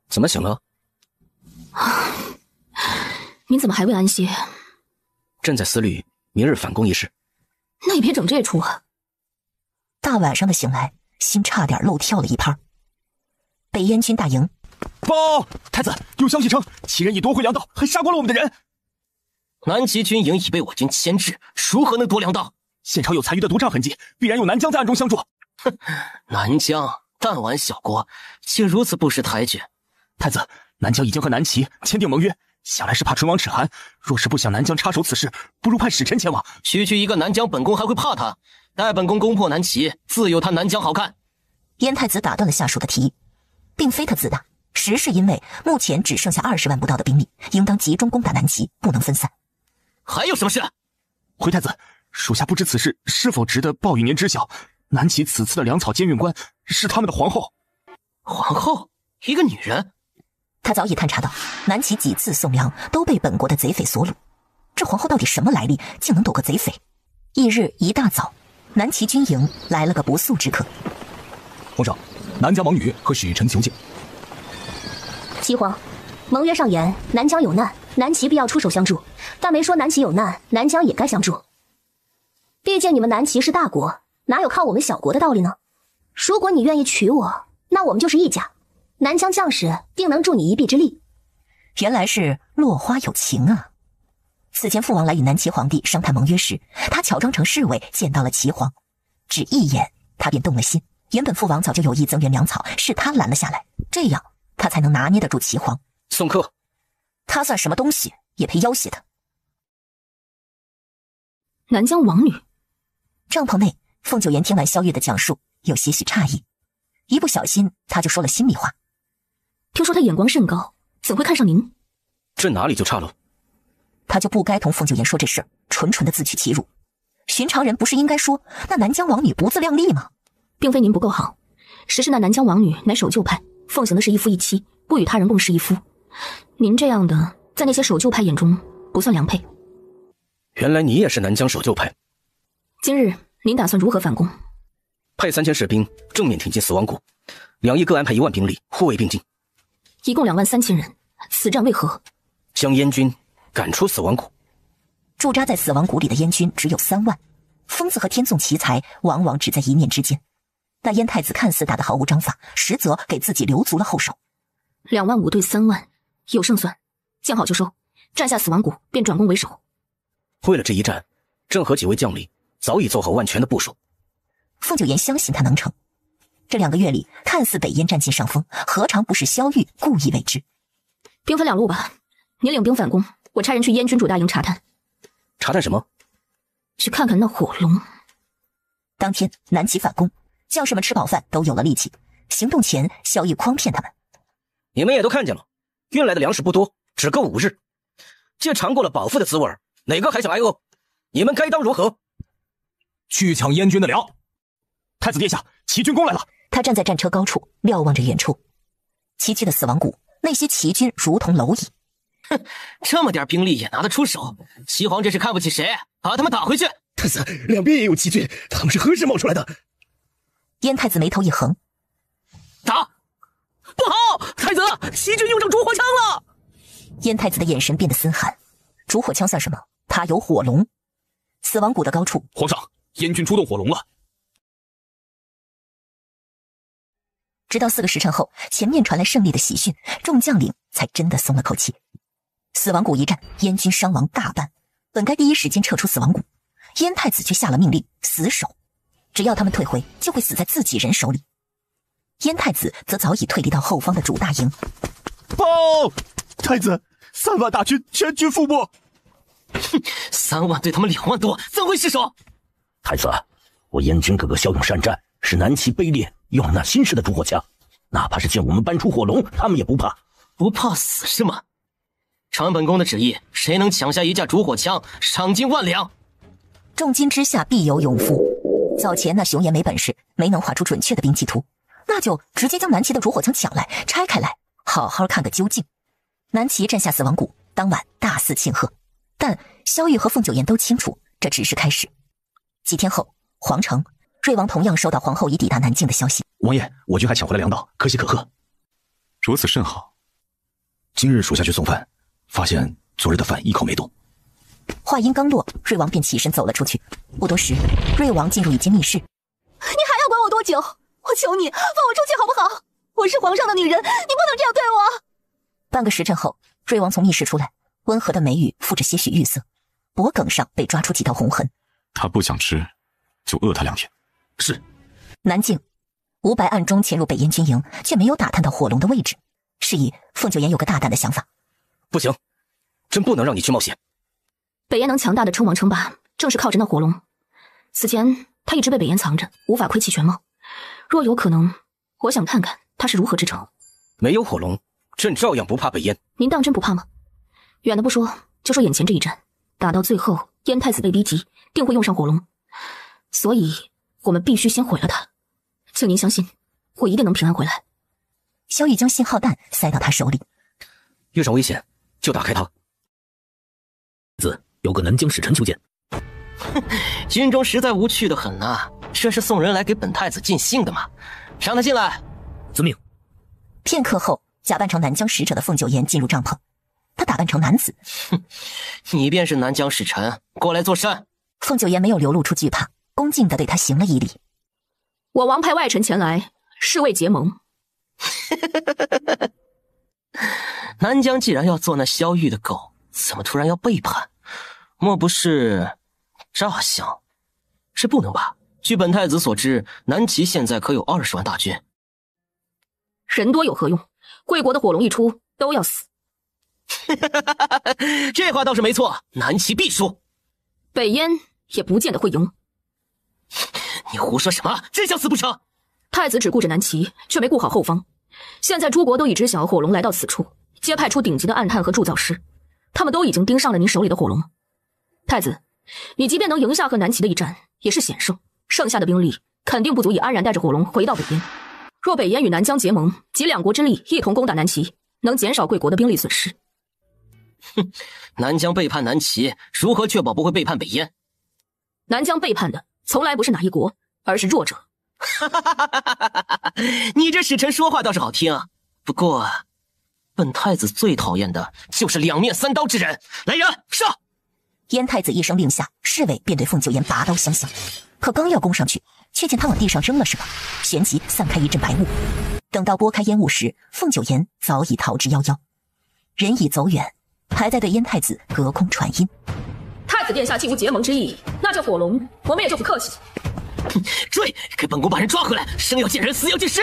怎么醒了？您怎么还未安歇？朕在思虑明日反攻一事。那也别整这出啊！大晚上的醒来，心差点漏跳了一拍。北燕军大营，报！太子，有消息称齐人已夺回粮道，还杀光了我们的人。南齐军营已被我军牵制，如何能夺粮道？现场有残余的毒瘴痕迹，必然有南疆在暗中相助。哼，南疆弹丸小国，竟如此不识抬举。太子，南疆已经和南齐签订盟约，想来是怕唇亡齿寒。若是不想南疆插手此事，不如派使臣前往。区区一个南疆本宫还会怕他？待本宫攻破南齐，自有他南疆好看。燕太子打断了下属的提议，并非他自大，实是因为目前只剩下20万不到的兵力，应当集中攻打南齐，不能分散。还有什么事？回太子，属下不知此事是否值得报与您知晓。南齐此次的粮草监运官是他们的皇后。皇后？一个女人？他早已探查到，南齐几次送粮都被本国的贼匪所掳。这皇后到底什么来历，竟能斗个贼匪？翌日一大早，南齐军营来了个不速之客。皇上，南疆王女和使臣求见。齐皇，盟约上言，南疆有难，南齐必要出手相助，但没说南齐有难，南疆也该相助。毕竟你们南齐是大国，哪有靠我们小国的道理呢？如果你愿意娶我，那我们就是一家，南疆将士定能助你一臂之力。原来是落花有情啊！此前父王来与南齐皇帝商谈盟约时，他乔装成侍卫见到了齐皇，只一眼他便动了心。原本父王早就有意增援粮草，是他拦了下来，这样他才能拿捏得住齐皇。送客，他算什么东西，也配要挟他？南疆王女。帐篷内，凤九言听完萧玉的讲述，有些许诧异，一不小心他就说了心里话。听说他眼光甚高，怎会看上您？这哪里就差了？他就不该同凤九言说这事儿，纯纯的自取其辱。寻常人不是应该说那南疆王女不自量力吗？并非您不够好，实是那南疆王女乃守旧派，奉行的是一夫一妻，不与他人共侍一夫。您这样的，在那些守旧派眼中不算良配。原来你也是南疆守旧派。今日您打算如何反攻？派3000士兵正面挺进死亡谷，2翼各安排1万兵力护卫并进，一共23000人。此战为何？将燕军赶出死亡谷。驻扎在死亡谷里的燕军只有3万，疯子和天纵奇才往往只在一念之间。那燕太子看似打得毫无章法，实则给自己留足了后手。2万5对3万，有胜算，见好就收。占下死亡谷，便转攻为守。为了这一战，朕和几位将领早已做好万全的部署。凤九言相信他能成。这2个月里，看似北燕占尽上风，何尝不是萧玉故意为之？兵分2路吧，您领兵反攻，我差人去燕军主大营查探。查探什么？去看看那火龙。当天南齐反攻，将士们吃饱饭都有了力气。行动前，萧玉诓骗他们：你们也都看见了，运来的粮食不多，只够5日。既尝过了饱腹的滋味，哪个还想挨饿？你们该当如何？去抢燕军的粮。太子殿下，齐军攻来了。他站在战车高处，瞭望着远处。崎岖的死亡谷，那些齐军如同蝼蚁。哼，这么点兵力也拿得出手，齐皇这是看不起谁？把他们打回去！太子，两边也有齐军，他们是何时冒出来的？燕太子眉头一横，打！不好，太子，齐军用上烛火枪了！燕太子的眼神变得森寒。烛火枪算什么？他有火龙。死亡谷的高处，皇上，燕军出动火龙了。直到4个时辰后，前面传来胜利的喜讯，众将领才真的松了口气。死亡谷一战，燕军伤亡大半，本该第一时间撤出死亡谷，燕太子却下了命令，死守，只要他们退回，就会死在自己人手里。燕太子则早已退离到后方的主大营。报！太子，3万大军全军覆没。哼，3万对他们2万多，怎会失手？太子，我燕军个个骁勇善战，是南齐卑劣，用那新式的烛火枪，哪怕是见我们搬出火龙，他们也不怕。不怕死是吗？传本宫的旨意，谁能抢下一架烛火枪，赏金1万两。重金之下必有勇夫。早前那熊爷没本事，没能画出准确的兵器图，那就直接将南齐的烛火枪抢来，拆开来，好好看个究竟。南齐占下死亡谷，当晚大肆庆贺，但萧玉和凤九言都清楚，这只是开始。几天后，皇城，瑞王同样收到皇后已抵达南境的消息。王爷，我军还抢回了2道，可喜可贺。如此甚好。今日属下去送饭，发现昨日的饭一口没动。话音刚落，瑞王便起身走了出去。不多时，瑞王进入一间密室。你还要管我多久？我求你放我出去好不好？我是皇上的女人，你不能这样对我。半个时辰后，瑞王从密室出来，温和的眉宇附着些许玉色，脖颈上被抓出几道红痕。他不想吃，就饿他2天。是。南境，吴白暗中潜入北燕军营，却没有打探到火龙的位置。是以凤九言有个大胆的想法。不行，朕不能让你去冒险。北燕能强大的称王称霸，正是靠着那火龙。此前他一直被北燕藏着，无法窥其全貌。若有可能，我想看看他是如何制成。没有火龙，朕照样不怕北燕。您当真不怕吗？远的不说，就说眼前这一战，打到最后，燕太子被逼急，定会用上火龙。所以我们必须先毁了他。请您相信，我一定能平安回来。萧玉将信号弹塞到他手里。遇上危险就打开它。有个南疆使臣求见。军中实在无趣的很呐，这是送人来给本太子尽兴的吗？让他进来。遵命。片刻后，假扮成南疆使者的凤九言进入帐篷。他打扮成男子。你便是南疆使臣，过来做甚？凤九言没有流露出惧怕，恭敬地对他行了一礼。我王派外臣前来，是为结盟。南疆既然要做那萧玉的狗，怎么突然要背叛？莫不是诈降？是不能吧？据本太子所知，南齐现在可有20万大军。人多有何用？贵国的火龙一出，都要死。这话倒是没错，南齐必输。北燕也不见得会赢。你胡说什么？真想死不成？太子只顾着南齐，却没顾好后方。现在诸国都已知晓火龙来到此处，皆派出顶级的暗探和铸造师，他们都已经盯上了你手里的火龙。太子，你即便能赢下和南齐的一战，也是险胜，剩下的兵力肯定不足以安然带着火龙回到北燕。若北燕与南疆结盟，集2国之力一同攻打南齐，能减少贵国的兵力损失。哼，南疆背叛南齐，如何确保不会背叛北燕？南疆背叛的从来不是哪一国，而是弱者。你这使臣说话倒是好听，不过本太子最讨厌的就是2面3刀之人。来人，上！燕太子一声令下，侍卫便对凤九言拔刀相向。可刚要攻上去，却见他往地上扔了什么，旋即散开一阵白雾。等到拨开烟雾时，凤九言早已逃之夭夭。人已走远，还在对燕太子隔空传音：太子殿下既无结盟之意，那这火龙我们也就不客气。追，给本宫把人抓回来，生要见人，死要见尸。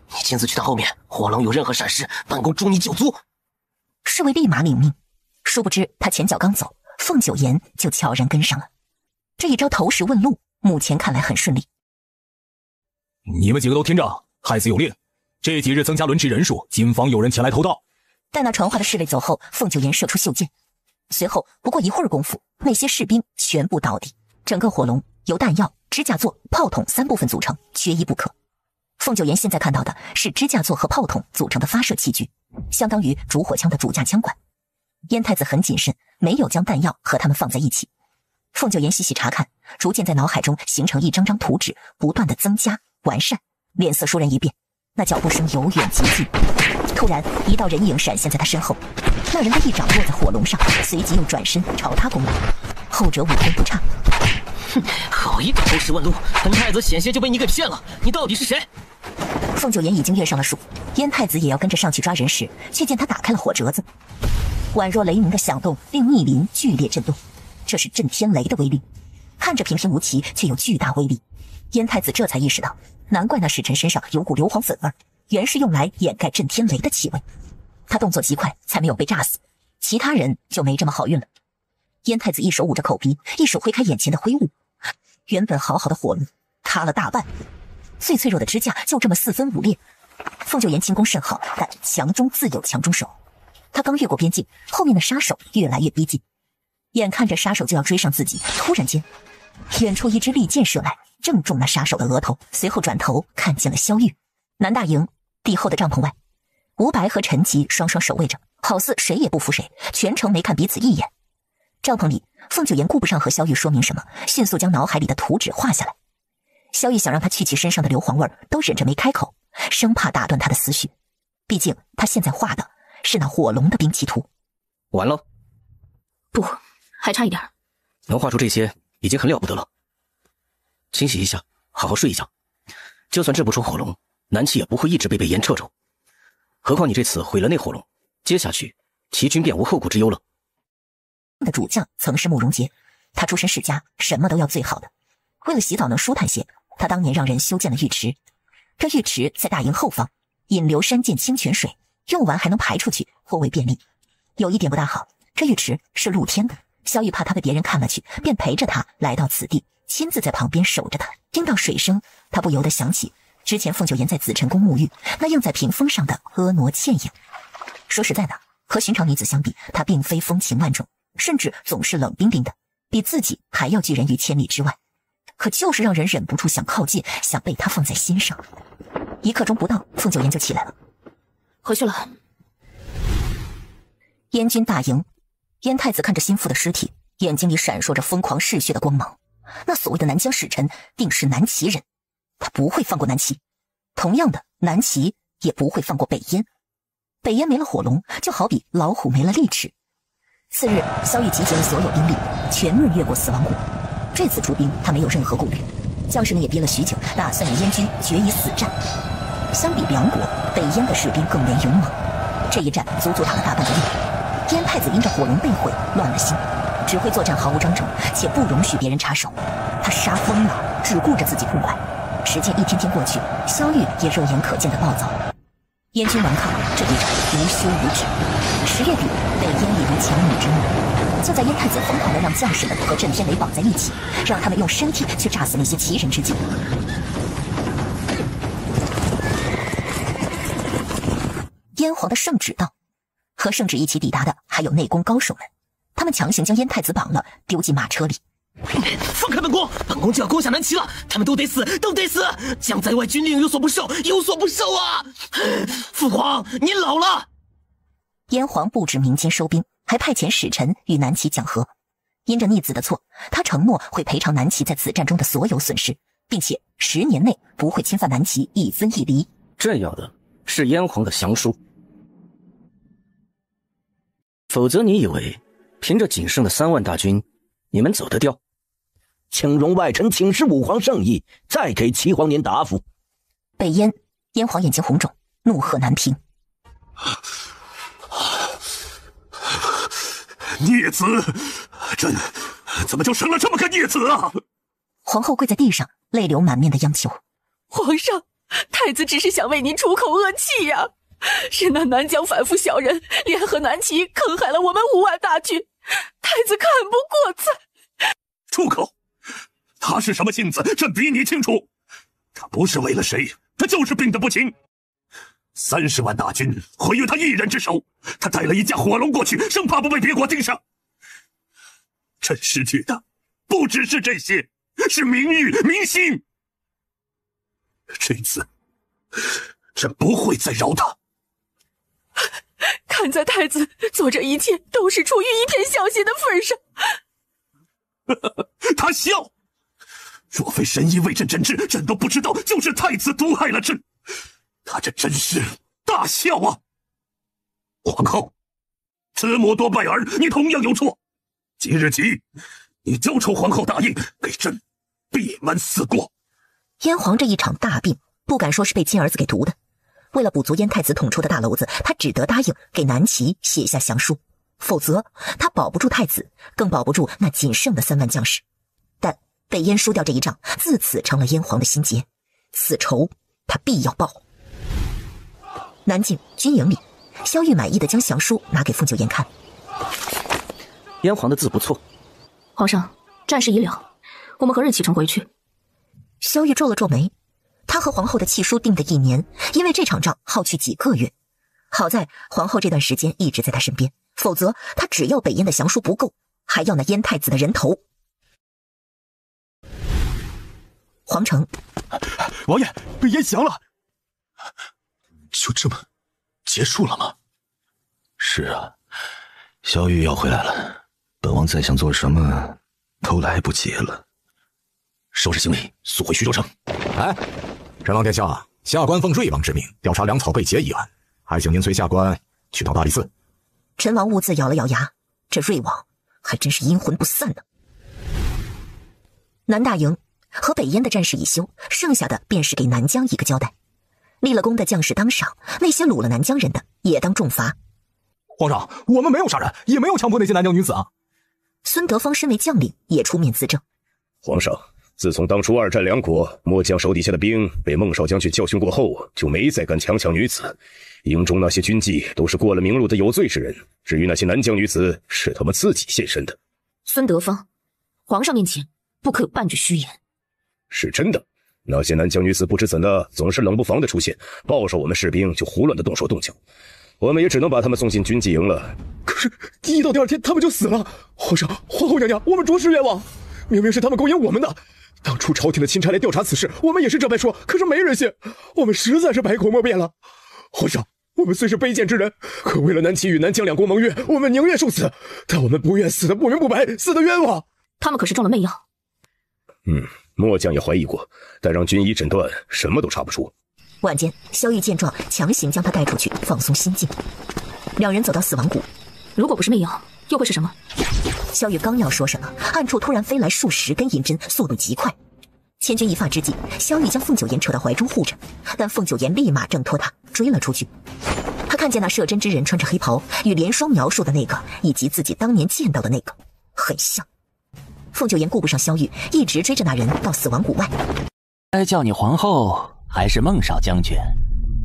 你亲自去到后面，火龙有任何闪失，本宫诛你9族。侍卫立马领命。殊不知他前脚刚走，凤九言就悄然跟上了。这一招投石问路，目前看来很顺利。你们几个都听着，太子有令，这几日增加轮值人数，谨防有人前来偷盗。待那传话的侍卫走后，凤九言射出袖箭，随后不过一会儿功夫，那些士兵全部倒地。整个火龙由弹药、支架座、炮筒3部分组成，缺一不可。凤九言现在看到的是支架座和炮筒组成的发射器具，相当于主火枪的主架枪管。燕太子很谨慎，没有将弹药和他们放在一起。凤九言细细查看，逐渐在脑海中形成一张张图纸，不断的增加完善，脸色倏然一变。那脚步声由远及近，突然一道人影闪现在他身后，那人的一掌落在火龙上，随即又转身朝他攻来。后者武功不差。哼，好一个投石问路，本太子险些就被你给骗了，你到底是谁？凤九言已经跃上了树，燕太子也要跟着上去抓人时，却见他打开了火折子。宛若雷鸣的响动令密林剧烈震动，这是震天雷的威力，看着平平无奇，却有巨大威力。燕太子这才意识到，难怪那使臣身上有股硫磺粉味，原是用来掩盖震天雷的气味。他动作极快，才没有被炸死，其他人就没这么好运了。燕太子一手捂着口鼻，一手挥开眼前的灰雾，原本好好的火龙塌了大半，最脆弱的支架就这么4分5裂。凤九言轻功甚好，但强中自有强中手。他刚越过边境，后面的杀手越来越逼近，眼看着杀手就要追上自己，突然间，远处一支利箭射来，正中那杀手的额头。随后转头看见了萧玉。南大营地后的帐篷外，吴白和陈吉双双守卫着，好似谁也不服谁，全程没看彼此一眼。帐篷里，凤九言顾不上和萧玉说明什么，迅速将脑海里的图纸画下来。萧玉想让他去其身上的硫磺味都忍着没开口，生怕打断他的思绪。毕竟他现在画的是那火龙的兵器图。完了？不，还差一点。能画出这些已经很了不得了。清洗一下，好好睡一觉。就算制不出火龙，南齐也不会一直被燕掣肘。何况你这次毁了那火龙，接下去齐军便无后顾之忧了。的主将曾是慕容杰，他出身世家，什么都要最好的。为了洗澡能舒坦些，他当年让人修建了浴池。这浴池在大营后方，引流山涧清泉水，用完还能排出去，颇为便利。有一点不大好，这浴池是露天的，萧玉怕他被别人看了去，便陪着他来到此地，亲自在旁边守着他。听到水声，他不由得想起之前凤九岩在紫晨宫沐浴，那映在屏风上的婀娜倩影。说实在的，和寻常女子相比，她并非风情万种，甚至总是冷冰冰的，比自己还要拒人于千里之外。可就是让人忍不住想靠近，想被她放在心上。1刻钟不到，凤九岩就起来了。回去了。燕军大营，燕太子看着心腹的尸体，眼睛里闪烁着疯狂嗜血的光芒。那所谓的南疆使臣定是南齐人，他不会放过南齐。同样的，南齐也不会放过北燕。北燕没了火龙，就好比老虎没了利齿。次日，萧玉集结了所有兵力，全面越过死亡谷。这次出兵，他没有任何顾虑。将士们也憋了许久，打算与燕军决一死战。相比两国，北燕的士兵更为勇猛。这一战足足打了大半个月。燕太子因着火龙被毁，乱了心，指挥作战毫无章程，且不容许别人插手。他杀疯了，只顾着自己痛快。时间一天天过去，萧玉也肉眼可见的暴躁。燕军顽抗，这一战无休无止。10月底，北燕已如强弩之末。就在燕太子疯狂地让将士们和震天雷绑在一起，让他们用身体去炸死那些齐人之际，燕皇的圣旨到。和圣旨一起抵达的还有内宫高手们，他们强行将燕太子绑了，丢进马车里。放开本宫，本宫就要攻下南齐了，他们都得死，都得死！将在外军令有所不受，有所不受啊！父皇，您老了。燕皇布置民间收兵，还派遣使臣与南齐讲和。因着逆子的错，他承诺会赔偿南齐在此战中的所有损失，并且10年内不会侵犯南齐一分一厘。这要的是燕皇的降书，否则你以为凭着仅剩的3万大军，你们走得掉？请容外臣请示武皇圣意，再给齐皇年答复。北燕皇眼睛红肿，怒喝难平。孽子，朕怎么就生了这么个孽子啊！皇后跪在地上，泪流满面的央求：皇上，太子只是想为您出口恶气呀！是那南疆反复小人联合南齐，坑害了我们5万大军，太子看不过在。出口！他是什么性子，朕比你清楚。他不是为了谁，他就是病得不轻。30万大军毁于他一人之手，他带了一架火龙过去，生怕不被别国盯上。朕失去的不只是这些，是名誉、民心。这次，朕不会再饶他。看在太子做这一切都是出于一片孝心的份上，他笑。若非神医为朕诊治，朕都不知道就是太子毒害了朕。他这真是大笑啊！皇后，慈母多败儿，你同样有错。即日起，你交出皇后大印，给朕闭门思过。燕皇这一场大病，不敢说是被亲儿子给毒的。为了补足燕太子捅出的大篓子，他只得答应给南齐写下降书，否则他保不住太子，更保不住那仅剩的3万将士。但北燕输掉这一仗，自此成了燕皇的心结，此仇他必要报。南境军营里，萧玉满意的将降书拿给凤九岩看。燕皇的字不错。皇上，战事已了，我们何日启程回去？萧玉皱了皱眉，他和皇后的契书定的1年，因为这场仗耗去几个月。好在皇后这段时间一直在他身边，否则他只要北燕的降书不够，还要那燕太子的人头。皇城，王爷，北燕降了。就这么结束了吗？是啊，萧玉要回来了，本王再想做什么都来不及了。收拾行李，速回徐州城。哎，陈王殿下，下官奉瑞王之命调查粮草被劫一案，还请您随下官去到大理寺。陈王兀自咬了咬牙，这瑞王还真是阴魂不散呢。南大营和北燕的战事已休，剩下的便是给南疆一个交代。立了功的将士当赏，那些掳了南疆人的也当重罚。皇上，我们没有杀人，也没有强迫那些南疆女子啊。孙德芳身为将领，也出面自证。皇上，自从当初2战2国，末将手底下的兵被孟少将军教训过后，就没再敢强抢女子。营中那些军妓都是过了明路的有罪之人，至于那些南疆女子，是他们自己现身的。孙德芳，皇上面前不可有半句虚言。是真的，那些南疆女子不知怎的，总是冷不防的出现，抱上我们士兵就胡乱的动手动脚，我们也只能把他们送进军妓营了。可是，一到第2天，他们就死了。皇上、皇后娘娘，我们着实冤枉，明明是他们勾引我们的。当初朝廷的钦差来调查此事，我们也是这般说，可是没人信，我们实在是百口莫辩了。皇上，我们虽是卑贱之人，可为了南齐与南疆2国盟约，我们宁愿受死，但我们不愿死的不明不白，死的冤枉。他们可是中了媚药。末将也怀疑过，但让军医诊断，什么都查不出。晚间，萧玉见状，强行将他带出去，放松心境。两人走到死亡谷，如果不是媚药，又会是什么？萧玉刚要说什么，暗处突然飞来数十根银针，速度极快。千钧一发之际，萧玉将凤九言扯到怀中护着，但凤九言立马挣脱他，追了出去。他看见那射针之人穿着黑袍，与连双描述的那个，以及自己当年见到的那个很像。凤九言顾不上萧玉，一直追着那人到死亡谷外。该叫你皇后还是孟少将军？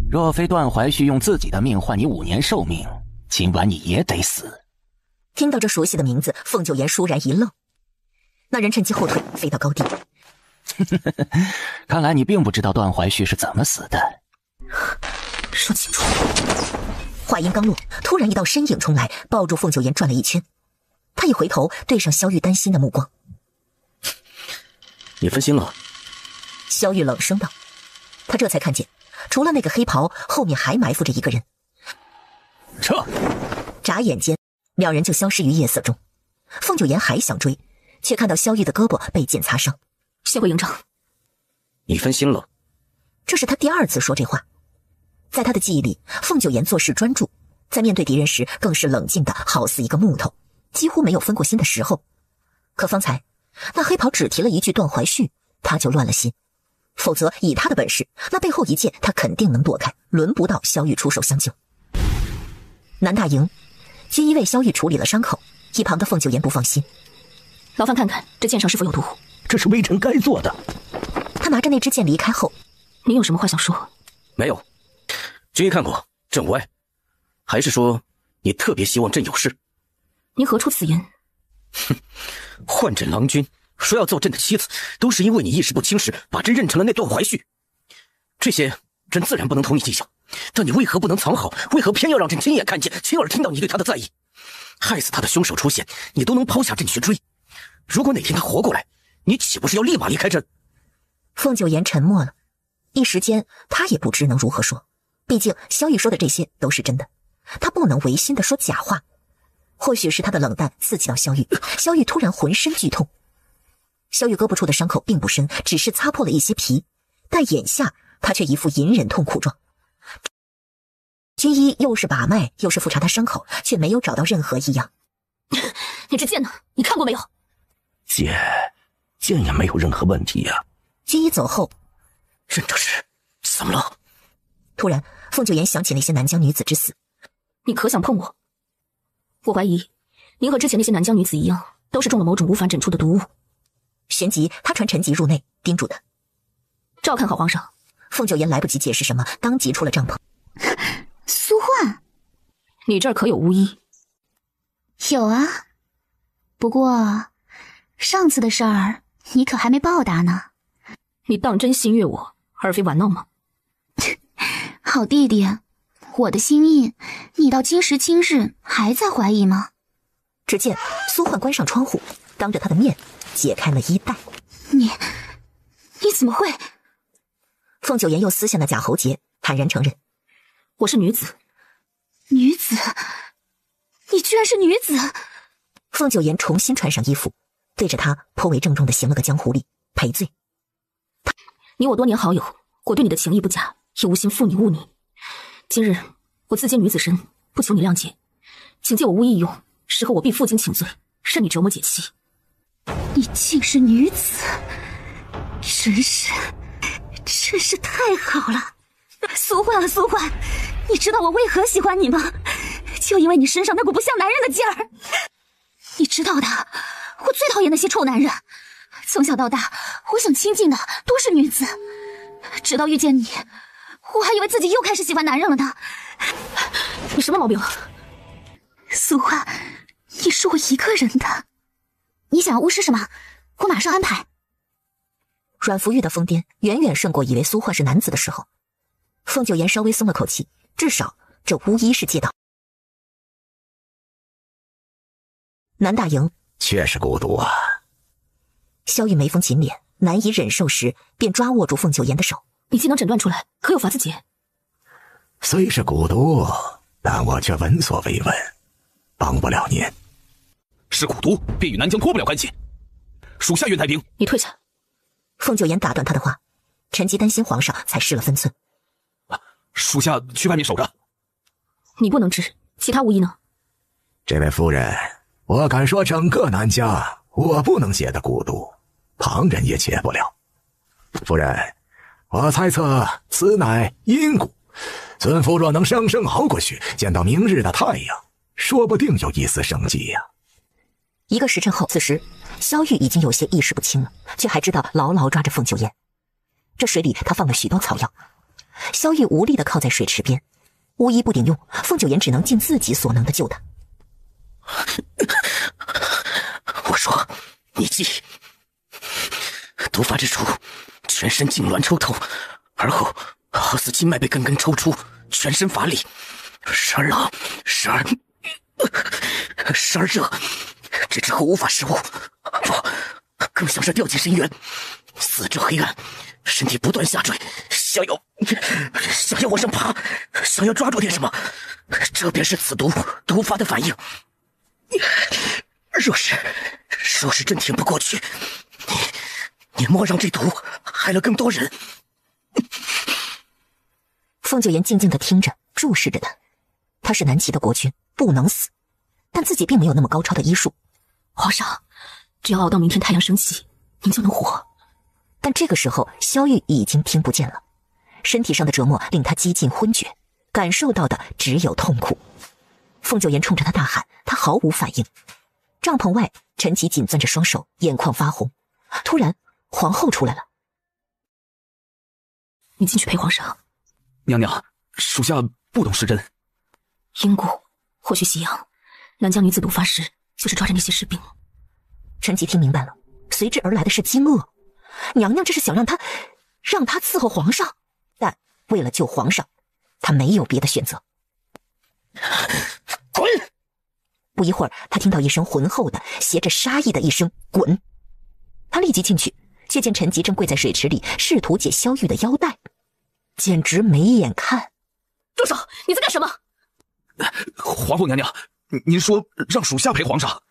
若非段怀旭用自己的命换你5年寿命，今晚你也得死。听到这熟悉的名字，凤九言倏然一愣。那人趁机后退，飞到高地。看来你并不知道段怀旭是怎么死的。说清楚。话音刚落，突然一道身影冲来，抱住凤九言转了一圈。他一回头，对上萧玉担心的目光。你分心了。萧玉冷声道。他这才看见，除了那个黑袍，后面还埋伏着一个人。撤！眨眼间，两人就消失于夜色中。凤九言还想追，却看到萧玉的胳膊被剑擦伤。先回营帐。你分心了。这是他第2次说这话。在他的记忆里，凤九言做事专注，在面对敌人时更是冷静的好似一个木头，几乎没有分过心的时候。可方才那黑袍只提了一句段怀旭，他就乱了心。否则以他的本事，那背后一剑他肯定能躲开，轮不到萧玉出手相救。南大营，军医为萧玉处理了伤口，一旁的凤九言不放心。劳烦看看这剑上是否有毒。这是微臣该做的。他拿着那支剑离开后，你有什么话想说？没有。军医看过，朕无碍。还是说你特别希望朕有事？你何出此言？哼，换朕郎君说要做朕的妻子，都是因为你一时不轻时把朕认成了那段怀旭。这些朕自然不能同你计较，但你为何不能藏好？为何偏要让朕亲眼看见、亲耳听到你对他的在意？害死他的凶手出现，你都能抛下朕去追。如果哪天他活过来，你岂不是要立马离开朕？凤九言沉默了，一时间他也不知能如何说。毕竟萧玉说的这些都是真的，他不能违心的说假话。或许是他的冷淡刺激到萧玉，萧玉突然浑身剧痛。萧玉胳膊处的伤口并不深，只是擦破了一些皮，但眼下他却一副隐忍痛苦状。军医又是把脉又是复查他伤口，却没有找到任何异样。你这剑呢？你看过没有？剑也没有任何问题呀。军医走后，朕这是怎么了？突然，凤九言想起那些南疆女子之死。你可想碰我？我怀疑，您和之前那些南疆女子一样，都是中了某种无法诊出的毒物。旋即，他传陈吉入内，叮嘱他：照看好皇上。凤九言来不及解释什么，当即出了帐篷。苏焕，你这儿可有巫医？有啊，不过上次的事儿你可还没报答呢。你当真心悦我，而非玩闹吗？好弟弟，我的心意，你到今时今日还在怀疑吗？只见苏焕关上窗户，当着他的面解开了衣带。你怎么会？凤九言又撕下那假喉结，坦然承认：我是女子。女子？你居然是女子！凤九言重新穿上衣服，对着他颇为郑重地行了个江湖礼，赔罪。你我多年好友，我对你的情义不假，也无心负你误你。今日我自揭女子身，不求你谅解，请借我巫医一用，事后我必负荆请罪，任你折磨解妻。你竟是女子，真是太好了。苏焕啊苏焕，你知道我为何喜欢你吗？就因为你身上那股不像男人的劲儿。你知道的，我最讨厌那些臭男人。从小到大，我想亲近的都是女子，直到遇见你，我还以为自己又开始喜欢男人了呢。你什么毛病？苏焕，你是我一个人的。你想要巫师什么？我马上安排。阮福玉的疯癫远远胜过以为苏焕是男子的时候。凤九言稍微松了口气，至少这巫医是借道。南大营确实孤独啊。萧玉眉峰紧脸，难以忍受时，便抓握住凤九言的手。你既能诊断出来，可有法子解？虽是孤独，但我却闻所未闻，帮不了您。是蛊毒，便与南疆脱不了干系。属下愿带兵。你退下。凤九言打断他的话，陈吉担心皇上，才失了分寸。属下去外面守着。你不能治，其他巫医呢？这位夫人，我敢说整个南疆，我不能解得蛊毒，旁人也解不了。夫人，我猜测此乃阴蛊，尊夫若能生生熬过去，见到明日的太阳，说不定有一丝生机呀。1个时辰后，此时萧玉已经有些意识不清了，却还知道牢牢抓着凤九言。这水里他放了许多草药，萧玉无力地靠在水池边，巫医不顶用，凤九言只能尽自己所能的救他。我说，你记，毒发之初，全身痉挛抽透，而后好似筋脉被根根抽出，全身乏力，时而冷，时而热，这之后无法食物，更像是掉进深渊，四周黑暗，身体不断下坠，想要往上爬，想要抓住点什么，这便是此毒发的反应。若是真挺不过去，你莫让这毒害了更多人。凤九言静静地听着，注视着他。他是南齐的国君，不能死，但自己并没有那么高超的医术。皇上，只要熬到明天太阳升起，您就能活。但这个时候，萧玉已经听不见了，身体上的折磨令他几近昏厥，感受到的只有痛苦。凤九言冲着他大喊，他毫无反应。帐篷外，陈吉紧攥着双手，眼眶发红。突然，皇后出来了。你进去陪皇上。娘娘，属下不懂时针。阴蛊，或许西洋，南疆女子毒发时，就是抓着那些士兵。陈吉听明白了，随之而来的是惊愕。娘娘这是想让他伺候皇上，但为了救皇上，他没有别的选择。滚！不一会儿，他听到一声浑厚的、携着杀意的一声“滚”。他立即进去，却见陈吉正跪在水池里，试图解萧玉的腰带，简直没眼看。住手！你在干什么？皇后娘娘，您说让属下陪皇上。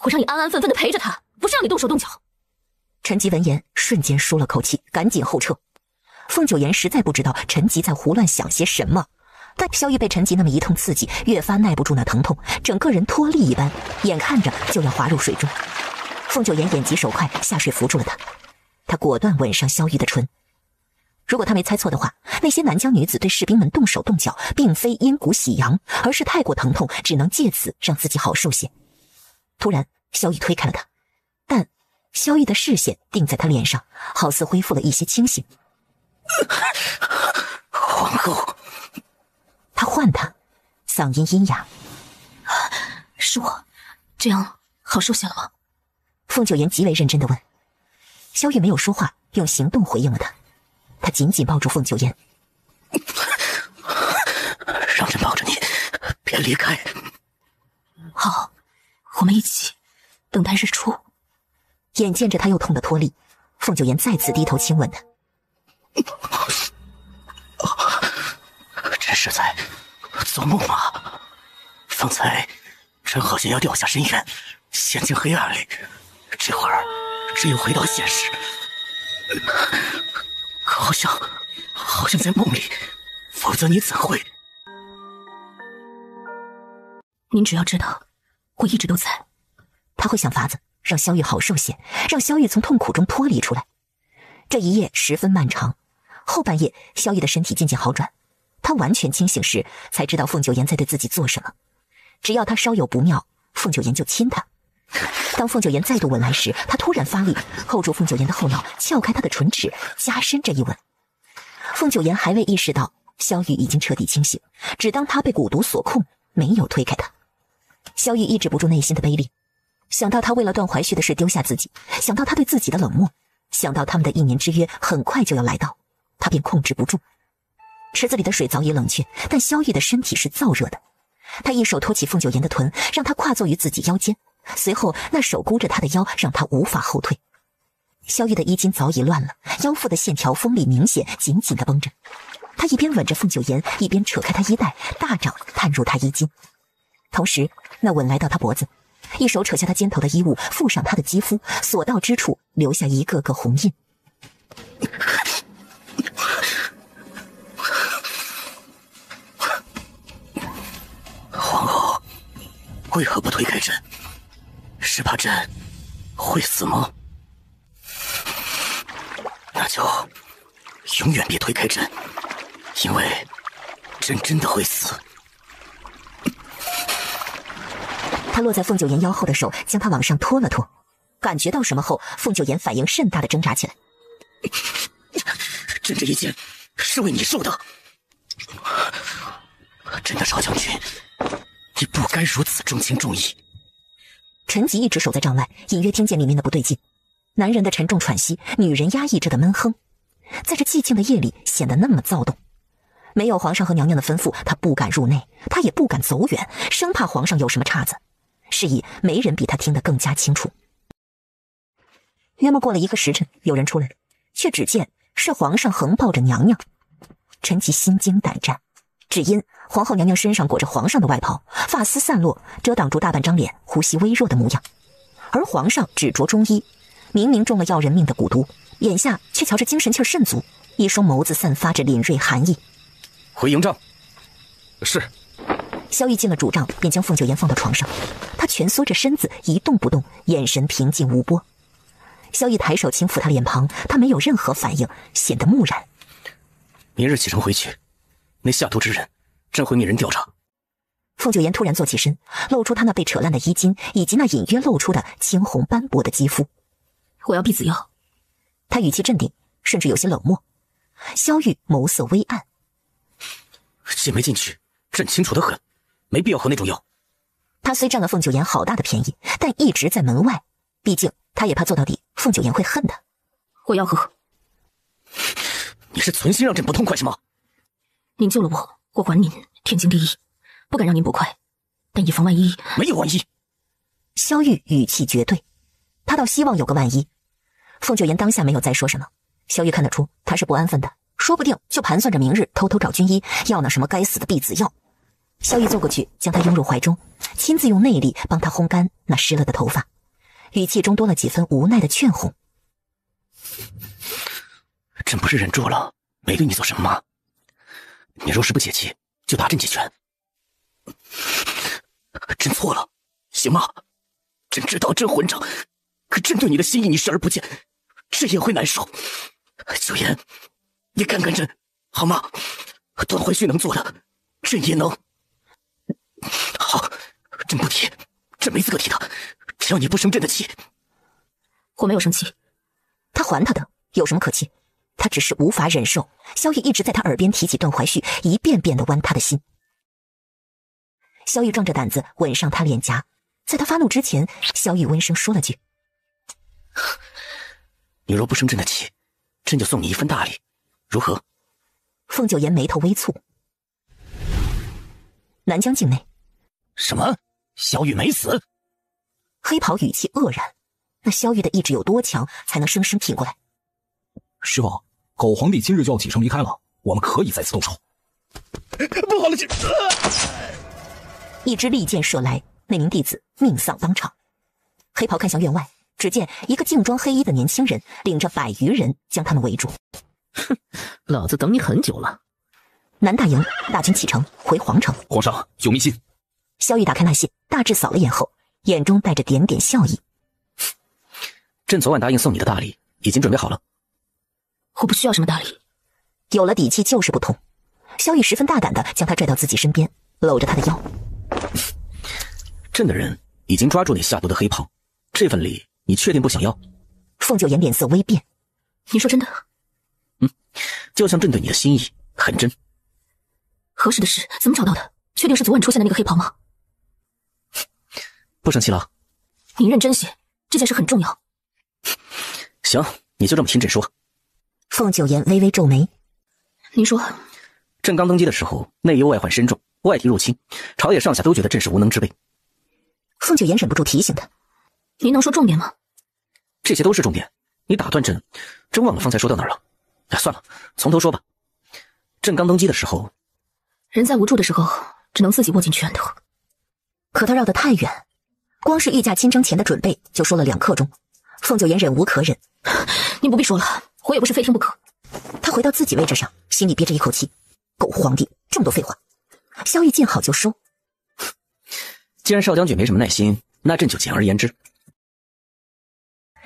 我让你安安分分的陪着他，不是让你动手动脚。陈吉闻言，瞬间舒了口气，赶紧后撤。凤九言实在不知道陈吉在胡乱想些什么，但萧玉被陈吉那么一通刺激，越发耐不住那疼痛，整个人脱力一般，眼看着就要滑入水中。凤九言眼疾手快，下水扶住了他。他果断吻上萧玉的唇。如果他没猜错的话，那些南疆女子对士兵们动手动脚，并非因蛊喜阳，而是太过疼痛，只能借此让自己好受些。突然，萧玉推开了他，但萧玉的视线定在他脸上，好似恢复了一些清醒。皇后，他唤他，嗓音阴哑。是我，这样好受些了吗？凤九言极为认真地问。萧玉没有说话，用行动回应了他。他紧紧抱住凤九言，让人抱着你，别离开。好，我们一起等待日出。眼见着他又痛得脱力，凤九言再次低头亲吻他。这是在做梦吗？方才真好像要掉下深渊，陷进黑暗里，这会儿只有回到现实，可好像在梦里，否则你怎会？您只要知道，我一直都在。他会想法子让萧玉好受些，让萧玉从痛苦中脱离出来。这一夜十分漫长，后半夜萧玉的身体渐渐好转，他完全清醒时才知道凤九妍在对自己做什么。只要他稍有不妙，凤九妍就亲他。当凤九妍再度吻来时，他突然发力，扣住凤九妍的后脑，撬开她的唇齿，加深这一吻。凤九妍还未意识到萧玉已经彻底清醒，只当他被蛊毒所控，没有推开他。萧玉抑制不住内心的悲厉，想到他为了段怀旭的事丢下自己，想到他对自己的冷漠，想到他们的1年之约很快就要来到，他便控制不住。池子里的水早已冷却，但萧玉的身体是燥热的。他一手托起凤九妍的臀，让她跨坐于自己腰间，随后那手箍着她的腰，让她无法后退。萧玉的衣襟早已乱了，腰腹的线条锋利明显，紧紧地绷着。他一边吻着凤九妍，一边扯开她衣带，大掌探入她衣襟。同时那吻来到她脖子，一手扯下她肩头的衣物，附上她的肌肤，所到之处留下一个个红印。皇后为何不推开朕？是怕朕会死吗？那就永远别推开朕，因为朕真的会死。他落在凤九妍腰后的手将她往上拖了拖，感觉到什么后，凤九妍反应甚大的挣扎起来。朕这一剑是为你受的，朕的少将军，你不该如此重情重义。陈吉一直守在帐外，隐约听见里面的不对劲，男人的沉重喘息，女人压抑着的闷哼，在这寂静的夜里显得那么躁动。没有皇上和娘娘的吩咐，他不敢入内，他也不敢走远，生怕皇上有什么岔子。是以没人比他听得更加清楚。约莫过了1个时辰，有人出来了，却只见是皇上横抱着娘娘。陈吉心惊胆战，只因皇后娘娘身上裹着皇上的外袍，发丝散落，遮挡住大半张脸，呼吸微弱的模样。而皇上只着中衣，明明中了要人命的蛊毒，眼下却瞧着精神气甚足，一双眸子散发着凛锐寒意。回营帐。是。萧玉进了主帐，便将凤九妍放到床上，他蜷缩着身子一动不动，眼神平静无波。萧玉抬手轻抚他脸庞，他没有任何反应，显得木然。明日启程回去，那下毒之人，朕会命人调查。凤九妍突然坐起身，露出她那被扯烂的衣襟，以及那隐约露出的青红斑驳的肌肤。我要避子药。他语气镇定，甚至有些冷漠。萧玉眸色微暗。剑没进去，朕清楚得很，没必要喝那种药。他虽占了凤九妍好大的便宜，但一直在门外，毕竟他也怕做到底，凤九妍会恨他。我要喝。你是存心让朕不痛快是吗？您救了我，我还您天经地义，不敢让您不快，但以防万一。没有万一。萧玉语气绝对，他倒希望有个万一。凤九妍当下没有再说什么，萧玉看得出他是不安分的，说不定就盘算着明日偷偷找军医要那什么该死的避子药。萧玉坐过去，将他拥入怀中，亲自用内力帮他烘干那湿了的头发，语气中多了几分无奈的劝哄。朕不是忍住了，没对你做什么吗？你若是不解气，就打朕几拳。朕错了，行吗？朕知道朕混账，可朕对你的心意你视而不见，朕也会难受。九妍，你看看朕好吗？段怀旭能做的，朕也能。好，朕不提，朕没资格提他，只要你不生朕的气。我没有生气。他还他的，有什么可气？他只是无法忍受萧玉一直在他耳边提起段怀旭，一遍遍地剜他的心。萧玉壮着胆子吻上他脸颊，在他发怒之前，萧玉温声说了句：你若不生朕的气，朕就送你一份大礼，如何？凤九妍眉头微蹙。南疆境内，什么？萧玉没死？黑袍语气愕然，那萧玉的意志有多强，才能生生挺过来？师傅，狗皇帝今日就要启程离开了，我们可以再次动手。不好了，一支利箭射来，那名弟子命丧当场。黑袍看向院外，只见一个劲装黑衣的年轻人领着100余人将他们围住。哼，老子等你很久了。南大营，大军启程回皇城。皇上有密信。萧玉打开那信，大致扫了眼后，眼中带着点点笑意。朕昨晚答应送你的大礼已经准备好了。我不需要什么大礼。有了底气就是不同。萧玉十分大胆地将他拽到自己身边，搂着他的腰。朕的人已经抓住你下毒的黑袍，这份礼你确定不想要？凤九言脸色微变。你说真的？就像朕对你的心意很真。合适的事怎么找到的？确定是昨晚出现的那个黑袍吗？不生气了？你认真些，这件事很重要。行，你就这么听朕说。凤九言微微皱眉。您说。朕刚登基的时候，内忧外患深重，外敌入侵，朝野上下都觉得朕是无能之辈。凤九言忍不住提醒他：“您能说重点吗？”这些都是重点。你打断朕，真忘了方才说到哪儿了。算了，从头说吧。朕刚登基的时候，人在无助的时候，只能自己握紧拳头。可他绕得太远，光是御驾亲征前的准备就说了2刻钟。凤九言忍无可忍：“你不必说了，我也不是非听不可。”他回到自己位置上，心里憋着一口气。狗皇帝，这么多废话。萧玉见好就收。既然少将军没什么耐心，那朕就简而言之。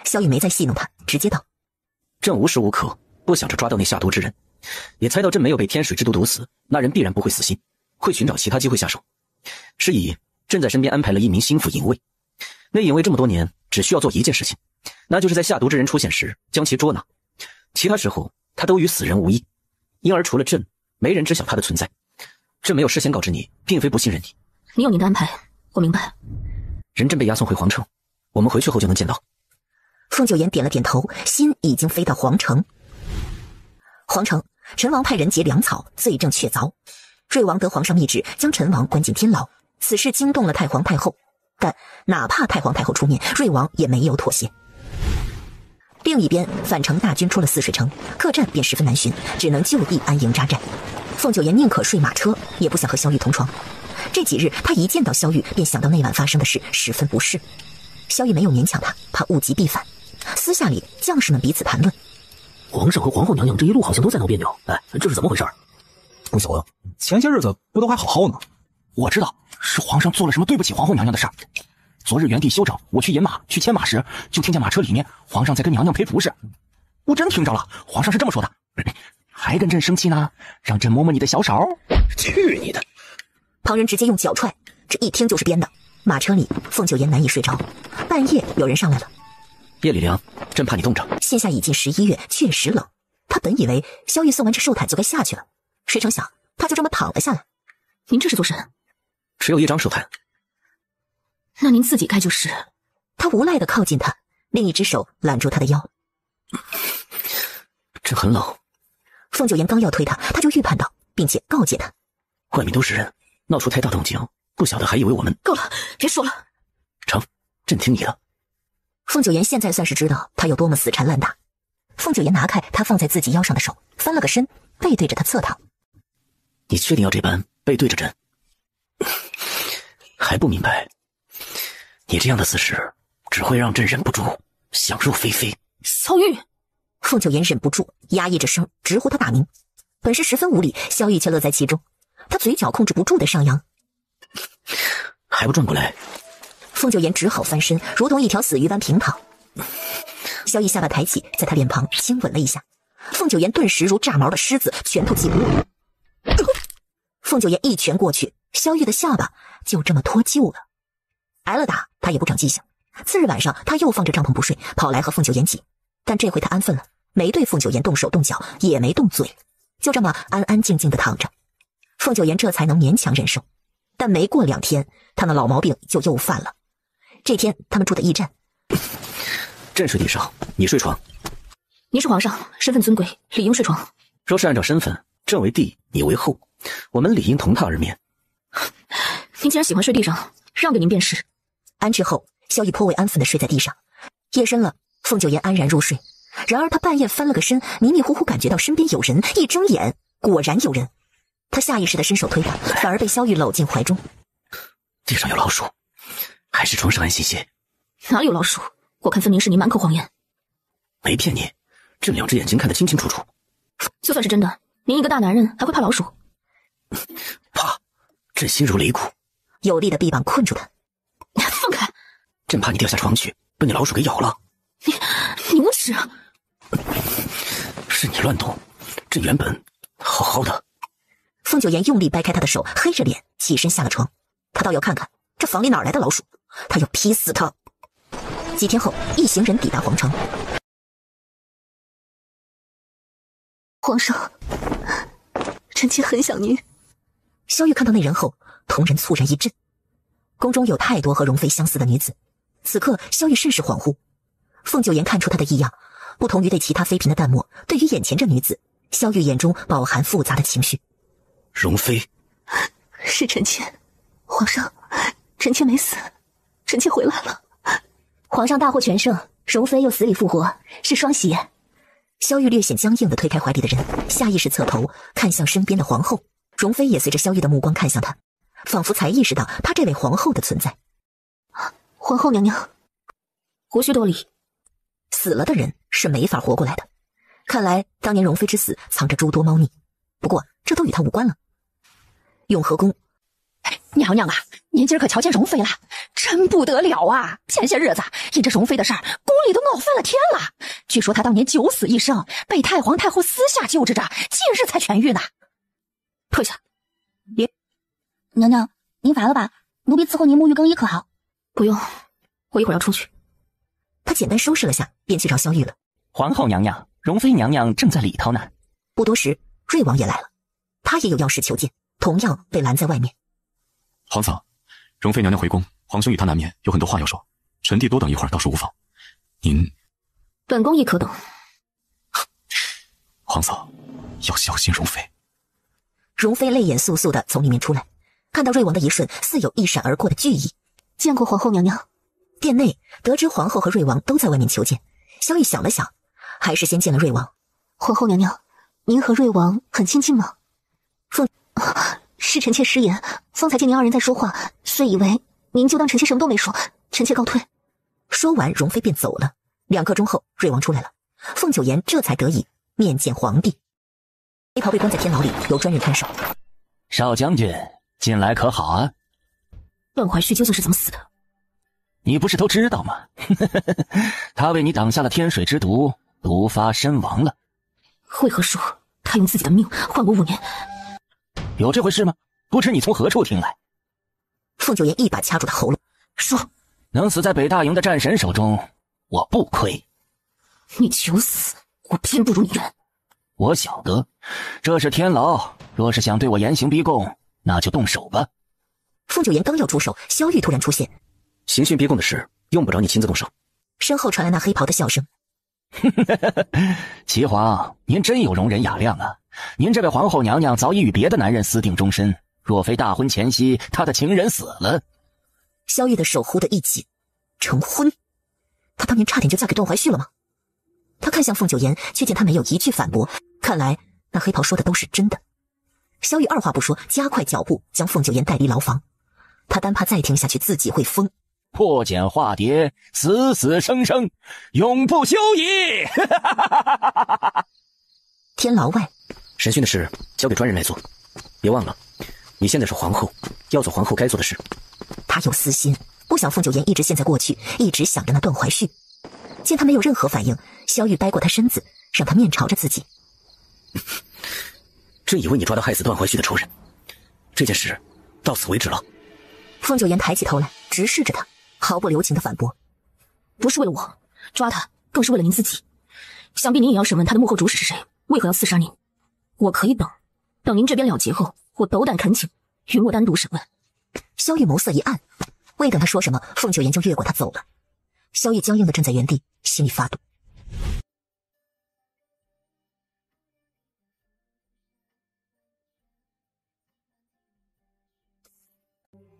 萧玉没再戏弄他，直接道：“朕无时无刻不想着抓到那下毒之人，也猜到朕没有被天水之毒毒死，那人必然不会死心，会寻找其他机会下手。是以朕在身边安排了1名心腹隐卫。那隐卫这么多年只需要做一件事情，那就是在下毒之人出现时将其捉拿，其他时候他都与死人无异。因而除了朕，没人知晓他的存在。朕没有事先告知你，并非不信任你。你有你的安排，我明白。人朕被押送回皇城，我们回去后就能见到。”凤九言点了点头，心已经飞到皇城。皇城，陈王派人劫粮草，罪证确凿。瑞王得皇上密旨，将陈王关进天牢。此事惊动了太皇太后，但哪怕太皇太后出面，瑞王也没有妥协。另一边，反城大军出了泗水城，客栈便十分难寻，只能就地安营扎寨。凤九言宁可睡马车，也不想和萧玉同床。这几日，他一见到萧玉，便想到那晚发生的事，十分不适。萧玉没有勉强他，怕物极必反。私下里，将士们彼此谈论：皇上和皇后娘娘这一路好像都在闹别扭，这是怎么回事？不晓得，前些日子不都还好好呢？我知道，是皇上做了什么对不起皇后娘娘的事儿。昨日原地休整，我去引马，去牵马时，就听见马车里面皇上在跟娘娘赔服侍。我真听着了，皇上是这么说的，还跟朕生气呢，让朕摸摸你的小手。去你的！旁人直接用脚踹，这一听就是编的。马车里，凤九言难以睡着。半夜有人上来了：“夜里凉，朕怕你冻着。”现下已近11月，确实冷。他本以为萧玉送完这寿毯就该下去了，谁成想他就这么躺了下来。您这是做甚？只有一张寿毯。那您自己该就是。他无赖地靠近他，另一只手揽住他的腰。朕很冷。凤九言刚要推他，他就预判到，并且告诫他：外面都是人，闹出太大动静，不晓得还以为我们……够了，别说了。成，朕听你的。凤九言现在算是知道他有多么死缠烂打。凤九言拿开他放在自己腰上的手，翻了个身，背对着他侧躺。你确定要这般背对着朕？还不明白？你这样的姿势只会让朕忍不住想入非非。萧玉，凤九言忍不住压抑着声直呼他大名，本是十分无礼，萧玉却乐在其中，他嘴角控制不住的上扬。还不转过来？凤九言只好翻身，如同一条死鱼般平躺。萧玉下巴抬起，在他脸庞亲吻了一下。凤九言顿时如炸毛的狮子，拳头紧握。凤九言一拳过去，萧玉的下巴就这么脱臼了。挨了打，他也不长记性。次日晚上，他又放着帐篷不睡，跑来和凤九言挤。但这回他安分了，没对凤九言动手动脚，也没动嘴，就这么安安静静的躺着。凤九言这才能勉强忍受。但没过2天，他那老毛病就又犯了。这天，他们住的驿站，朕睡地上，你睡床。您是皇上，身份尊贵，理应睡床。若是按照身份，朕为帝，你为后，我们理应同榻而眠。您既然喜欢睡地上，让给您便是。安置后，萧玉颇为安分地睡在地上。夜深了，凤九言安然入睡。然而他半夜翻了个身，迷迷糊糊感觉到身边有人，一睁眼，果然有人。他下意识地伸手推他，反而被萧玉搂进怀中。地上有老鼠，还是床上安心些。哪里有老鼠？我看分明是你满口谎言。没骗你，这2只眼睛看得清清楚楚。就算是真的，您一个大男人还会怕老鼠？怕，朕心如擂鼓。有力的臂膀困住他。放开！朕怕你掉下床去，被那老鼠给咬了。你无耻！是你乱动，朕原本好好的。凤九言用力掰开他的手，黑着脸起身下了床。他倒要看看这房里哪来的老鼠，他要劈死他。几天后，一行人抵达皇城。皇上，臣妾很想您。萧玉看到那人后，瞳仁猝然一震。宫中有太多和容妃相似的女子，此刻萧玉甚是恍惚。凤九言看出他的异样，不同于对其他妃嫔的淡漠，对于眼前这女子，萧玉眼中饱含复杂的情绪。容妃，是臣妾。皇上，臣妾没死，臣妾回来了。皇上大获全胜，容妃又死里复活，是双喜。萧玉略显僵硬地推开怀里的人，下意识侧头看向身边的皇后。容妃也随着萧玉的目光看向他，仿佛才意识到他这位皇后的存在。皇后娘娘，无需多礼。死了的人是没法活过来的，看来当年容妃之死藏着诸多猫腻，不过这都与他无关了。永和宫，娘娘啊，您今儿可瞧见容妃了，真不得了啊！前些日子因这容妃的事儿，宫里都闹翻了天了。据说她当年9死1生，被太皇太后私下救治着，近日才痊愈呢。退下！别，娘娘，您乏了吧？奴婢伺候您沐浴更衣可好？不用，我一会儿要出去。他简单收拾了下，便去找萧玉了。皇后娘娘，容妃娘娘正在里头呢。不多时，瑞王也来了，他也有要事求见，同样被拦在外面。皇嫂，容妃娘娘回宫，皇兄与她难免有很多话要说，臣弟多等一会儿倒是无妨。您，本宫亦可等。皇嫂要小心容妃。容妃泪眼簌簌地从里面出来，看到瑞王的一瞬，似有一闪而过的惧意。见过皇后娘娘。殿内得知皇后和瑞王都在外面求见，萧玉想了想，还是先见了瑞王。皇后娘娘，您和瑞王很亲近吗？是臣妾失言，方才见您2人在说话，遂以为您就当臣妾什么都没说，臣妾告退。说完，容妃便走了。2刻钟后，瑞王出来了，凤九言这才得以面见皇帝。黑袍被关在天牢里，由专人看守。少将军近来可好啊？段怀旭究竟是怎么死的？你不是都知道吗？他为你挡下了天水之毒，毒发身亡了。为何说他用自己的命换我5年？有这回事吗？不知你从何处听来？凤九言一把掐住他喉咙，说：能死在北大营的战神手中，我不亏。你求死，我偏不如你人。我晓得，这是天牢，若是想对我严刑逼供，那就动手吧。凤九言刚要出手，萧玉突然出现。刑讯逼供的事，用不着你亲自动手。身后传来那黑袍的笑声。齐皇，您真有容人雅量啊！您这位皇后娘娘早已与别的男人私定终身，若非大婚前夕她的情人死了。萧玉的手忽地一紧，成婚？她当年差点就嫁给段怀旭了吗？他看向凤九言，却见他没有一句反驳，看来那黑袍说的都是真的。萧玉二话不说，加快脚步将凤九言带离牢房。他单怕再听下去自己会疯。破茧化蝶，死死生生，永不休矣。天牢外，审讯的事交给专人来做，别忘了，你现在是皇后，要做皇后该做的事。他有私心，不想凤九言一直陷在过去，一直想着那段怀旭。见他没有任何反应，萧玉掰过他身子，让他面朝着自己。朕以为你抓到害死段怀旭的仇人，这件事到此为止了。凤九言抬起头来，直视着他，毫不留情地反驳：不是为了我，抓他更是为了您自己。想必您也要审问他的幕后主使是谁，为何要刺杀您？我可以等，等您这边了结后，我斗胆恳请，允我单独审问。萧玉眸色一暗，未等他说什么，凤九言就越过他走了。萧玉僵硬地站在原地，心里发抖。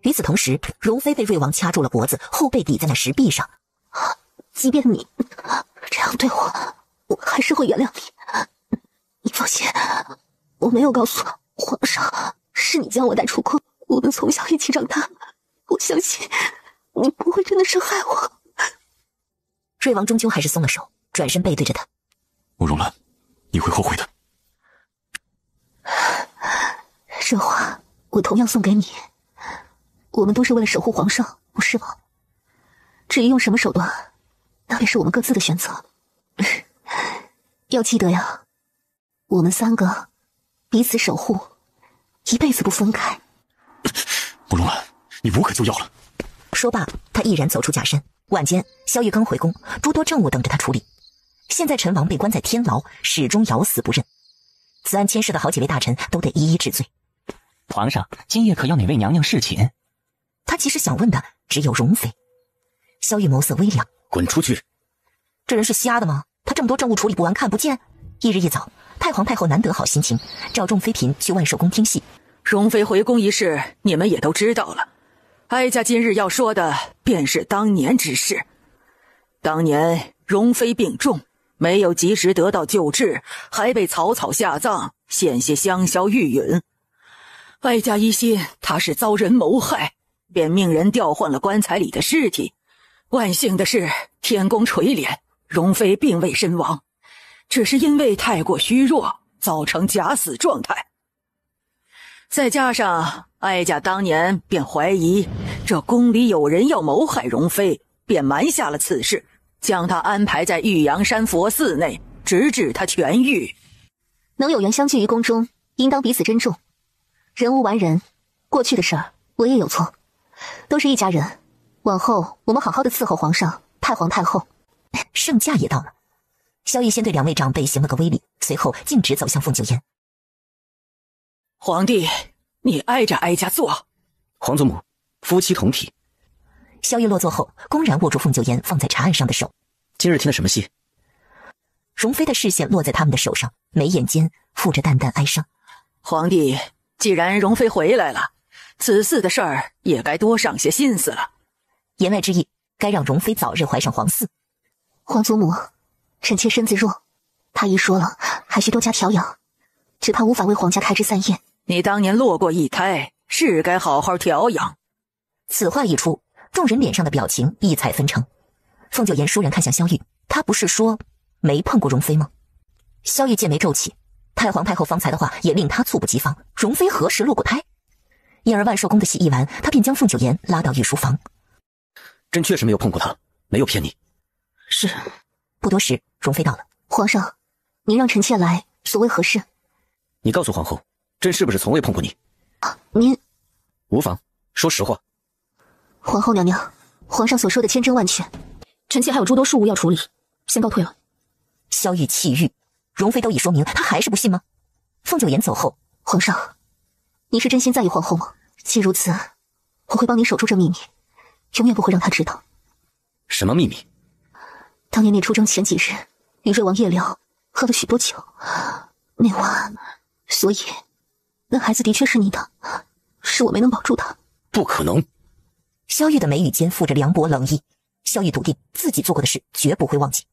与此同时，容妃被瑞王掐住了脖子，后背抵在那石壁上。即便你这样对我，我还是会原谅你。你放心，我没有告诉皇上是你将我带出宫，我们从小一起长大，我相信你不会真的伤害我。瑞王终究还是松了手，转身背对着他。慕容兰，你会后悔的。这话我同样送给你。我们都是为了守护皇上，不是吗？至于用什么手段，那便是我们各自的选择。要记得呀，我们3个彼此守护，一辈子不分开。慕容兰，你无可救药了。说罢，他毅然走出假山。晚间，萧玉刚回宫，诸多政务等着他处理。现在陈王被关在天牢，始终咬死不认。此案牵涉的好几位大臣都得一一治罪。皇上，今夜可要哪位娘娘侍寝？他其实想问的只有容妃。萧玉眸色微亮，滚出去！这人是瞎的吗？他这么多政务处理不完，看不见。一日一早，太皇太后难得好心情，召众妃嫔去万寿宫听戏。容妃回宫一事，你们也都知道了。哀家今日要说的，便是当年之事。当年容妃病重，没有及时得到救治，还被草草下葬，险些香消玉殒。哀家疑心她是遭人谋害，便命人调换了棺材里的尸体。万幸的是，天公垂怜，容妃并未身亡，只是因为太过虚弱，造成假死状态。再加上哀家当年便怀疑这宫里有人要谋害容妃，便瞒下了此事，将她安排在玉阳山佛寺内，直至她痊愈。能有缘相聚于宫中，应当彼此珍重。人无完人，过去的事儿我也有错，都是一家人。往后我们好好的伺候皇上、太皇太后。圣驾也到了，萧逸先对2位长辈行了个威礼，随后径直走向凤九宴。皇帝，你挨着哀家坐。皇祖母，夫妻同体。萧逸落座后，公然握住凤九宴放在茶案上的手。今日听了什么戏？容妃的视线落在他们的手上，眉眼间附着淡淡哀伤。皇帝，既然容妃回来了，此事的事儿也该多上些心思了。言外之意，该让容妃早日怀上皇嗣。皇祖母，臣妾身子弱，太医说了，还需多加调养，只怕无法为皇家开枝散叶。你当年落过一胎，是该好好调养。此话一出，众人脸上的表情异彩纷呈。凤九言倏然看向萧玉，他不是说没碰过容妃吗？萧玉剑眉皱起，太皇太后方才的话也令他猝不及防。容妃何时落过胎？因而万寿宫的戏一完，他便将凤九言拉到御书房。朕确实没有碰过她，没有骗你。是。不多时，容妃到了。皇上，您让臣妾来，所为何事？你告诉皇后，朕是不是从未碰过你？您无妨，说实话。皇后娘娘，皇上所说的千真万确。臣妾还有诸多事务要处理，先告退了。萧玉气郁，容妃都已说明，他还是不信吗？凤九言走后，皇上，你是真心在意皇后吗？既如此，我会帮你守住这秘密，永远不会让她知道。什么秘密？当年你出征前几日，与瑞王夜聊，喝了许多酒，那晚，所以那孩子的确是你的，是我没能保住他。不可能。萧玉的眉宇间附着凉薄冷意。萧玉笃定自己做过的事绝不会忘记。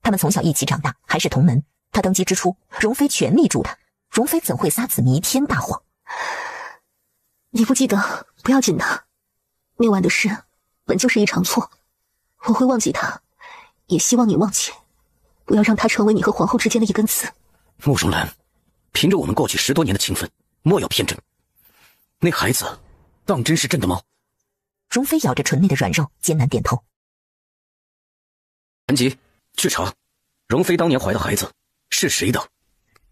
他们从小一起长大，还是同门。他登基之初，容妃全力助他，容妃怎会撒此弥天大谎？你不记得不要紧的，那晚的事本就是一场错，我会忘记他，也希望你忘记，不要让他成为你和皇后之间的一根刺。慕容兰，凭着我们过去10多年的情分，莫要骗朕。那孩子当真是朕的吗？容妃咬着唇内的软肉，艰难点头。陈吉，去查，容妃当年怀的孩子是谁的？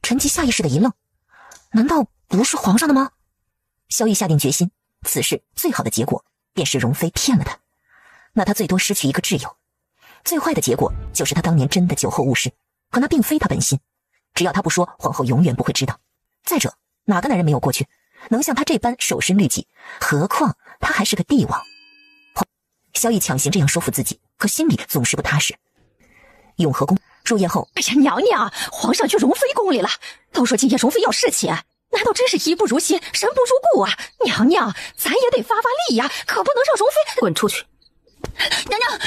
陈吉下意识的一愣，难道不是皇上的吗？萧玉下定决心，此事最好的结果便是容妃骗了他，那他最多失去一个挚友。最坏的结果就是他当年真的酒后误事，可那并非他本心。只要他不说，皇后永远不会知道。再者，哪个男人没有过去，能像他这般守身律己？何况他还是个帝王。萧逸强行这样说服自己，可心里总是不踏实。永和宫入夜后，哎呀，娘娘，皇上去容妃宫里了。都说今夜容妃要侍寝，难道真是义不如心，神不如故啊？娘娘，咱也得发发力呀，可不能让容妃滚出去！娘娘，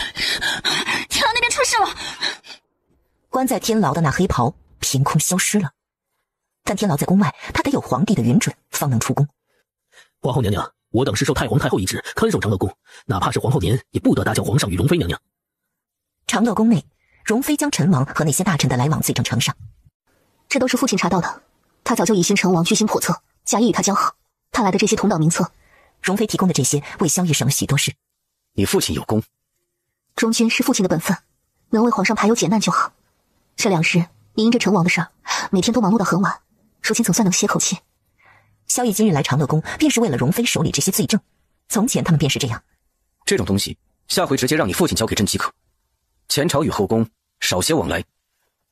天牢那边出事了。关在天牢的那黑袍凭空消失了，但天牢在宫外，他得有皇帝的允准方能出宫。皇后娘娘，我等是受太皇太后懿旨看守长乐宫，哪怕是皇后您也不得大叫皇上与容妃娘娘。长乐宫内，容妃将陈王和那些大臣的来往罪证呈上。这都是父亲查到的，他早就疑心陈王居心叵测，假意与他交好。他来的这些同党名册，容妃提供的这些为萧玉省了许多事。你父亲有功，忠君是父亲的本分，能为皇上排忧解难就好。这2日你因着陈王的事儿，每天都忙碌到很晚，如今总算能歇口气。萧玉今日来长乐宫，便是为了容妃手里这些罪证。从前他们便是这样。这种东西，下回直接让你父亲交给朕即可。前朝与后宫少些往来。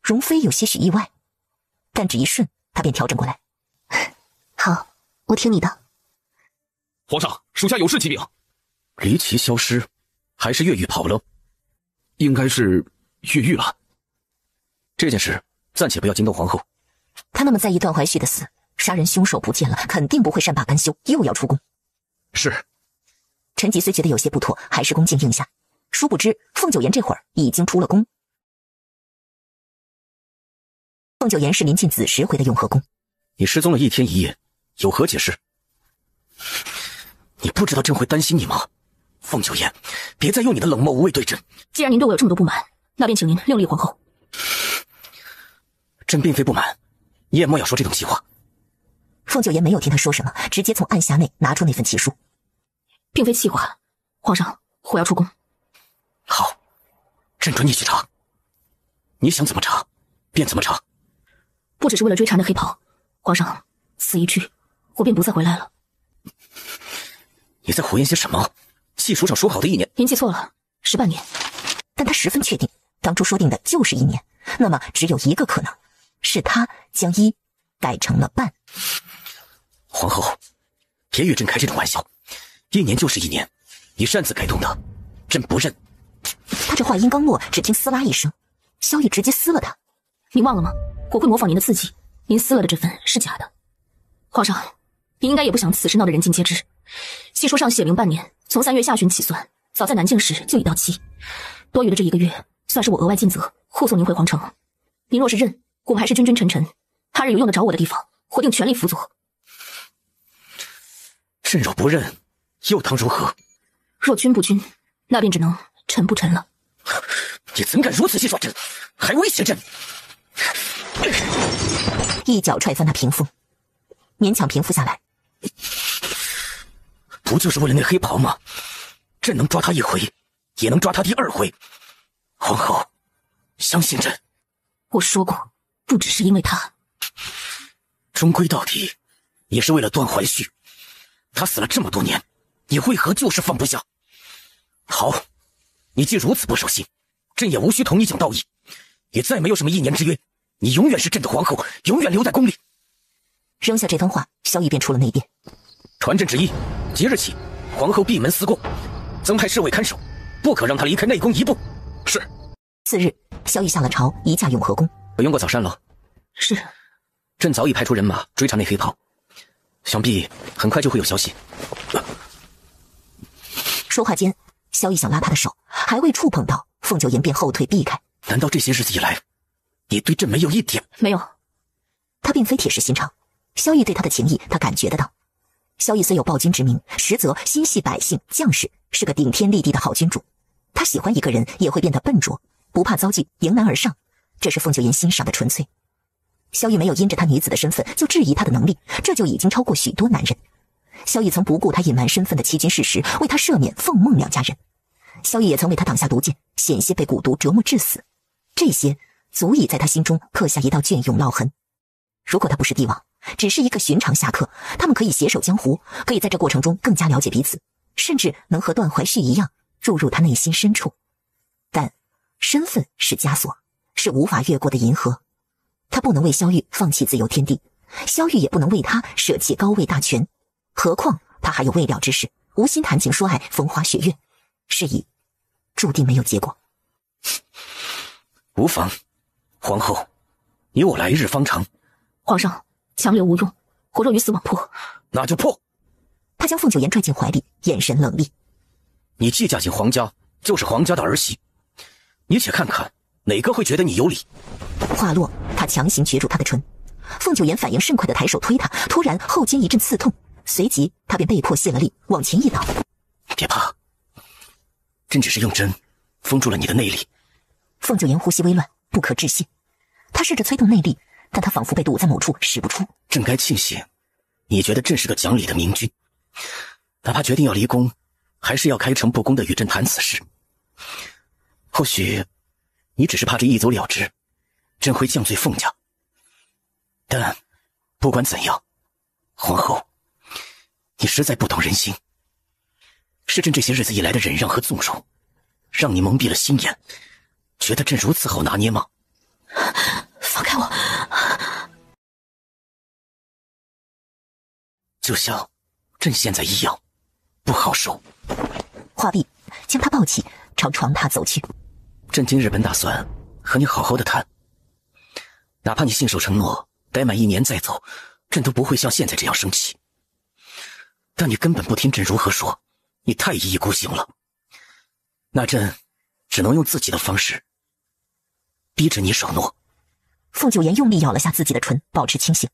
容妃有些许意外，但只一瞬，她便调整过来。好，我听你的。皇上，属下有事启禀。离奇消失，还是越狱跑了？应该是越狱了。这件事暂且不要惊动皇后。他那么在意段怀旭的死，杀人凶手不见了，肯定不会善罢甘休，又要出宫。是。陈吉虽觉得有些不妥，还是恭敬应下。殊不知，凤九妍这会儿已经出了宫。凤九妍是临近子时回的永和宫。你失踪了1天1夜，有何解释？你不知道朕会担心你吗？凤九妍，别再用你的冷漠无畏对朕。既然您对我有这么多不满，那便请您另立皇后。朕并非不满，你也莫要说这种气话。凤九妍没有听他说什么，直接从暗匣内拿出那份契书。并非气话，皇上，我要出宫。好，朕准你去查。你想怎么查，便怎么查。不只是为了追查那黑袍，皇上，死一去，我便不再回来了。你在胡言些什么？契书上说好的1年，您记错了，是半年。但他十分确定，当初说定的就是1年。那么只有一个可能，是他将1改成了半。皇后，别与朕开这种玩笑。1年就是1年，你擅自改动的，朕不认。他这话音刚落，只听撕拉一声，萧玉直接撕了他。你忘了吗？我会模仿您的字迹，您撕了的这份是假的。皇上，您应该也不想此事闹得人尽皆知。契书上写明半年，从3月下旬起算，早在南境时就已到期。多余的这1个月，算是我额外尽责，护送您回皇城。您若是认，我们还是君君臣臣，他日有用得着我的地方，我定全力辅佐。朕若不认，又当如何？若君不君，那便只能臣不臣了。你怎敢如此戏耍朕，还威胁朕？一脚踹翻那屏风，勉强平复下来。不就是为了那黑袍吗？朕能抓他1回，也能抓他第2回。皇后，相信朕。我说过，不只是因为他。终归到底，也是为了段怀旭。他死了这么多年，你为何就是放不下？好，你既如此不守信，朕也无需同你讲道义，也再没有什么1年之约，你永远是朕的皇后，永远留在宫里。扔下这番话，萧玉便出了内殿。传朕旨意，即日起，皇后闭门思过，增派侍卫看守，不可让她离开内宫1步。是。次日，萧玉下了朝，移驾永和宫。我用过早膳了。是。朕早已派出人马追查那黑袍，想必很快就会有消息。说话间，萧玉想拉他的手，还未触碰到，凤九妍便后退避开。难道这些日子以来，你对朕没有一点？没有。他并非铁石心肠，萧玉对他的情谊，他感觉得到。萧玉虽有暴君之名，实则心系百姓将士，是个顶天立地的好君主。他喜欢一个人，也会变得笨拙，不怕遭拒，迎难而上，这是凤九妍欣赏的纯粹。萧玉没有因着他女子的身份就质疑他的能力，这就已经超过许多男人。萧玉曾不顾他隐瞒身份的欺君事实，为他赦免凤孟2家人。萧玉也曾为他挡下毒箭，险些被蛊毒折磨致死，这些足以在他心中刻下一道隽永烙痕。如果他不是帝王，只是一个寻常侠客，他们可以携手江湖，可以在这过程中更加了解彼此，甚至能和段怀旭一样注入他内心深处。但身份是枷锁，是无法越过的银河。他不能为萧玉放弃自由天地，萧玉也不能为他舍弃高位大权。何况他还有未了之事，无心谈情说爱，风花雪月，是以注定没有结果。无妨，皇后，你我来日方长。皇上，强留无用，我若鱼死网破，那就破。他将凤九妍拽进怀里，眼神冷厉。你既嫁进皇家，就是皇家的儿媳，你且看看哪个会觉得你有理。话落，他强行攫住他的唇。凤九妍反应甚快的抬手推他，突然后肩一阵刺痛，随即他便被迫泄了力，往前一倒。别怕，朕只是用针封住了你的内力，凤九言呼吸微乱，不可置信。他试着催动内力，但他仿佛被堵在某处，使不出。朕该庆幸，你觉得朕是个讲理的明君，哪怕决定要离宫，还是要开诚布公的与朕谈此事。或许，你只是怕这一走了之，朕会降罪凤家。但，不管怎样，皇后，你实在不懂人心。是朕这些日子以来的忍让和纵容，让你蒙蔽了心眼，觉得朕如此好拿捏吗？放开我！就像朕现在一样，不好受。话毕，将他抱起，朝床榻走去。朕今日本打算和你好好的谈，哪怕你信守承诺，待满1年再走，朕都不会像现在这样生气。但你根本不听朕如何说，你太一意孤行了。那朕只能用自己的方式逼着你守诺。凤九言用力咬了下自己的唇，保持清醒。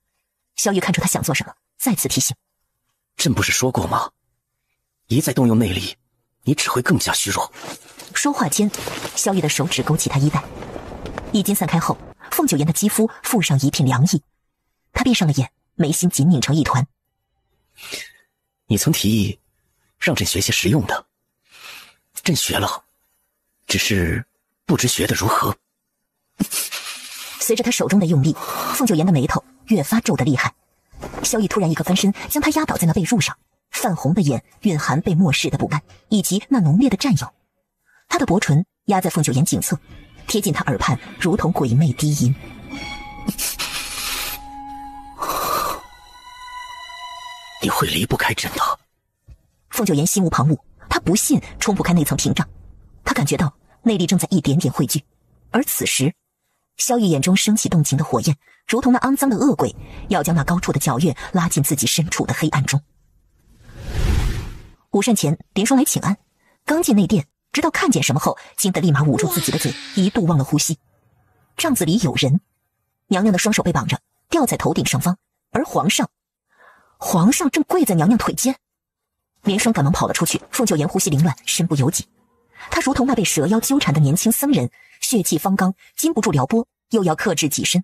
萧玉看出他想做什么，再次提醒：朕不是说过吗？一再动用内力，你只会更加虚弱。说话间，萧玉的手指勾起他衣带，衣襟散开后，凤九言的肌肤附上一片凉意。他闭上了眼，眉心紧拧成一团。你曾提议让朕学些实用的，朕学了，只是不知学得如何。随着他手中的用力，凤九言的眉头越发皱得厉害。萧玉突然一个翻身，将他压倒在那被褥上，泛红的眼蕴含被漠视的不甘，以及那浓烈的占有。他的薄唇压在凤九言颈侧，贴近他耳畔，如同鬼魅低吟。你会离不开朕的。凤九言心无旁骛，他不信冲不开那层屏障。他感觉到内力正在一点点汇聚，而此时萧玉眼中升起动情的火焰，如同那肮脏的恶鬼，要将那高处的皎月拉进自己身处的黑暗中。午膳前，林双来请安，刚进内殿，直到看见什么后，惊得立马捂住自己的嘴，一度忘了呼吸。帐子里有人，娘娘的双手被绑着，吊在头顶上方，而皇上正跪在娘娘腿间。林双赶忙跑了出去，凤九言呼吸凌乱，身不由己。他如同那被蛇妖纠缠的年轻僧人，血气方刚，禁不住撩拨，又要克制己身。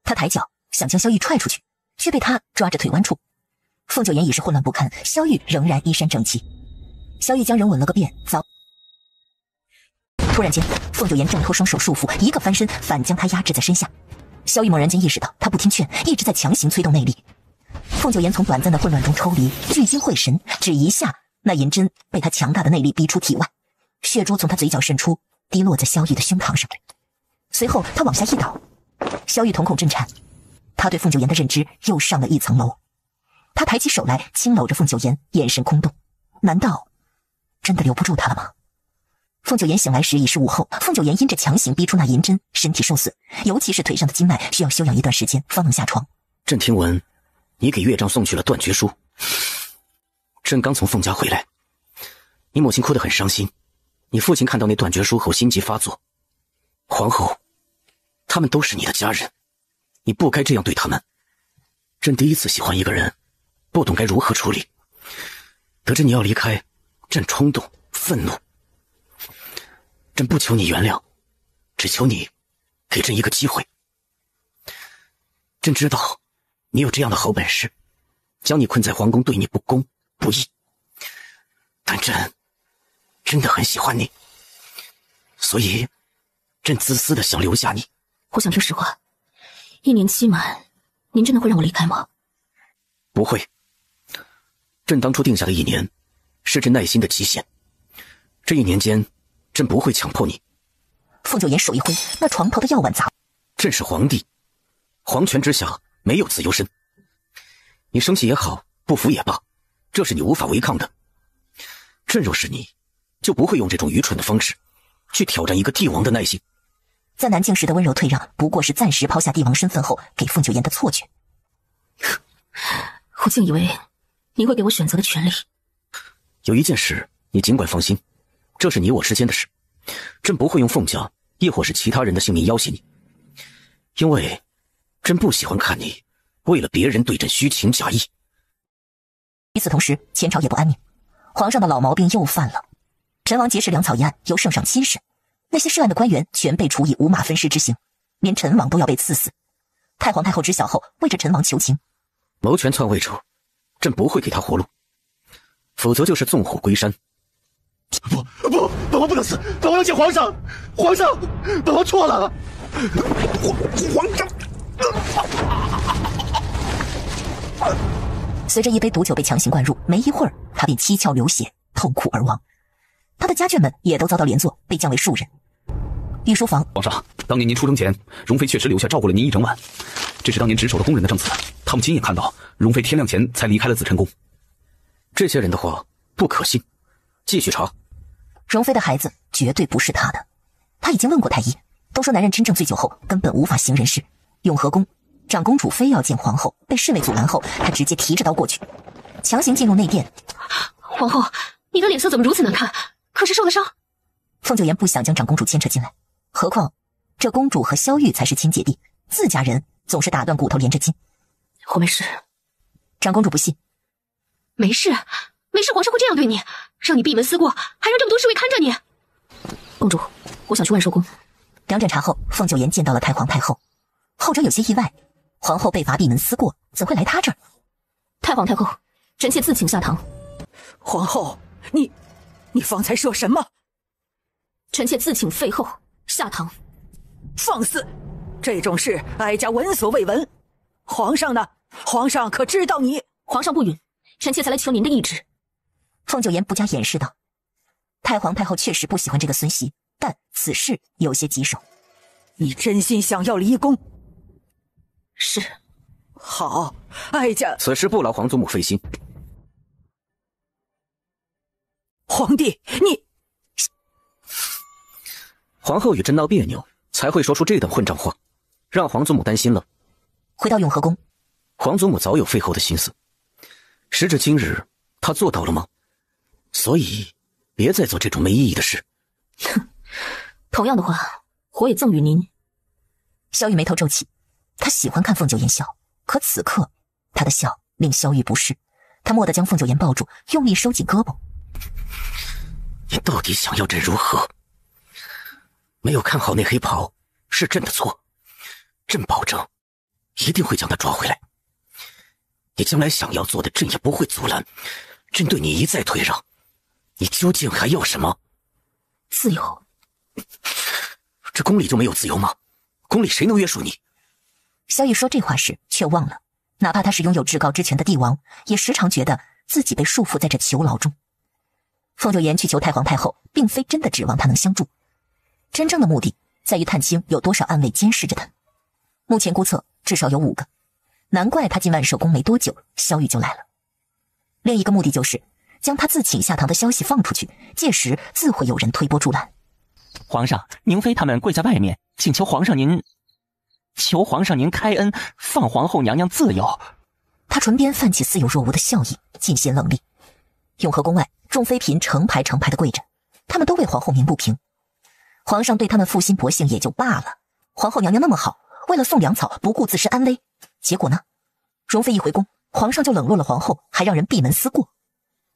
他抬脚想将萧玉踹出去，却被他抓着腿弯处。凤九言已是混乱不堪，萧玉仍然衣衫整齐。萧玉将人吻了个遍，突然间，凤九言挣脱双手束缚，一个翻身反将他压制在身下。萧玉猛然间意识到他不听劝，一直在强行催动内力。凤九言从短暂的混乱中抽离，聚精会神，只一下，那银针被他强大的内力逼出体外，血珠从他嘴角渗出，滴落在萧玉的胸膛上。随后他往下一倒，萧玉瞳孔震颤，他对凤九言的认知又上了一层楼。他抬起手来轻搂着凤九言，眼神空洞，难道真的留不住他了吗？凤九言醒来时已是午后，凤九言因着强行逼出那银针，身体受损，尤其是腿上的经脉需要休养一段时间方能下床。朕听闻你给岳丈送去了断绝书，朕刚从凤家回来，你母亲哭得很伤心，你父亲看到那断绝书后心急发作。皇后，他们都是你的家人，你不该这样对他们。朕第一次喜欢一个人，不懂该如何处理，得知你要离开，朕冲动愤怒。朕不求你原谅，只求你给朕一个机会。朕知道你有这样的好本事，将你困在皇宫对你不公不义，但朕真的很喜欢你，所以朕自私的想留下你。我想听实话，1年期满，您真的会让我离开吗？不会，朕当初定下的1年是朕耐心的期限，这1年间朕不会强迫你。凤九言手一挥，那床头的药碗砸。朕是皇帝，皇权之下没有自由身，你生气也好，不服也罢，这是你无法违抗的。朕若是你，就不会用这种愚蠢的方式去挑战一个帝王的耐性。在南境时的温柔退让，不过是暂时抛下帝王身份后给凤九言的错觉。我竟以为你会给我选择的权利。有一件事你尽管放心，这是你我之间的事，朕不会用凤家亦或是其他人的性命要挟你，因为朕不喜欢看你为了别人对朕虚情假意。与此同时，前朝也不安宁，皇上的老毛病又犯了。陈王劫持粮草一案由圣上亲审，那些涉案的官员全被处以五马分尸之刑，连陈王都要被赐死。太皇太后知晓后，为着陈王求情。谋权篡位者，朕不会给他活路，否则就是纵火归山。不，本王不能死，本王要见皇上。皇上，本王错了。皇上。随着一杯毒酒被强行灌入，没一会儿，他便七窍流血，痛苦而亡。他的家眷们也都遭到连坐，被降为庶人。御书房，皇上，当年您出征前，容妃确实留下照顾了您一整晚，这是当年值守的宫人的证词，他们亲眼看到容妃天亮前才离开了紫宸宫。这些人的话不可信，继续查。容妃的孩子绝对不是他的，他已经问过太医，都说男人真正醉酒后根本无法行人事。永和宫长公主非要见皇后，被侍卫阻拦后，他直接提着刀过去，强行进入内殿。皇后，你的脸色怎么如此难看？可是受了伤？凤九言不想将长公主牵扯进来，何况这公主和萧玉才是亲姐弟，自家人总是打断骨头连着筋。我没事。长公主不信。没事，皇上会这样对你，让你闭门思过，还让这么多侍卫看着你。公主，我想去万寿宫。两盏茶后，凤九言见到了太皇太后，后者有些意外，皇后被罚闭门思过，怎会来他这儿？太皇太后，臣妾自请下堂。皇后，你方才说什么？臣妾自请废后下堂。放肆！这种事哀家闻所未闻。皇上呢？皇上可知道你？皇上不允，臣妾才来求您的懿旨。凤九言不加掩饰道：“太皇太后确实不喜欢这个孙媳，但此事有些棘手。你真心想要离宫？是。好，哀家此事不劳皇祖母费心。皇帝，你……皇后与朕闹别扭，才会说出这等混账话，让皇祖母担心了。回到永和宫，皇祖母早有废后的心思，时至今日，她做到了吗？所以，别再做这种没意义的事。哼，同样的话，我也赠与您。萧玉眉头皱起，他喜欢看凤九言笑，可此刻他的笑令萧玉不适，他蓦地将凤九言抱住，用力收紧胳膊。你到底想要朕如何？没有看好那黑袍是朕的错，朕保证一定会将他抓回来。你将来想要做的，朕也不会阻拦。朕对你一再退让，你究竟还要什么？自由。这宫里就没有自由吗？宫里谁能约束你？萧玉说这话时却忘了，哪怕他是拥有至高之权的帝王，也时常觉得自己被束缚在这囚牢中。凤九言去求太皇太后，并非真的指望他能相助，真正的目的在于探清有多少暗卫监视着他。目前估测至少有5个，难怪他进万寿宫没多久，萧玉就来了。另一个目的就是将他自请下堂的消息放出去，届时自会有人推波助澜。皇上，宁妃他们跪在外面，请求皇上您开恩，放皇后娘娘自由。他唇边泛起似有若无的笑意，尽显冷厉。永和宫外，众妃嫔成排成排的跪着，他们都为皇后鸣不平。皇上对他们负心薄幸也就罢了，皇后娘娘那么好，为了送粮草不顾自身安危，结果呢？容妃一回宫，皇上就冷落了皇后，还让人闭门思过。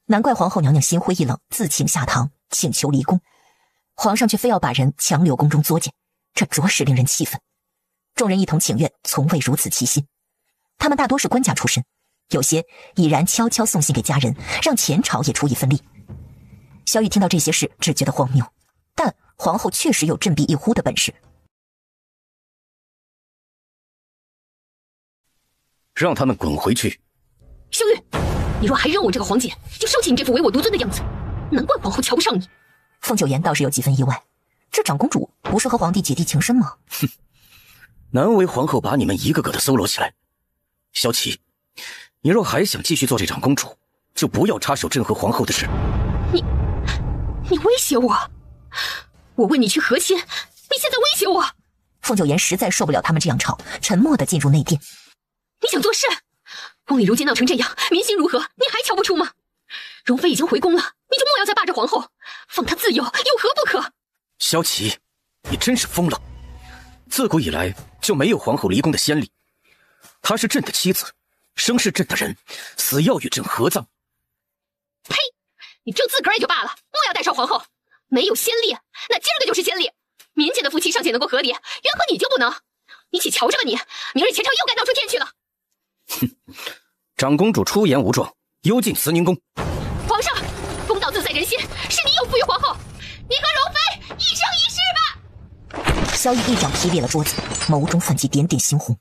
难怪皇后娘娘心灰意冷，自请下堂请求离宫，皇上却非要把人强留宫中作践，这着实令人气愤。众人一同请愿，从未如此齐心。他们大多是官家出身，有些已然悄悄送信给家人，让前朝也出一份力。萧玉听到这些事，只觉得荒谬，但皇后确实有振臂一呼的本事。让他们滚回去。萧玉，你若还认我这个皇姐，就收起你这副唯我独尊的样子。难怪皇后瞧不上你。凤九言倒是有几分意外，这长公主不是和皇帝姐弟情深吗？哼，难为皇后把你们一个个的搜罗起来。萧琪，你若还想继续做这长公主，就不要插手朕和皇后的事。你威胁我？我为你去和亲，你现在威胁我？凤九言实在受不了他们这样吵，沉默地进入内殿。你想做事？宫里如今闹成这样，民心如何，你还瞧不出吗？容妃已经回宫了，你就莫要再霸着皇后，放她自由，有何不可？萧琪，你真是疯了！自古以来就没有皇后离宫的先例，她是朕的妻子，生是朕的人，死要与朕合葬。呸！你争自个儿也就罢了，莫要带上皇后，没有先例，那今儿个就是先例。民间的夫妻尚且能够和离，缘何你就不能？你且瞧着吧你，明日前朝又该闹出天去了。哼，长公主出言无状，幽禁慈宁宫。皇上，公道自在人心，是你有负于皇后，你和容妃一生一世吧。萧逸一掌劈裂了桌子，眸中泛起点点猩红。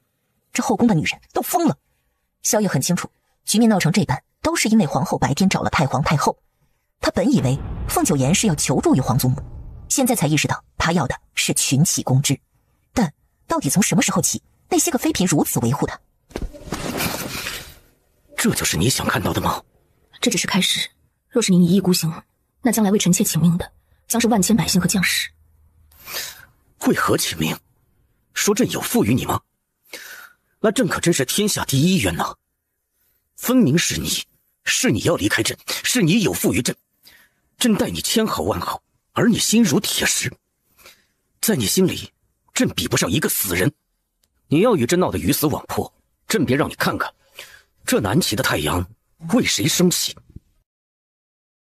这后宫的女人都疯了。萧逸很清楚，局面闹成这般，都是因为皇后白天找了太皇太后。他本以为凤九言是要求助于皇祖母，现在才意识到他要的是群起攻之。但到底从什么时候起，那些个妃嫔如此维护他？这就是你想看到的吗？这只是开始，若是您一意孤行，那将来为臣妾请命的将是万千百姓和将士。为何请命？说朕有负于你吗？那朕可真是天下第一冤呐！分明是你要离开朕，是你有负于朕。朕待你千好万好，而你心如铁石。在你心里，朕比不上一个死人。你要与朕闹得鱼死网破，朕别让你看看，这南齐的太阳为谁升起。